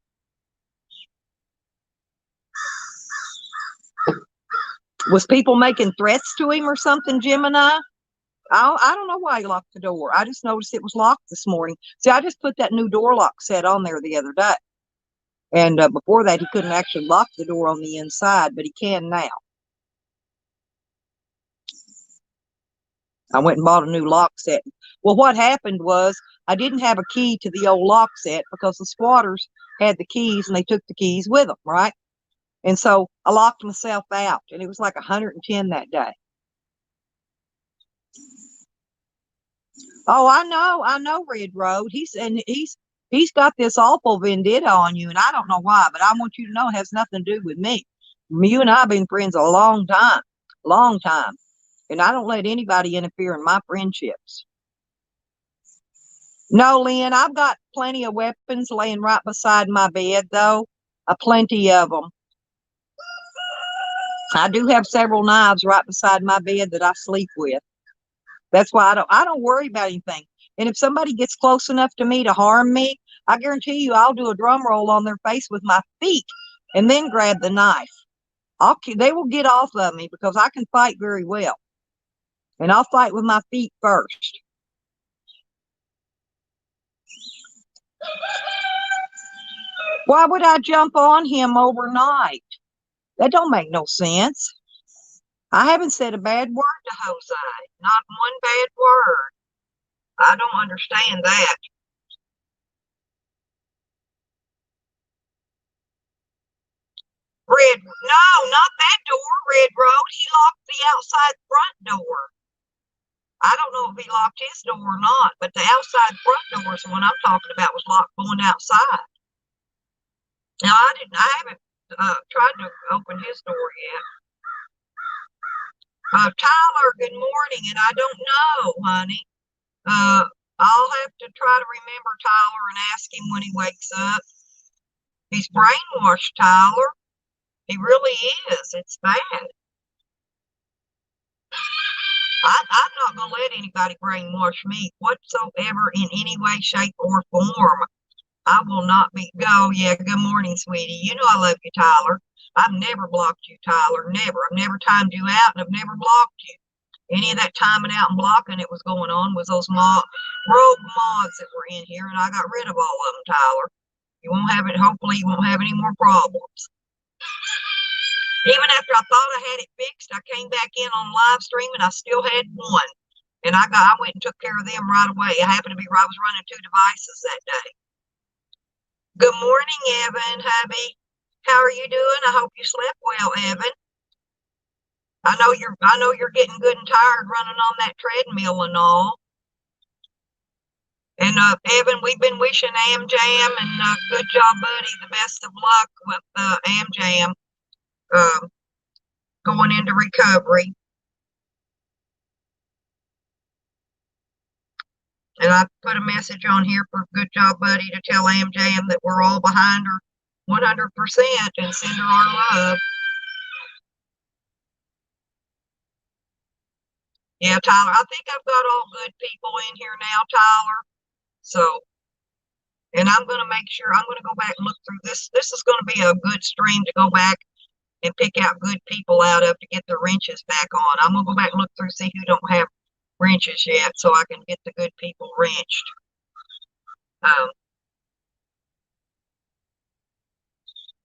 Was people making threats to him or something, Gemini? I don't know why he locked the door. I just noticed it was locked this morning. See, I just put that new door lock set on there the other day. And before that, he couldn't actually lock the door on the inside, but he can now. I went and bought a new lock set. Well, what happened was I didn't have a key to the old lock set because the squatters had the keys and they took the keys with them, right? And so I locked myself out, and it was like 110 that day. Oh, I know, Red Road. He's got this awful vendetta on you, and I don't know why, but I want you to know it has nothing to do with me. You and I have been friends a long time, and I don't let anybody interfere in my friendships. No, Lynn, I've got plenty of weapons laying right beside my bed, though. Plenty of them. I do have several knives right beside my bed that I sleep with. That's why I don't worry about anything. And if somebody gets close enough to me to harm me, I guarantee you I'll do a drum roll on their face with my feet and then grab the knife. They will get off of me because I can fight very well. And I'll fight with my feet first. Why would I jump on him overnight? That don't make no sense. I haven't said a bad word to Jose. Not one bad word. I don't understand that. Red, no, not that door, Red Road. He locked the outside front door. I don't know if he locked his door or not, but the outside front door is the one I'm talking about was locked going outside. Now I haven't tried to open his door yet. Tyler, good morning, and I don't know, honey. I'll have to try to remember Tyler and ask him when he wakes up. He's brainwashed, Tyler. He really is. It's bad. I'm not going to let anybody brainwash me whatsoever in any way, shape, or form. I will not be. Go, yeah, good morning, sweetie. You know I love you, Tyler. I've never blocked you, Tyler. Never. I've never timed you out, and I've never blocked you. Any of that timing out and blocking it was going on was those rogue mods that were in here, and I got rid of all of them, Tyler. You won't have it. Hopefully, you won't have any more problems. Even after I thought I had it fixed, I came back in on live stream and I still had one. And I went and took care of them right away. I happened to be I was running 2 devices that day. Good morning, Evan, hubby. How are you doing? I hope you slept well, Evan. I know you're getting good and tired running on that treadmill and all. And Evan, we've been wishing AmJam and good job, buddy, the best of luck with AmJam. Going into recovery. And I put a message on here for good job, buddy, to tell AmJam that we're all behind her 100% and send her our love. Yeah, Tyler, I think I've got all good people in here now, Tyler. So, and I'm going to make sure, I'm going to go back and look through this. This is going to be a good stream to go back and pick out good people out of to get the wrenches back on. I'm going to go back and look through, see who don't have wrenches yet, so I can get the good people wrenched.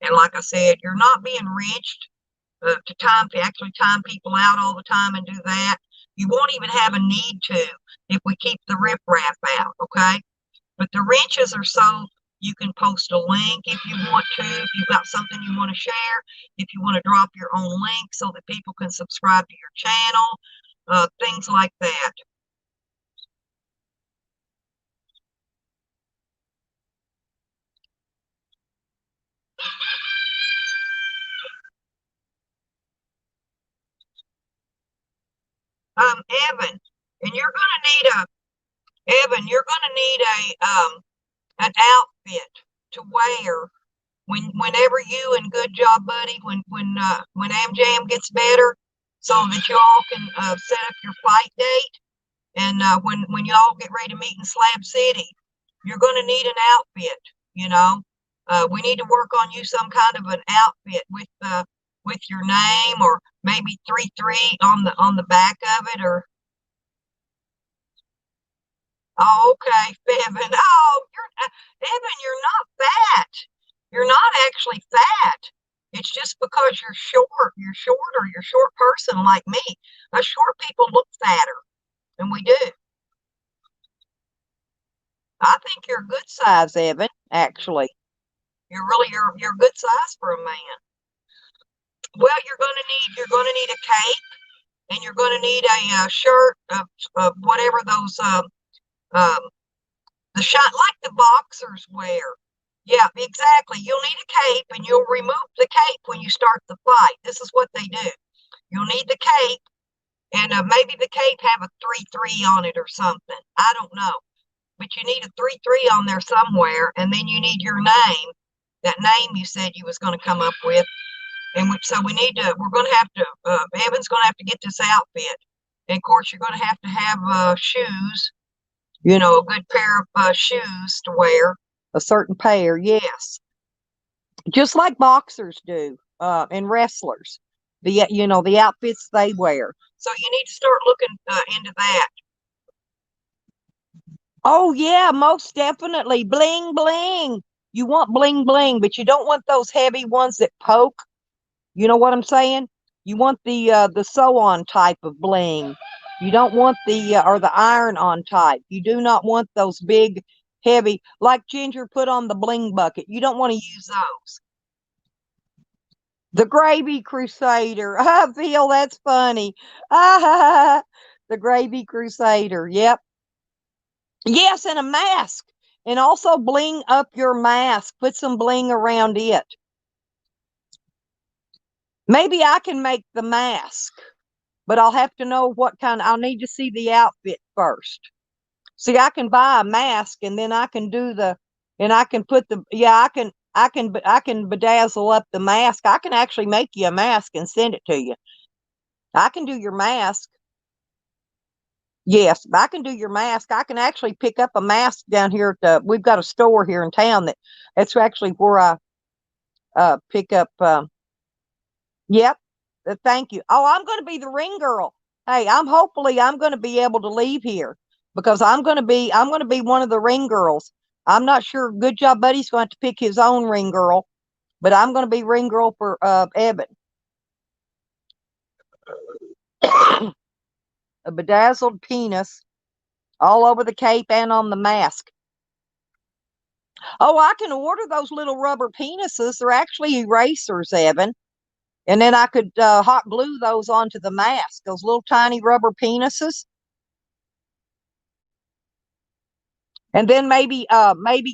And like I said, you're not being wrenched to actually time people out all the time and do that. You won't even have a need to if we keep the riffraff out, okay? But the wrenches are so you can post a link if you want to, if you've got something you want to share, if you want to drop your own link so that people can subscribe to your channel, things like that. Evan, and you're gonna need an outfit to wear whenever you and good job, buddy, when AmJam gets better, so that y'all can set up your flight date. And when y'all get ready to meet in Slab City, you're gonna need an outfit. You know, we need to work on you some kind of an outfit with your name, or maybe 33 on the back of it, or oh, okay, Evan. Oh, Evan, you're not fat. You're not actually fat. It's just because you're short. You're shorter. You're a short person like me. Us short people look fatter, and we do. I think you're a good size, Evan. Actually, you're a good size for a man. Well, you're gonna need a cape, and you're gonna need a shirt of whatever those the shot like the boxers wear. Yeah, exactly. You'll need a cape, and you'll remove the cape when you start the fight. This is what they do. You'll need the cape, and maybe the cape have a 33 on it or something. I don't know, but you need a 33 on there somewhere, and then you need your name. That name you said you was going to come up with, and so we're going to have to. Evan's going to have to get this outfit, and of course you're going to have shoes. You know, a good pair of shoes to wear. A certain pair, yes. Just like boxers do, and wrestlers. The outfits they wear. So you need to start looking into that. Oh yeah, most definitely. Bling bling. You want bling bling, but you don't want those heavy ones that poke. You know what I'm saying? You want the sew-on type of bling. You don't want or the iron-on type. You do not want those big, heavy, like Ginger put on the bling bucket. You don't want to use those. The Gravy Crusader. I feel that's funny. Ah, the Gravy Crusader. Yep. Yes, and a mask. And also bling up your mask. Put some bling around it. Maybe I can make the mask, but I'll have to know what kind. I'll need to see the outfit first. See, I can buy a mask and then I can do and I can put yeah, I can bedazzle up the mask. I can actually make you a mask and send it to you. I can do your mask. Yes, I can do your mask. I can actually pick up a mask down here we've got a store here in town that's actually where I pick up yep. Thank you. Oh, I'm going to be the ring girl. Hey, I'm going to be able to leave here because I'm going to be one of the ring girls. I'm not sure Good Job Buddy's going to pick his own ring girl, but I'm going to be ring girl for Evan. A bedazzled penis all over the cape and on the mask. Oh, I can order those little rubber penises. They're actually erasers, Evan. And then I could hot glue those onto the mask, those little tiny rubber penises. And then maybe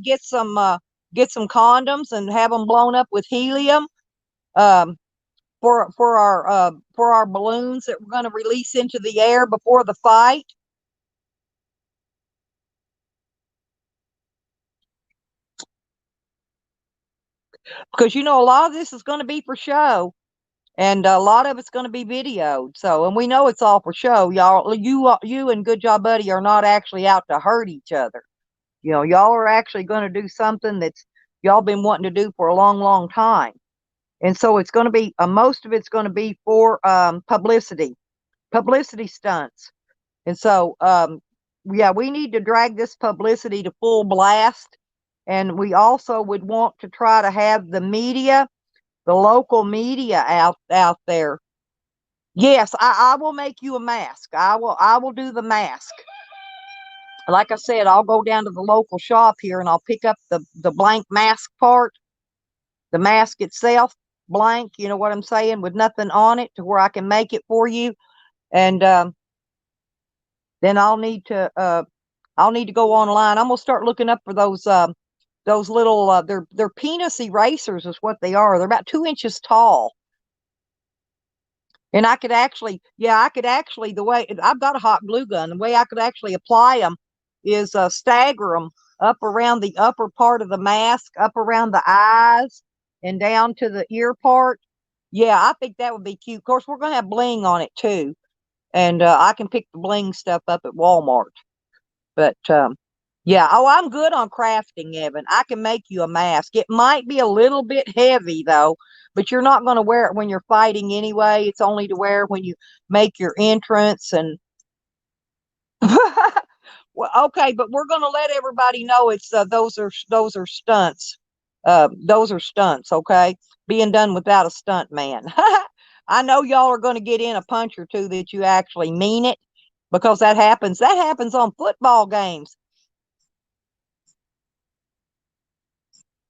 get some condoms and have them blown up with helium for our balloons that we're going to release into the air before the fight. Because a lot of this is going to be for show. And a lot of it's going to be videoed. So, and we know it's all for show. Y'all, you and Good Job Buddy are not actually out to hurt each other. Y'all are actually going to do something that's y'all been wanting to do for a long, long time. And so it's going to be, most of it's going to be for publicity stunts. And so, yeah, we need to drag this publicity to full blast. And we also would want to try to have the media, the local media out there. Yes, I will make you a mask. I will do the mask. Like I said, I'll go down to the local shop here and I'll pick up the blank mask part, the mask itself, blank, you know what I'm saying, with nothing on it to where I can make it for you. And then I'll need to go online. I'm gonna start looking up for those little they're penis erasers is what they are. They're about 2 inches tall. And I could actually, the way I've got a hot glue gun, the way I could actually apply them is stagger them up around the upper part of the mask, up around the eyes, and down to the ear part. Yeah, I think that would be cute. Of course, we're going to have bling on it too. And I can pick the bling stuff up at Walmart. But yeah, oh, I'm good on crafting, Evan. I can make you a mask. It might be a little bit heavy though, but you're not going to wear it when you're fighting anyway. It's only to wear when you make your entrance and well, okay, but we're going to let everybody know it's those are stunts. Those are stunts, okay? Being done without a stunt man. I know y'all are going to get in a punch or two that you actually mean it because that happens. That happens on football games.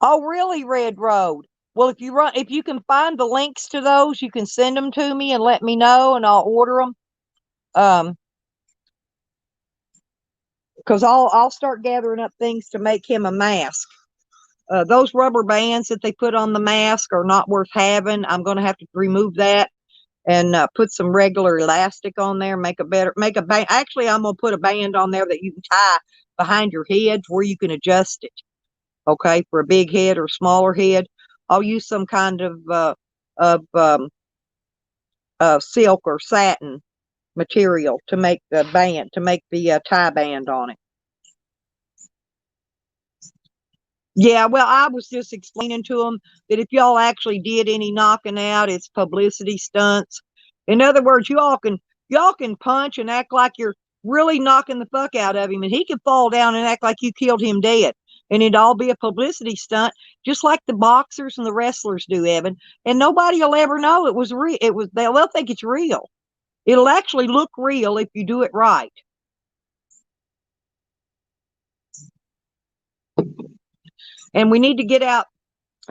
Oh, really, Red Road? Well, if you can find the links to those, you can send them to me and let me know, and I'll order them. Because I'll start gathering up things to make him a mask. Those rubber bands that they put on the mask are not worth having. I'm going to have to remove that and put some regular elastic on there. Make a band. Actually, I'm going to put a band on there that you can tie behind your head where you can adjust it. Okay, for a big head or smaller head, I'll use some kind of silk or satin material to make the band, to make the tie band on it. Yeah, well, I was just explaining to them that if y'all actually did any knocking out, it's publicity stunts. In other words, y'all can punch and act like you're really knocking the fuck out of him, and he can fall down and act like you killed him dead. And it'd all be a publicity stunt, just like the boxers and the wrestlers do, Evan. And nobody will ever know it was real. They'll think it's real. It'll actually look real if you do it right. And we need to get out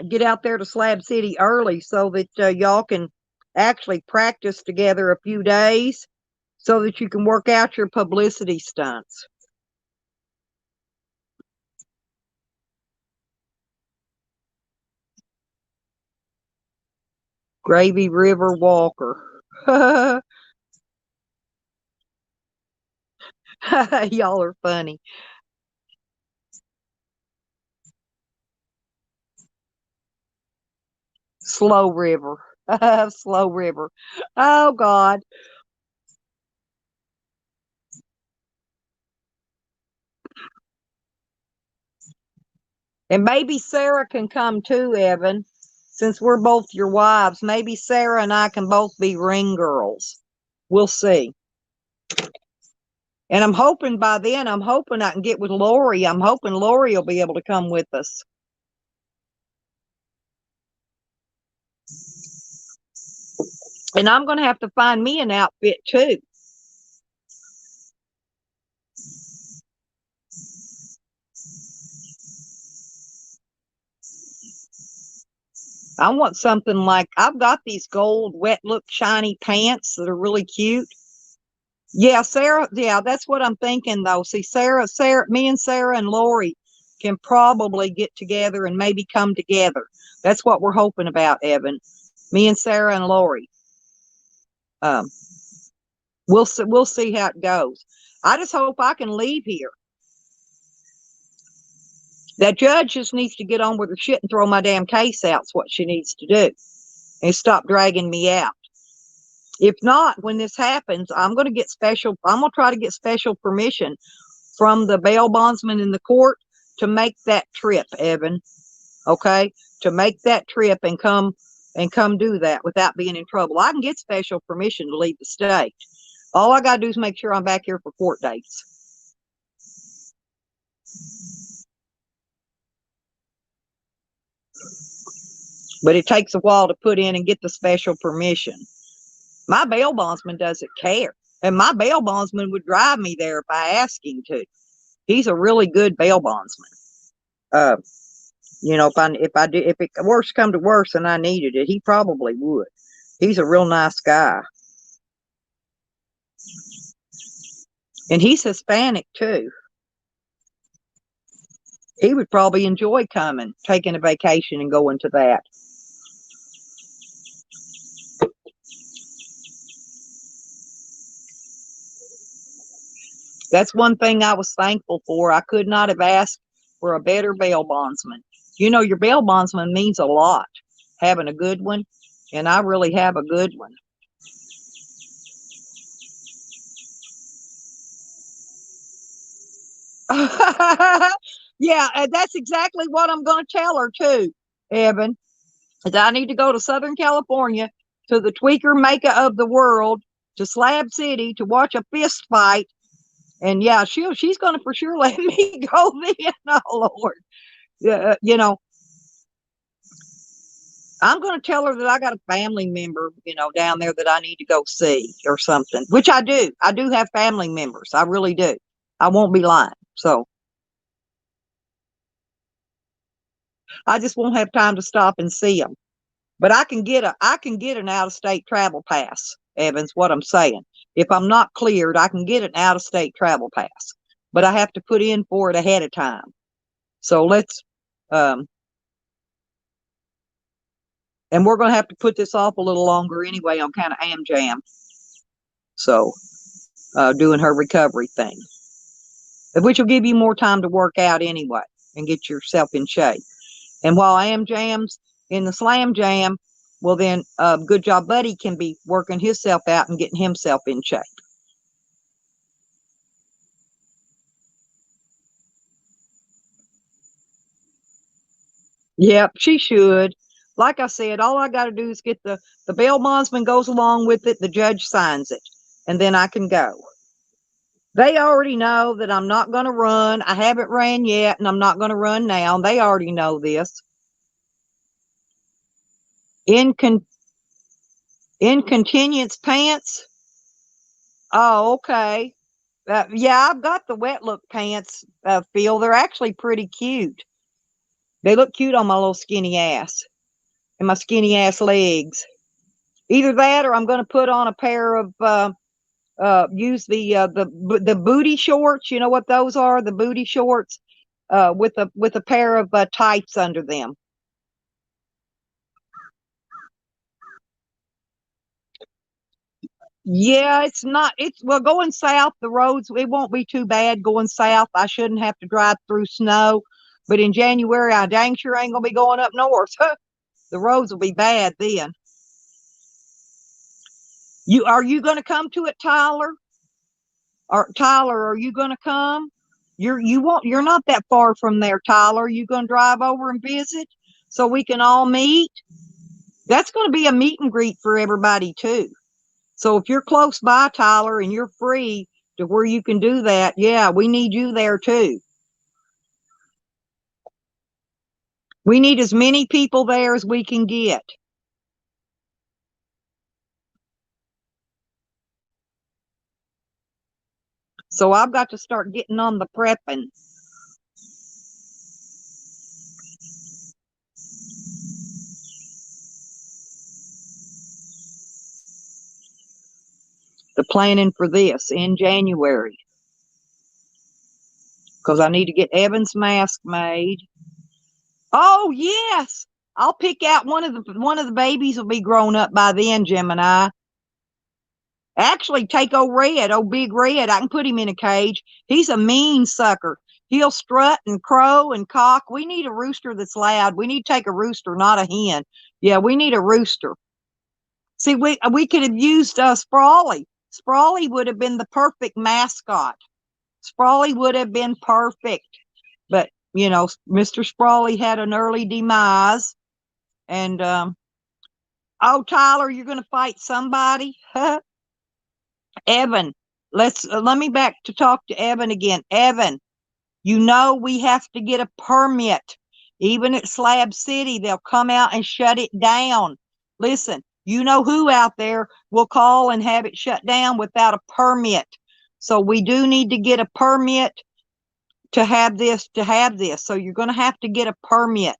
get out there to Slab City early so that y'all can actually practice together a few days so that you can work out your publicity stunts. Gravy River Walker. Y'all are funny. Slow River. Slow River. Oh, God. And maybe Sarah can come too, Evan, since we're both your wives. Maybe Sarah and I can both be ring girls. We'll see. And I'm hoping by then, I'm hoping I can get with Lori. I'm hoping Lori will be able to come with us. And I'm going to have to find me an outfit too. I want something like, I've got these gold wet look shiny pants that are really cute. Yeah, Sarah, yeah, that's what I'm thinking though. See, me and Sarah and Lori can probably get together and maybe come together. That's what we're hoping about, Evan. Me and Sarah and Lori. Um, we'll see how it goes. I just hope I can leave here. That judge just needs to get on with her shit and throw my damn case out. Is what she needs to do, and stop dragging me out. If not, when this happens, I'm going to try to get special permission from the bail bondsman in the court to make that trip, Evan. Okay, to make that trip and come do that without being in trouble. I can get special permission to leave the state. All I got to do is make sure I'm back here for court dates. But it takes a while to put in and get the special permission. My bail bondsman doesn't care. And my bail bondsman would drive me there if I asked him to. He's a really good bail bondsman. You know, if it worse come to worse and I needed it, he probably would. He's a real nice guy. And he's Hispanic too. He would probably enjoy coming, taking a vacation and going to that. That's one thing I was thankful for. I could not have asked for a better bail bondsman. You know, your bail bondsman means a lot, having a good one, and I really have a good one. Yeah, that's exactly what I'm going to tell her too, Evan. Is I need to go to Southern California, to the tweaker maker of the world, to Slab City to watch a fist fight. And yeah, she's going to for sure let me go then. Oh, Lord. You know, I'm going to tell her that I got a family member, you know, down there that I need to go see or something, which I do. I do have family members. I really do. I won't be lying. So I just won't have time to stop and see them. But I can get an out of state travel pass, Evans, what I'm saying. If I'm not cleared, I can get an out of state travel pass. But I have to put in for it ahead of time. So and we're going to have to put this off a little longer anyway on kind of AmJam. So, doing her recovery thing, which will give you more time to work out anyway and get yourself in shape. And while AmJam's in the Slam Jam, well then, Good Job Buddy can be working himself out and getting himself in shape. Yep, she should. Like I said, all I got to do is get the bail bondsman goes along with it, the judge signs it, and then I can go. They already know that I'm not going to run. I haven't ran yet, and I'm not going to run now. They already know this. Inconvenience pants. Oh, okay. Yeah, I've got the wet look pants, Phil. They're actually pretty cute. They look cute on my little skinny ass and my skinny ass legs. Either that, or I'm going to put on a pair of use the booty shorts. You know what those are? The booty shorts with a pair of tights under them. Yeah, it's not. It's well going south. The roads it won't be too bad going south. I shouldn't have to drive through snow. But in January, I dang sure ain't gonna be going up north. The roads will be bad then. You gonna come to it, Tyler? Or Tyler, are you gonna come? You're not that far from there, Tyler. You gonna drive over and visit so we can all meet? That's gonna be a meet and greet for everybody too. So if you're close by, Tyler, and you're free to where you can do that, yeah, we need you there too. We need as many people there as we can get. So I've got to start getting on the prepping. The planning for this in January. Because I need to get Evan's mask made. Oh yes. I'll pick out one of the babies will be grown up by then, Gemini. Actually, take old Red, old Big Red. I can put him in a cage. He's a mean sucker. He'll strut and crow and cock. We need a rooster that's loud. We need to take a rooster, not a hen. Yeah, we need a rooster. See, we could have used Sprawley. Sprawley would have been the perfect mascot. Sprawley would have been perfect. But, you know, Mr. Sprawley had an early demise. And, oh, Tyler, you're going to fight somebody? Evan, let me back to talk to Evan again. Evan, you know we have to get a permit. Even at Slab City, they'll come out and shut it down. Listen, you know who out there will call and have it shut down without a permit. So we do need to get a permit to have this. So you're going to have to get a permit.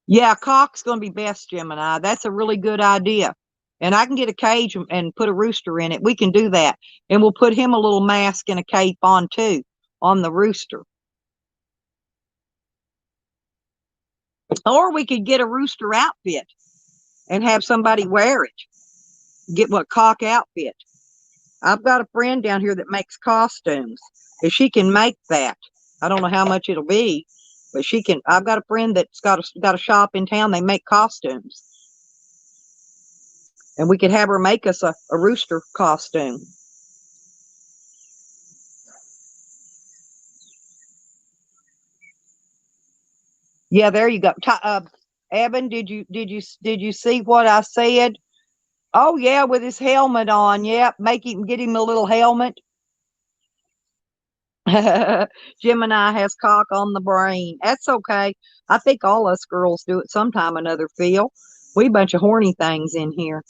Yeah, cock's going to be best, Gemini. That's a really good idea. And I can get a cage and put a rooster in it. We can do that. And we'll put him a little mask and a cape on too, on the rooster. Or we could get a rooster outfit and have somebody wear it. Get what cock outfit. I've got a friend down here that makes costumes. If she can make that, I don't know how much it'll be, but she can. I've got a friend that's got a shop in town. They make costumes. And we could have her make us a rooster costume. Yeah, there you go. Evan, did you see what I said? Oh yeah, with his helmet on. Yep, get him a little helmet. Gemini has cock on the brain. That's okay. I think all us girls do it sometime or another, Phil. We a bunch of horny things in here.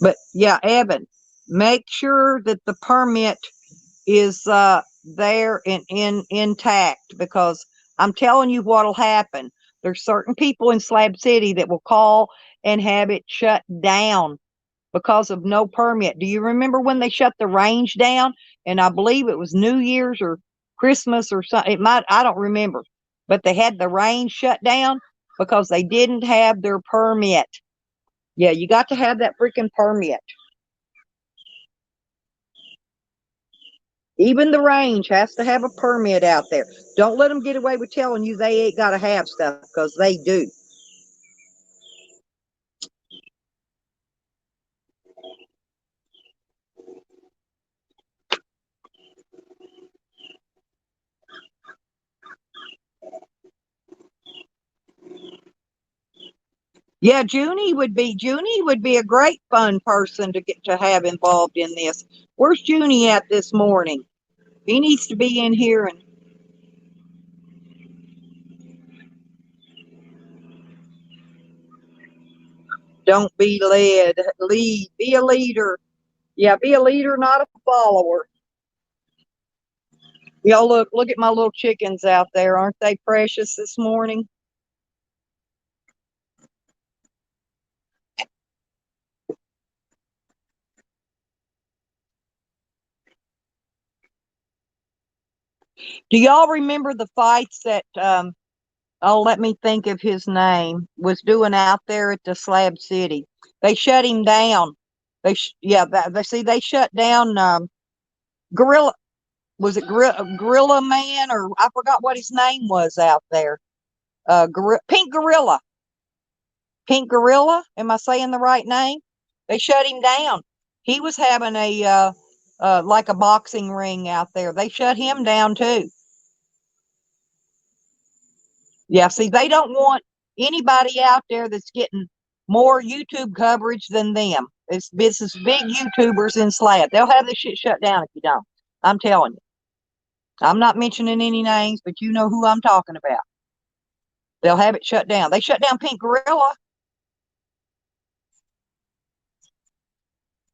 But yeah, Evan, make sure that the permit is there and intact, because I'm telling you what'll happen. There's certain people in Slab City that will call and have it shut down because of no permit. Do you remember when they shut the range down? And I believe it was New Year's or Christmas or something. I don't remember. But they had the range shut down because they didn't have their permit. Yeah, you got to have that freaking permit. Even the range has to have a permit out there. Don't let them get away with telling you they ain't got to have stuff, because they do. Yeah, Junie would be a great fun person to get to have involved in this. Where's Junie at this morning? He needs to be in here and don't be led. Lead. Be a leader. Yeah, be a leader, not a follower. Y'all look at my little chickens out there. Aren't they precious this morning? Do y'all remember the fights that oh, let me think of his name, was doing out there at the Slab City? They shut him down. Yeah, they see they shut down Gorilla. Was it Gorilla Man, or I forgot what his name was out there? Pink Gorilla. Pink Gorilla. Am I saying the right name? They shut him down. He was having a like a boxing ring out there. They shut him down too. Yeah, see, they don't want anybody out there that's getting more YouTube coverage than them. This is big YouTubers in Slab. They'll have this shit shut down if you don't. I'm telling you. I'm not mentioning any names, but you know who I'm talking about. They'll have it shut down. They shut down Pink Gorilla.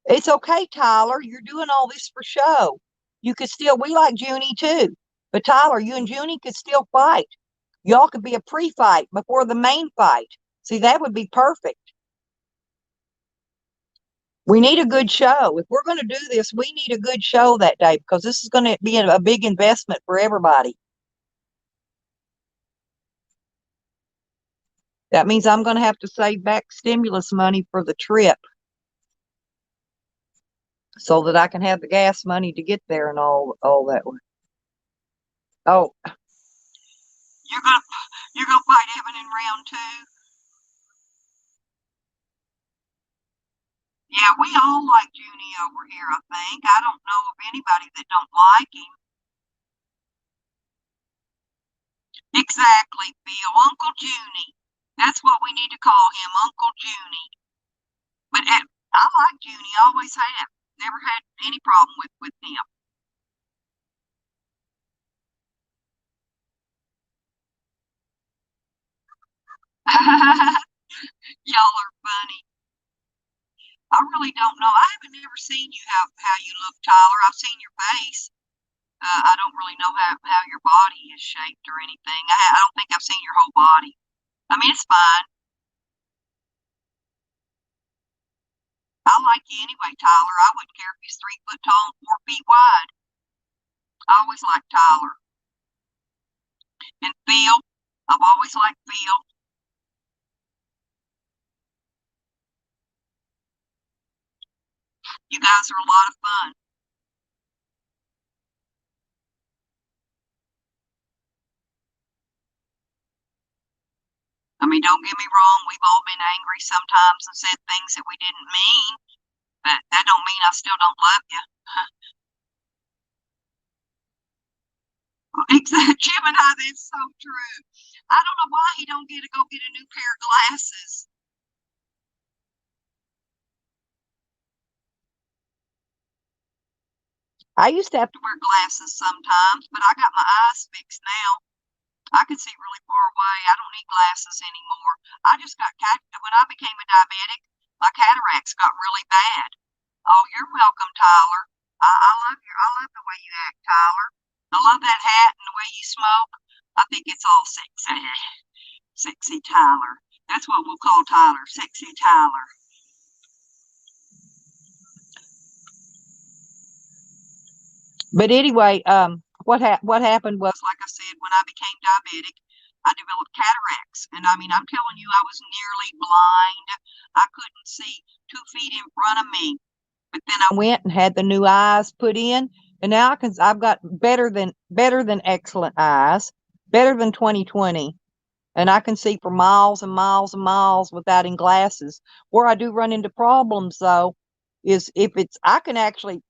It's okay, Tyler. You're doing all this for show. You could still, we like Junie too. But Tyler, you and Junie could still fight. Y'all could be a pre-fight before the main fight. See, that would be perfect. We need a good show. If we're going to do this, we need a good show that day because this is going to be a big investment for everybody. That means I'm going to have to save back stimulus money for the trip so that I can have the gas money to get there and all that. Oh, you're gonna fight Evan in round two. Yeah, we all like Junie over here, I think. I don't know of anybody that don't like him. Exactly, Bill. Uncle Junie. That's what we need to call him, Uncle Junie. But I like Junie, always have. Never had any problem with him. Y'all are funny. I really don't know. I haven't ever seen you how you look, Tyler. I've seen your face. I don't really know how your body is shaped or anything. I don't think I've seen your whole body. I mean, it's fine. I like you anyway, Tyler. I wouldn't care if he's 3 foot tall and 4 feet wide. I always liked Tyler. And Phil, I've always liked Phil. You guys are a lot of fun. I mean, don't get me wrong, we've all been angry sometimes and said things that we didn't mean, but that don't mean I still don't love you. Exactly, Gemini, that's so true. I don't know why he don't get to go get a new pair of glasses. I used to have to wear glasses sometimes, but I got my eyes fixed now. I can see really far away. I don't need glasses anymore. I just got when I became a diabetic, my cataracts got really bad. Oh, you're welcome, Tyler. I love the way you act, Tyler. I love that hat and the way you smoke. I think it's all sexy. Sexy Tyler. That's what we'll call Tyler, Sexy Tyler. But anyway, what happened was, like I said, when I became diabetic, I developed cataracts, and I mean, I'm telling you, I was nearly blind. I couldn't see 2 feet in front of me. But then I went and had the new eyes put in, and now I've got better than excellent eyes, better than 20/20, and I can see for miles and miles and miles without any glasses. Where I do run into problems though is if it's I can actually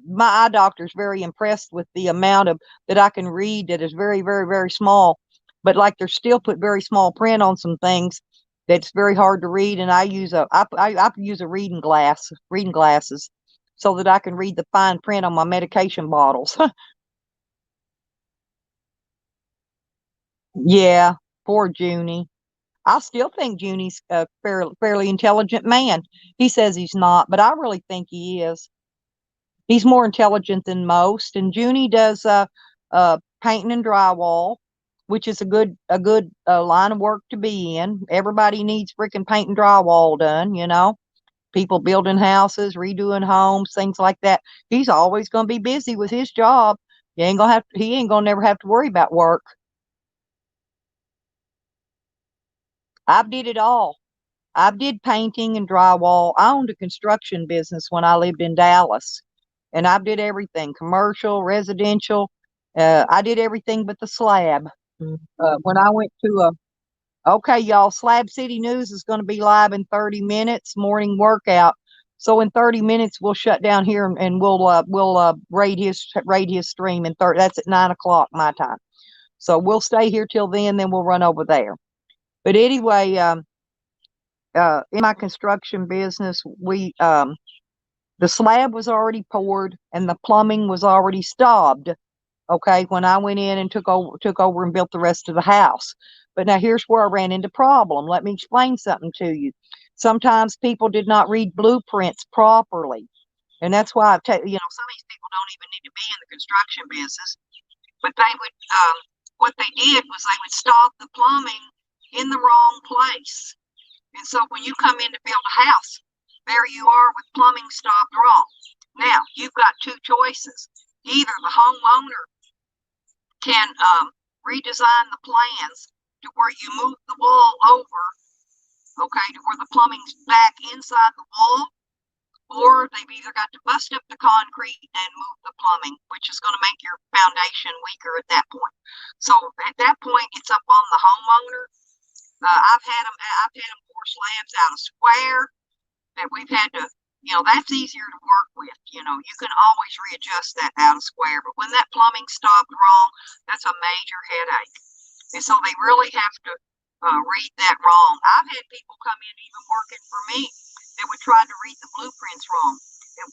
my eye doctor is very impressed with the amount of that I can read that is very, very, very small. But like they're still put very small print on some things that's very hard to read. And I use a reading glasses so that I can read the fine print on my medication bottles. Yeah, poor Junie. I still think Junie's a fairly intelligent man. He says he's not, but I really think he is. He's more intelligent than most. And Junie does painting and drywall, which is a good line of work to be in. Everybody needs freaking paint and drywall done, you know. People building houses, redoing homes, things like that. He's always going to be busy with his job. He ain't gonna never have to worry about work. I did it all. I did painting and drywall. I owned a construction business when I lived in Dallas, and I did everything: commercial, residential. I did everything but the slab. When I went to okay, y'all, Slab City News is going to be live in 30 minutes, morning workout. So in 30 minutes, we'll shut down here and we'll raid his stream in 30. That's at 9 o'clock my time. So we'll stay here till then we'll run over there. But anyway, in my construction business, the slab was already poured and the plumbing was already stobbed. Okay, when I went in and took over and built the rest of the house. But now here's where I ran into problem. Let me explain something to you. Sometimes people did not read blueprints properly. And that's why some of these people don't even need to be in the construction business. But they would, what they did was they would stop the plumbing in the wrong place. And so when you come in to build a house, there you are with plumbing stopped wrong. Now, you've got two choices. Either the homeowner can redesign the plans to where you move the wall over, okay, to where the plumbing's back inside the wall, or they've either got to bust up the concrete and move the plumbing, which is going to make your foundation weaker at that point. So at that point, it's up on the homeowner. I've had them pour slabs out of square that we've had to, that's easier to work with. You can always readjust that out of square. But when that plumbing stopped wrong, that's a major headache. And so they really have to read that wrong. I've had people come in even working for me that would try to read the blueprints wrong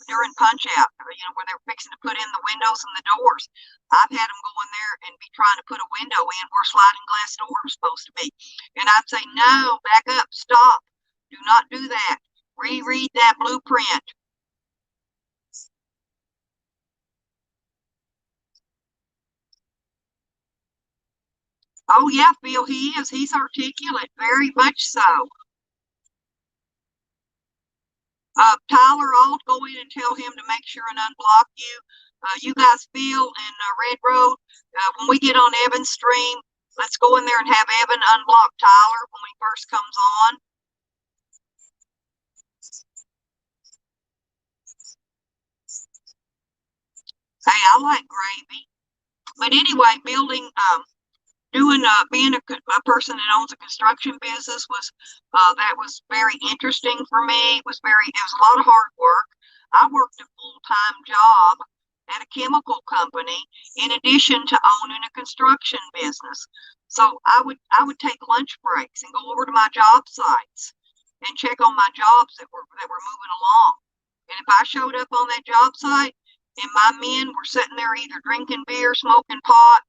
during punch out, when they're fixing to put in the windows and the doors. I've had them go in there and be trying to put a window in where sliding glass door is supposed to be. And I'd say, no, back up, stop. Do not do that. Reread that blueprint. Oh, yeah, Phil, he is. He's articulate, very much so. Tyler, I'll go in and tell him to make sure and unblock you. You guys, Phil and Red Road, when we get on Evan's stream, let's go in there and have Evan unblock Tyler when he first comes on. Hey, I like gravy. But anyway, being a person that owns a construction business that was very interesting for me. It was a lot of hard work. I worked a full-time job at a chemical company in addition to owning a construction business. So I would take lunch breaks and go over to my job sites and check on my jobs that were moving along. And if I showed up on that job site and my men were sitting there either drinking beer, smoking pot,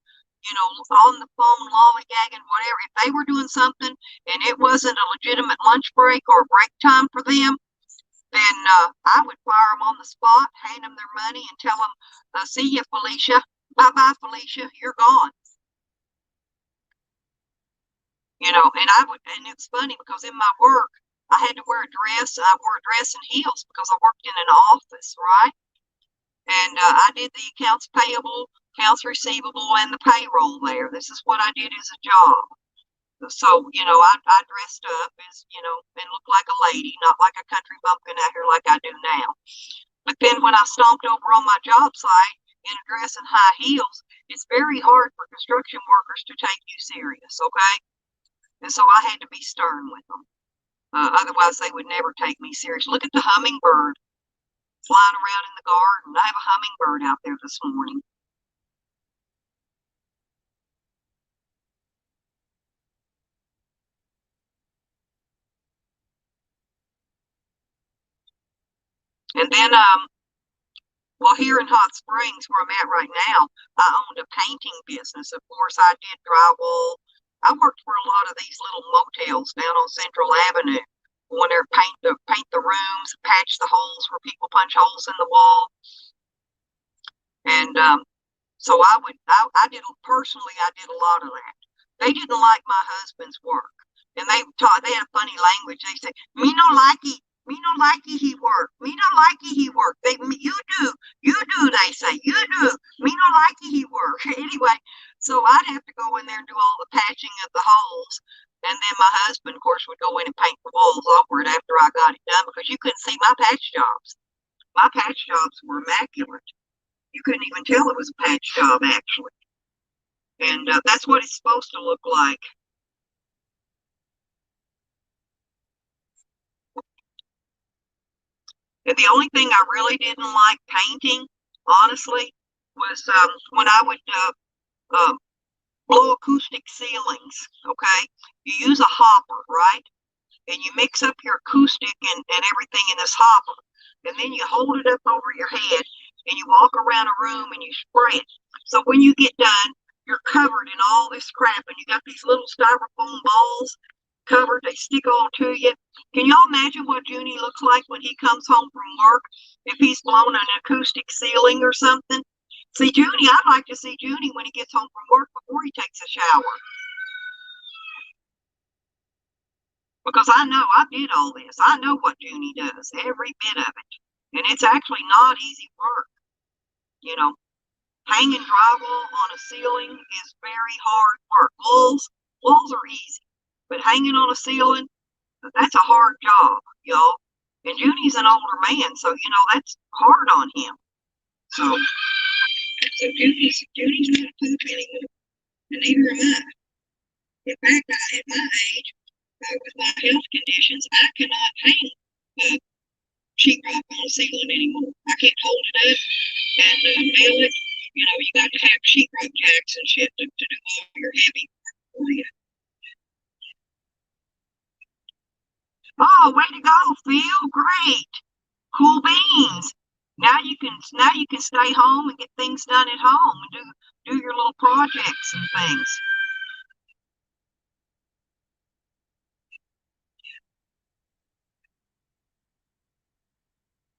on the phone, lollygagging, whatever, if they were doing something and it wasn't a legitimate lunch break or break time for them, then I would fire them on the spot, hand them their money, and tell them, see ya, Felicia. Bye-bye, Felicia. You're gone. And it's funny because in my work, I had to wear a dress. I wore a dress and heels because I worked in an office, right? And I did the accounts payable, accounts receivable, and the payroll there. This is what I did as a job. So, I dressed up as, and looked like a lady, not like a country bumpkin out here like I do now. But then when I stomped over on my job site in a dress and high heels, it's very hard for construction workers to take you serious, okay? And so I had to be stern with them. Otherwise, they would never take me serious. Look at the hummingbird flying around in the garden. I have a hummingbird out there this morning. And then, well, here in Hot Springs, where I'm at right now, I owned a painting business. Of course, I did drywall. I worked for a lot of these little motels down on Central Avenue. When they paint the rooms, patch the holes where people punch holes in the wall. And So I did personally, I did a lot of that. They didn't like my husband's work. And they had funny language. They said, me no likey, he work. Me no likey, he work. You do, they say, you do. Me no likey, he work. Anyway, so I'd have to go in there and do all the patching of the holes. And then my husband, of course, would go in and paint the walls over it after I got it done, because you couldn't see my patch jobs. My patch jobs were immaculate. You couldn't even tell it was a patch job, actually. And that's what it's supposed to look like. And the only thing I really didn't like painting, honestly, was when I would blow acoustic ceilings, okay? You use a hopper, right? And you mix up your acoustic and everything in this hopper. And then you hold it up over your head and you walk around a room and you spray it. So when you get done, you're covered in all this crap, and you got these little styrofoam balls covered. They stick all to you. Can y'all imagine what Junie looks like when he comes home from work, if he's blown an acoustic ceiling or something? See, Junie, I'd like to see Junie when he gets home from work before he takes a shower. Because I know I did all this. I know what Junie does, every bit of it. And it's actually not easy work. You know, hanging drywall on a ceiling is very hard work. Walls are easy. But hanging on a ceiling, that's a hard job, y'all. And Junie's an older man, so, you know, that's hard on him. So Junie's not a poop anymore. And neither am I. In fact, at my age, with my health conditions, I cannot hang sheetrock on a ceiling anymore. I can't hold it up and nail it. You know, you got to have sheetrock jacks and shit to do all your heavy work for you. Oh, way to go, Phil! Great, cool beans. Now you can stay home and get things done at home and do your little projects and things.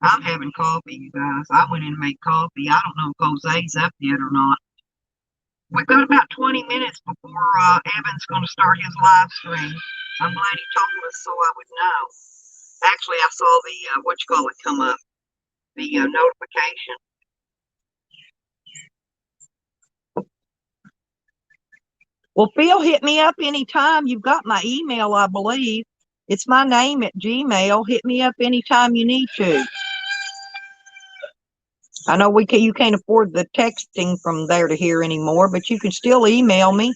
I'm having coffee, you guys. I went in and made coffee. I don't know if Jose's up yet or not. We've got about 20 minutes before Evan's going to start his live stream. I'm glad he told us so I would know. Actually, I saw the, come up, the notification. Well, Phil, hit me up anytime. You've got my email, I believe. It's my name at Gmail. Hit me up anytime you need to. I know you can't afford the texting from there to here anymore, but you can still email me.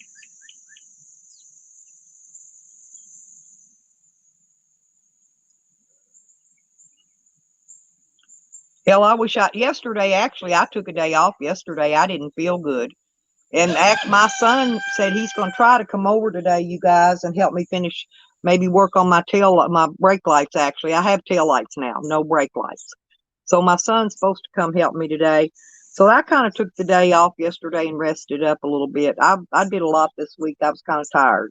Hell, yesterday, actually, I took a day off yesterday. I didn't feel good. And my son said he's going to try to come over today, you guys, and help me finish, maybe work on my brake lights, actually. I have tail lights now, no brake lights. So my son's supposed to come help me today. So I kind of took the day off yesterday and rested up a little bit. I did a lot this week. I was kind of tired.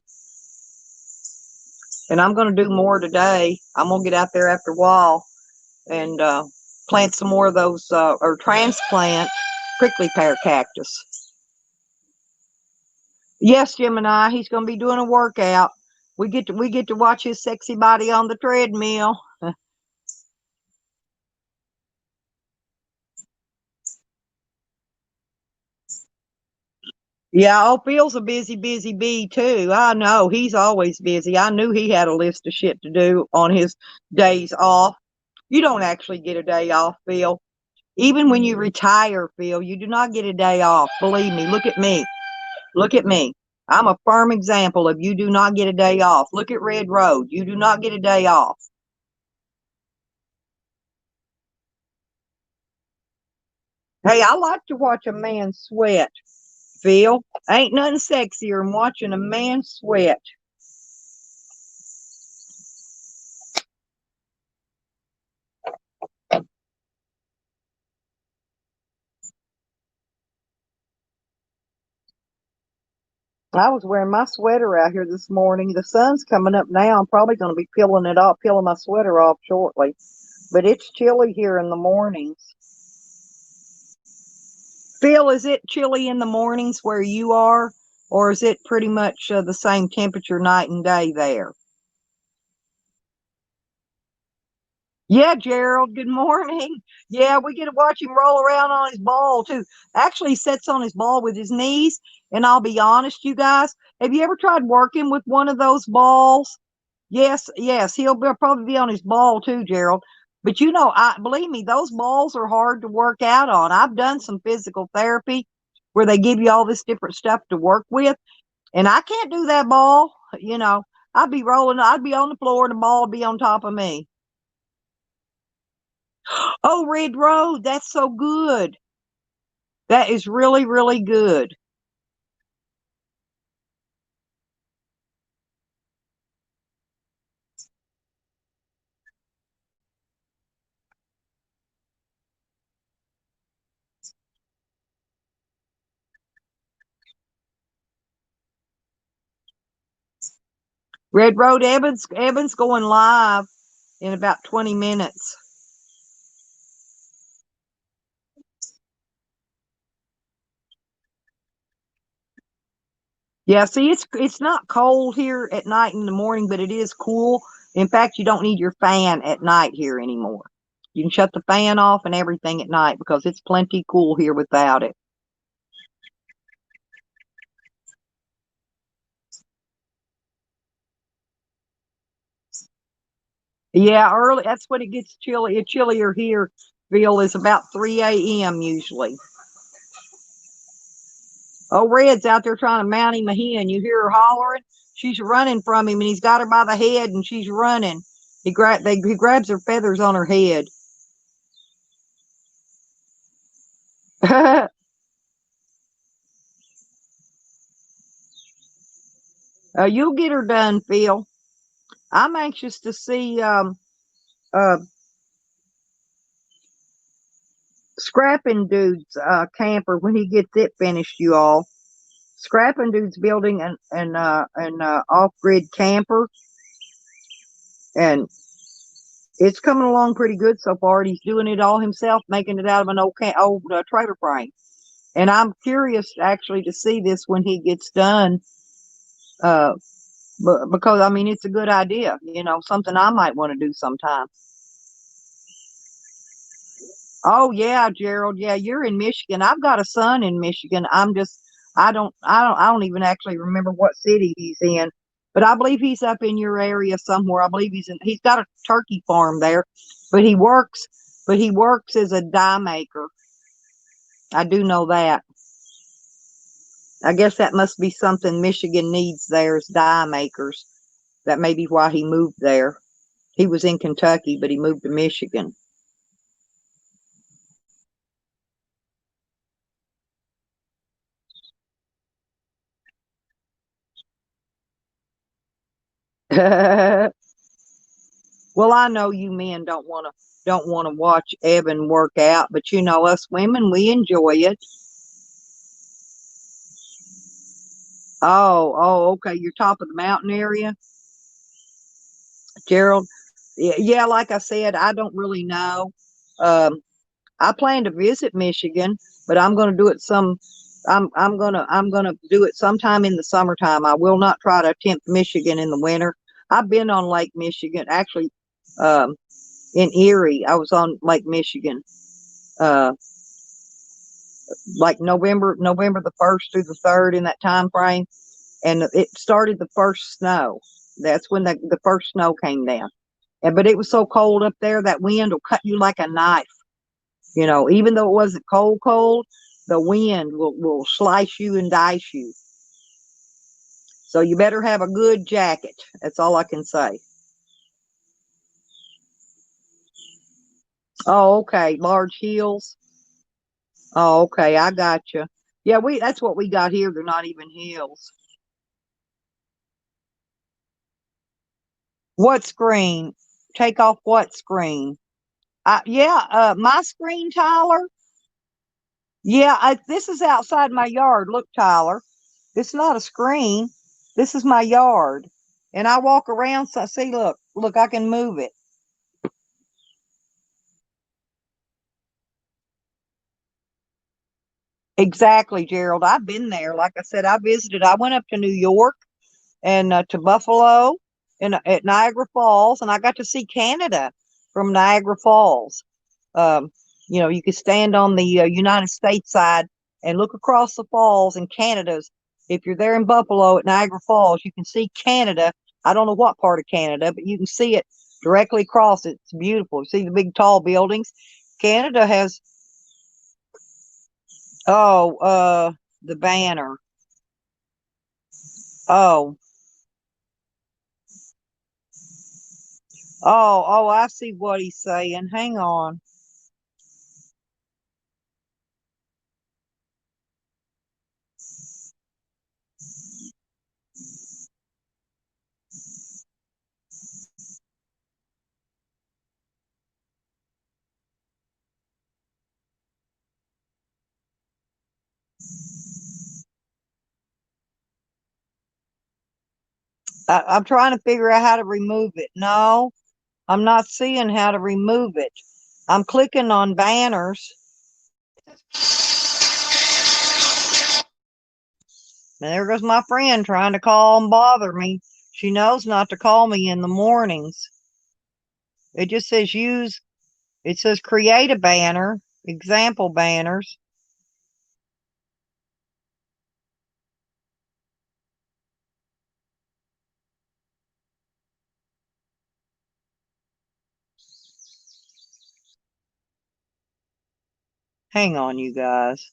And I'm going to do more today. I'm going to get out there after a while and plant some more of those, or transplant prickly pear cactus. Yes, Gemini, he's going to be doing a workout. We get to watch his sexy body on the treadmill. Yeah, oh, Phil's a busy bee too. I know he's always busy. I knew he had a list of shit to do on his days off. You don't actually get a day off, Phil. Even when you retire, Phil, you do not get a day off. Believe me, look at me. Look at me. I'm a firm example of you do not get a day off. Look at Red Road. You do not get a day off. Hey, I like to watch a man sweat, Phil. Ain't nothing sexier than watching a man sweat. I was wearing my sweater out here this morning. The sun's coming up now. I'm probably going to be peeling my sweater off shortly. But it's chilly here in the mornings. Phil, is it chilly in the mornings where you are, or is it pretty much the same temperature night and day there? Yeah, Gerald, good morning. Yeah, we get to watch him roll around on his ball too. Actually, he sits on his ball with his knees. And I'll be honest, you guys, have you ever tried working with one of those balls? Yes, yes, probably be on his ball too, Gerald. But you know, I believe me, those balls are hard to work out on. I've done some physical therapy where they give you all this different stuff to work with, and I can't do that ball. You know, I'd be on the floor and the ball would be on top of me. Oh, Red Road, that's so good. That is really, really good. Red Road Evans going live in about 20 minutes. Yeah, see, it's not cold here at night and in the morning, but it is cool. In fact, you don't need your fan at night here anymore. You can shut the fan off and everything at night because it's plenty cool here without it. Yeah, early. That's when it gets chilly. It's chillier here. Bill is about 3 a.m. usually. Oh, Red's out there trying to mount him a hen. You hear her hollering. She's running from him, and he's got her by the head, and she's running. He grabs her feathers on her head. You'll get her done, Phil. I'm anxious to see uh, Scrapping Dude's camper when he gets it finished, you all. Scrapping Dude's building an off grid camper, and it's coming along pretty good so far. He's doing it all himself, making it out of an old trailer frame. And I'm curious actually to see this when he gets done, uh, because I mean it's a good idea, you know, something I might want to do sometime. Oh yeah, Gerald. Yeah, you're in Michigan. I've got a son in Michigan. I don't even actually remember what city he's in, but I believe he's up in your area somewhere. I believe he's got a turkey farm there, but he works as a die maker. I do know that. I guess that must be something Michigan needs there is die makers. That may be why he moved there. He was in Kentucky, but he moved to Michigan. Well, I know you men don't want to watch Evan work out, but you know us women, we enjoy it. Oh, okay. You're top of the mountain area, Gerald. Yeah, like I said, I don't really know. Um, I plan to visit Michigan, but I'm going to do it some. I'm gonna do it sometime in the summertime. I will not try to attempt Michigan in the winter. I've been on Lake Michigan, actually, um, in Erie. I was on Lake Michigan, uh, like November the 1st through the 3rd in that time frame, and it started the first snow. That's when the first snow came down. And but it was so cold up there that wind will cut you like a knife. You know, even though it wasn't cold, the wind will slice you and dice you. So you better have a good jacket. That's all I can say. Oh, okay. Large heels. Oh, okay. I got you. Yeah, we that's what we got here. They're not even heels. What screen? Take off what screen? Yeah, my screen, Tyler. Yeah, this is outside my yard. Look, Tyler, this is not a screen. This is my yard, and I walk around. So see, look, I can move it. Exactly, Gerald. I've been there. Like I said, I visited. I went up to New York and to Buffalo and at Niagara Falls, and I got to see Canada from Niagara Falls. Um, you could stand on the United States side and look across the falls in Canada's. If you're there in Buffalo at Niagara Falls, you can see Canada. I don't know what part of Canada, but you can see it directly across. It's beautiful. You see the big tall buildings. Canada has, oh, the banner. Oh, oh, I see what he's saying. Hang on. I'm trying to figure out how to remove it. No, I'm not seeing how to remove it. I'm clicking on banners. And there goes my friend trying to call and bother me. She knows not to call me in the mornings. It just says it says create a banner, example banners. Hang on, you guys.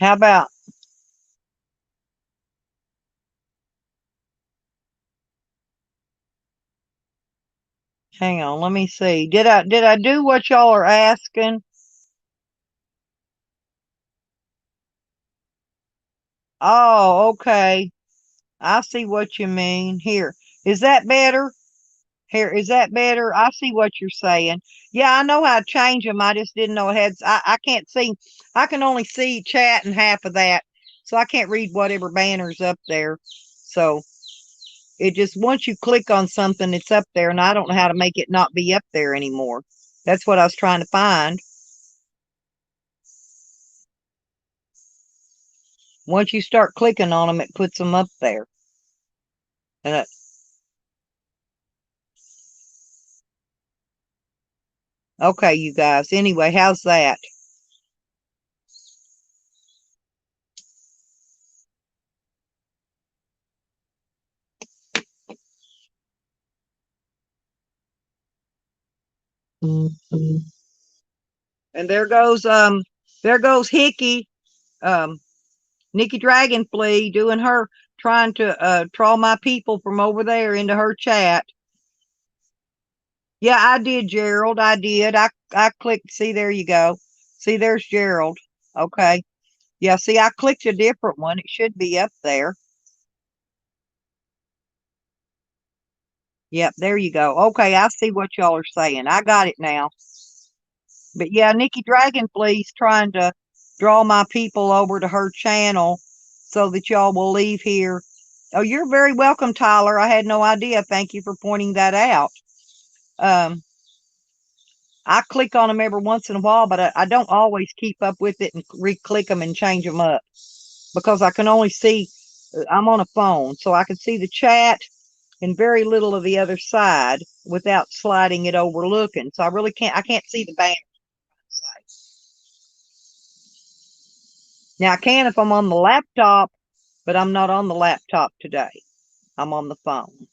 How about, hang on, let me see. Did I do what y'all are asking? Oh, okay. I see what you mean. Here. Is that better? Here, is that better? I see what you're saying. Yeah, I know how to change them. I just didn't know it had. I can't see. I can only see chat and half of that, so I can't read whatever banner's up there. So it just once you click on something, it's up there, and I don't know how to make it not be up there anymore. That's what I was trying to find. Once you start clicking on them, it puts them up there. And okay, you guys. Anyway, how's that? And there goes Hickey, um, Nikki Dragonfly doing her trying to draw my people from over there into her chat. Yeah, I did, Gerald. I did. I clicked. See, there you go. See, there's Gerald. Okay. Yeah, see, I clicked a different one. It should be up there. Yep, there you go. Okay, I see what y'all are saying. I got it now. But yeah, Nikki Dragonfly's trying to draw my people over to her channel so that y'all will leave here. Oh, you're very welcome, Tyler. I had no idea. Thank you for pointing that out. Um, I click on them every once in a while, but I don't always keep up with it and re-click them and change them up because I can only see. I'm on a phone, so I can see the chat and very little of the other side without sliding it over looking. So I really can't. I can't see the banner. Now I can if I'm on the laptop, but I'm not on the laptop today. I'm on the phone.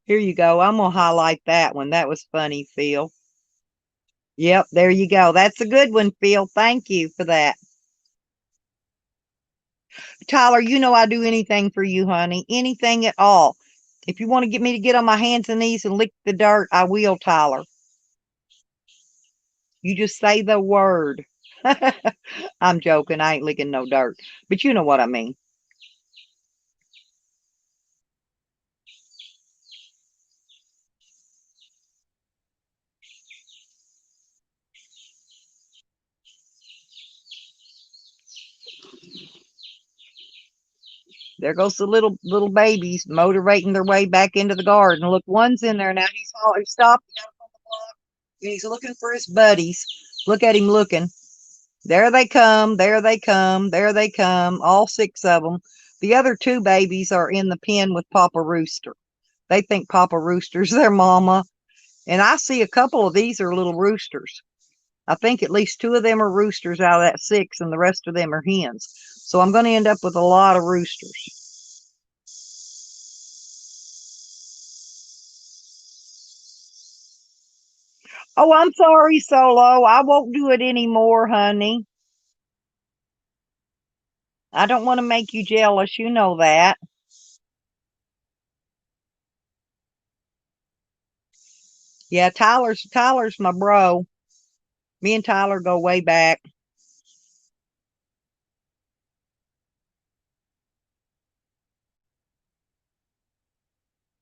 Here you go. I'm gonna highlight that one. That was funny, Phil. Yep, there you go. That's a good one, Phil. Thank you for that. Tyler, you know I do anything for you, honey. Anything at all. If you want to get me to get on my hands and knees and lick the dirt, I will, Tyler. You just say the word. I'm joking. I ain't licking no dirt. But you know what I mean. There goes the little babies motivating their way back into the garden. Look, one's in there now. He's stopped. He got up on the block. He's looking for his buddies. Look at him looking. There they come. There they come. There they come. All 6 of them. The other 2 babies are in the pen with Papa Rooster. They think Papa Rooster's their mama. And I see a couple of these are little roosters. I think at least 2 of them are roosters out of that 6, and the rest of them are hens. So I'm going to end up with a lot of roosters. Oh, I'm sorry, Solo. I won't do it anymore, honey. I don't want to make you jealous. You know that. Yeah, Tyler's my bro. Me and Tyler go way back.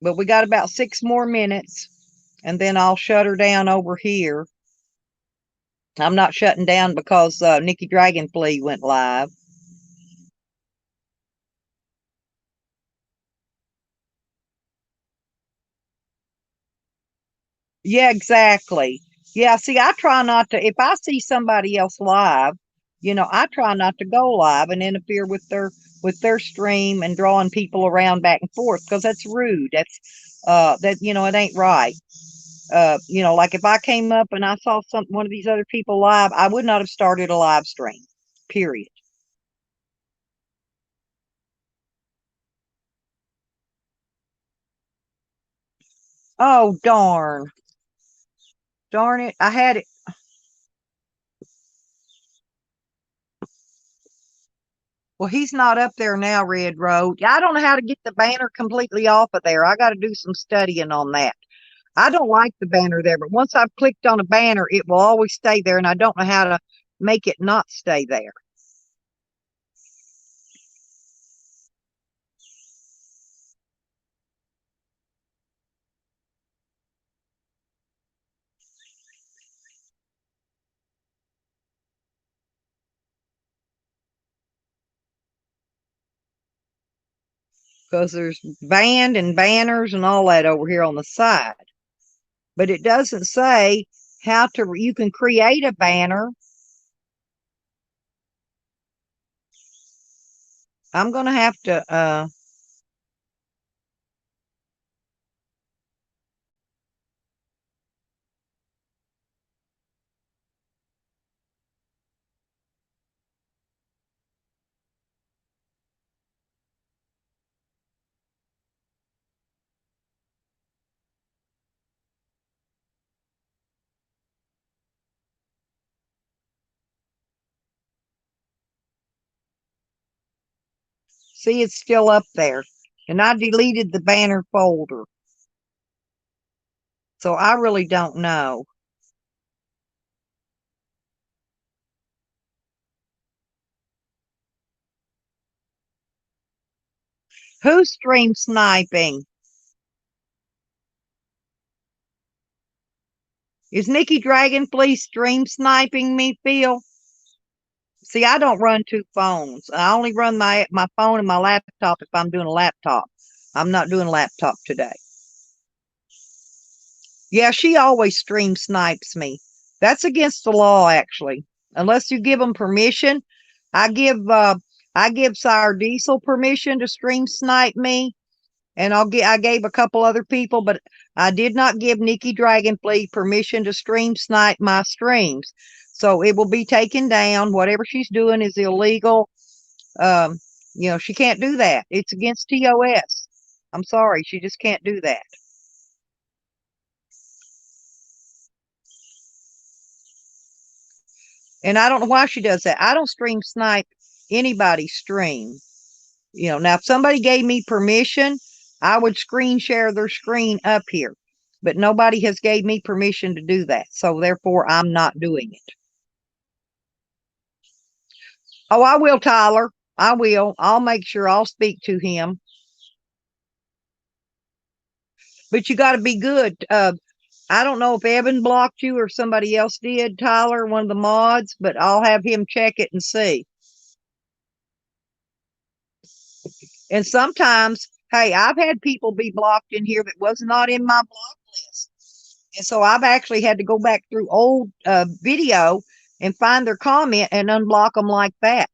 But we got about 6 more minutes, and then I'll shut her down over here. I'm not shutting down because Nikki Dragonfly went live. Yeah, exactly. Yeah, see, I try not to, if I see somebody else live, I try not to go live and interfere with their stream and drawing people around back and forth because that's rude. It ain't right. Like if I came up and I saw one of these other people live, I would not have started a live stream. Period. Oh, darn. Darn it. I had it. Well, he's not up there now, Red Road. I don't know how to get the banner completely off of there. I got to do some studying on that. I don't like the banner there, but once I've clicked on a banner, it will always stay there, and I don't know how to make it not stay there. Because there's band and banners and all that over here on the side. But it doesn't say you can create a banner. I'm going to have to, see, it's still up there. And I deleted the banner folder. So I really don't know. Who's stream sniping? Is Nikki Dragonfly stream sniping me, Phil? See, I don't run 2 phones. I only run my phone and my laptop if I'm doing a laptop. I'm not doing a laptop today. Yeah, she always stream snipes me. That's against the law, actually. Unless you give them permission. I give Sire Diesel permission to stream snipe me, and I gave a couple other people, but I did not give Nikki Dragonfly permission to stream snipe my streams. So it will be taken down. Whatever she's doing is illegal. Um, she can't do that. It's against TOS. I'm sorry, she just can't do that. And I don't know why she does that. I don't stream snipe anybody's stream. Now if somebody gave me permission, I would screen share their screen up here. But nobody has gave me permission to do that. So therefore I'm not doing it. Oh, I will, Tyler. I will. I'll make sure I'll speak to him. But you got to be good. I don't know if Evan blocked you or somebody else did, Tyler, one of the mods, but I'll have him check it and see. And sometimes, hey, I've had people be blocked in here that was not in my block list. And so I've actually had to go back through old video and find their comment and unblock them like that.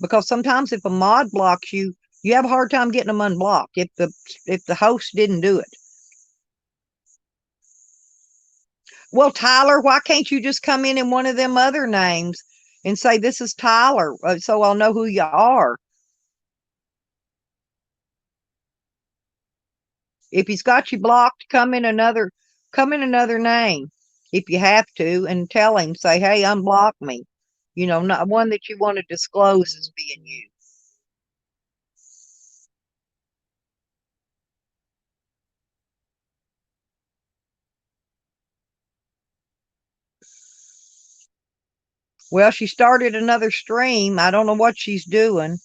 Because sometimes if a mod blocks you, you have a hard time getting them unblocked if the host didn't do it. Well, Tyler, why can't you just come in one of them other names and say, this is Tyler, so I'll know who you are? If he's got you blocked, come in another name if you have to, and tell him, say, hey, unblock me. You know, not one that you want to disclose as being you. Well, she started another stream. I don't know what she's doing,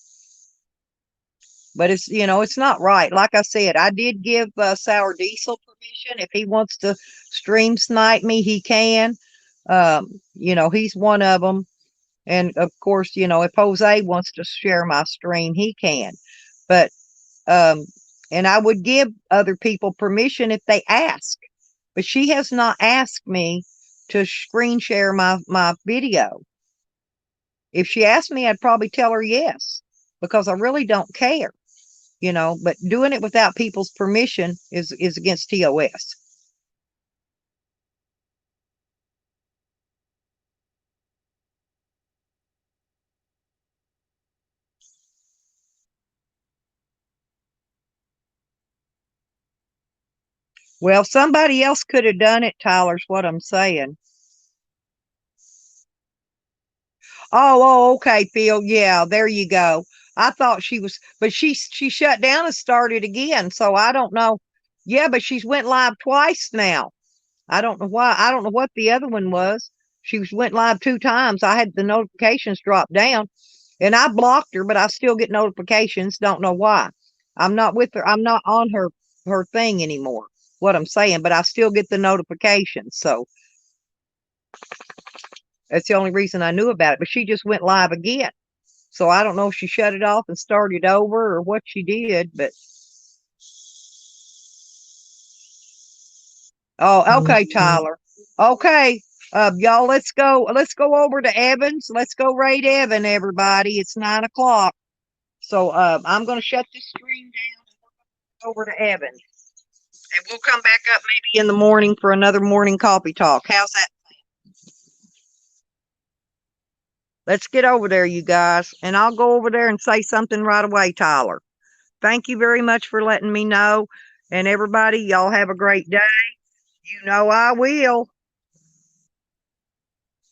but it's, you know, it's not right. Like I said, I did give Sour Diesel permission. If he wants to stream snipe me, he can. You know, he's one of them. And of course, you know, if Jose wants to share my stream, he can. But and I would give other people permission if they ask. But she has not asked me to screen share my video. If she asked me, I'd probably tell her yes, because I really don't care, you know, but doing it without people's permission is against TOS. Well, somebody else could have done it, Tyler's what I'm saying. Oh, okay, Phil. Yeah, there you go. I thought she was, but she shut down and started again. So I don't know. Yeah, but she's went live twice now. I don't know why. I don't know what the other one was. She went live 2 times. I had the notifications drop down, and I blocked her, but I still get notifications. Don't know why. I'm not with her. I'm not on her thing anymore. What I'm saying, but I still get the notifications. So that's the only reason I knew about it. But she just went live again. So I don't know if she shut it off and started over or what she did, but oh, okay, Tyler. Okay. Y'all, let's go. Let's go over to Evans. Let's go raid Evan, everybody. It's 9 o'clock. So I'm gonna shut this stream down and go over to Evans. And we'll come back up maybe in the morning for another morning coffee talk. How's that? Let's get over there, you guys. And I'll go over there and say something right away, Tyler. Thank you very much for letting me know. And everybody, y'all have a great day. You know I will.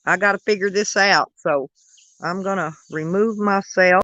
I got to figure this out. So I'm going to remove myself.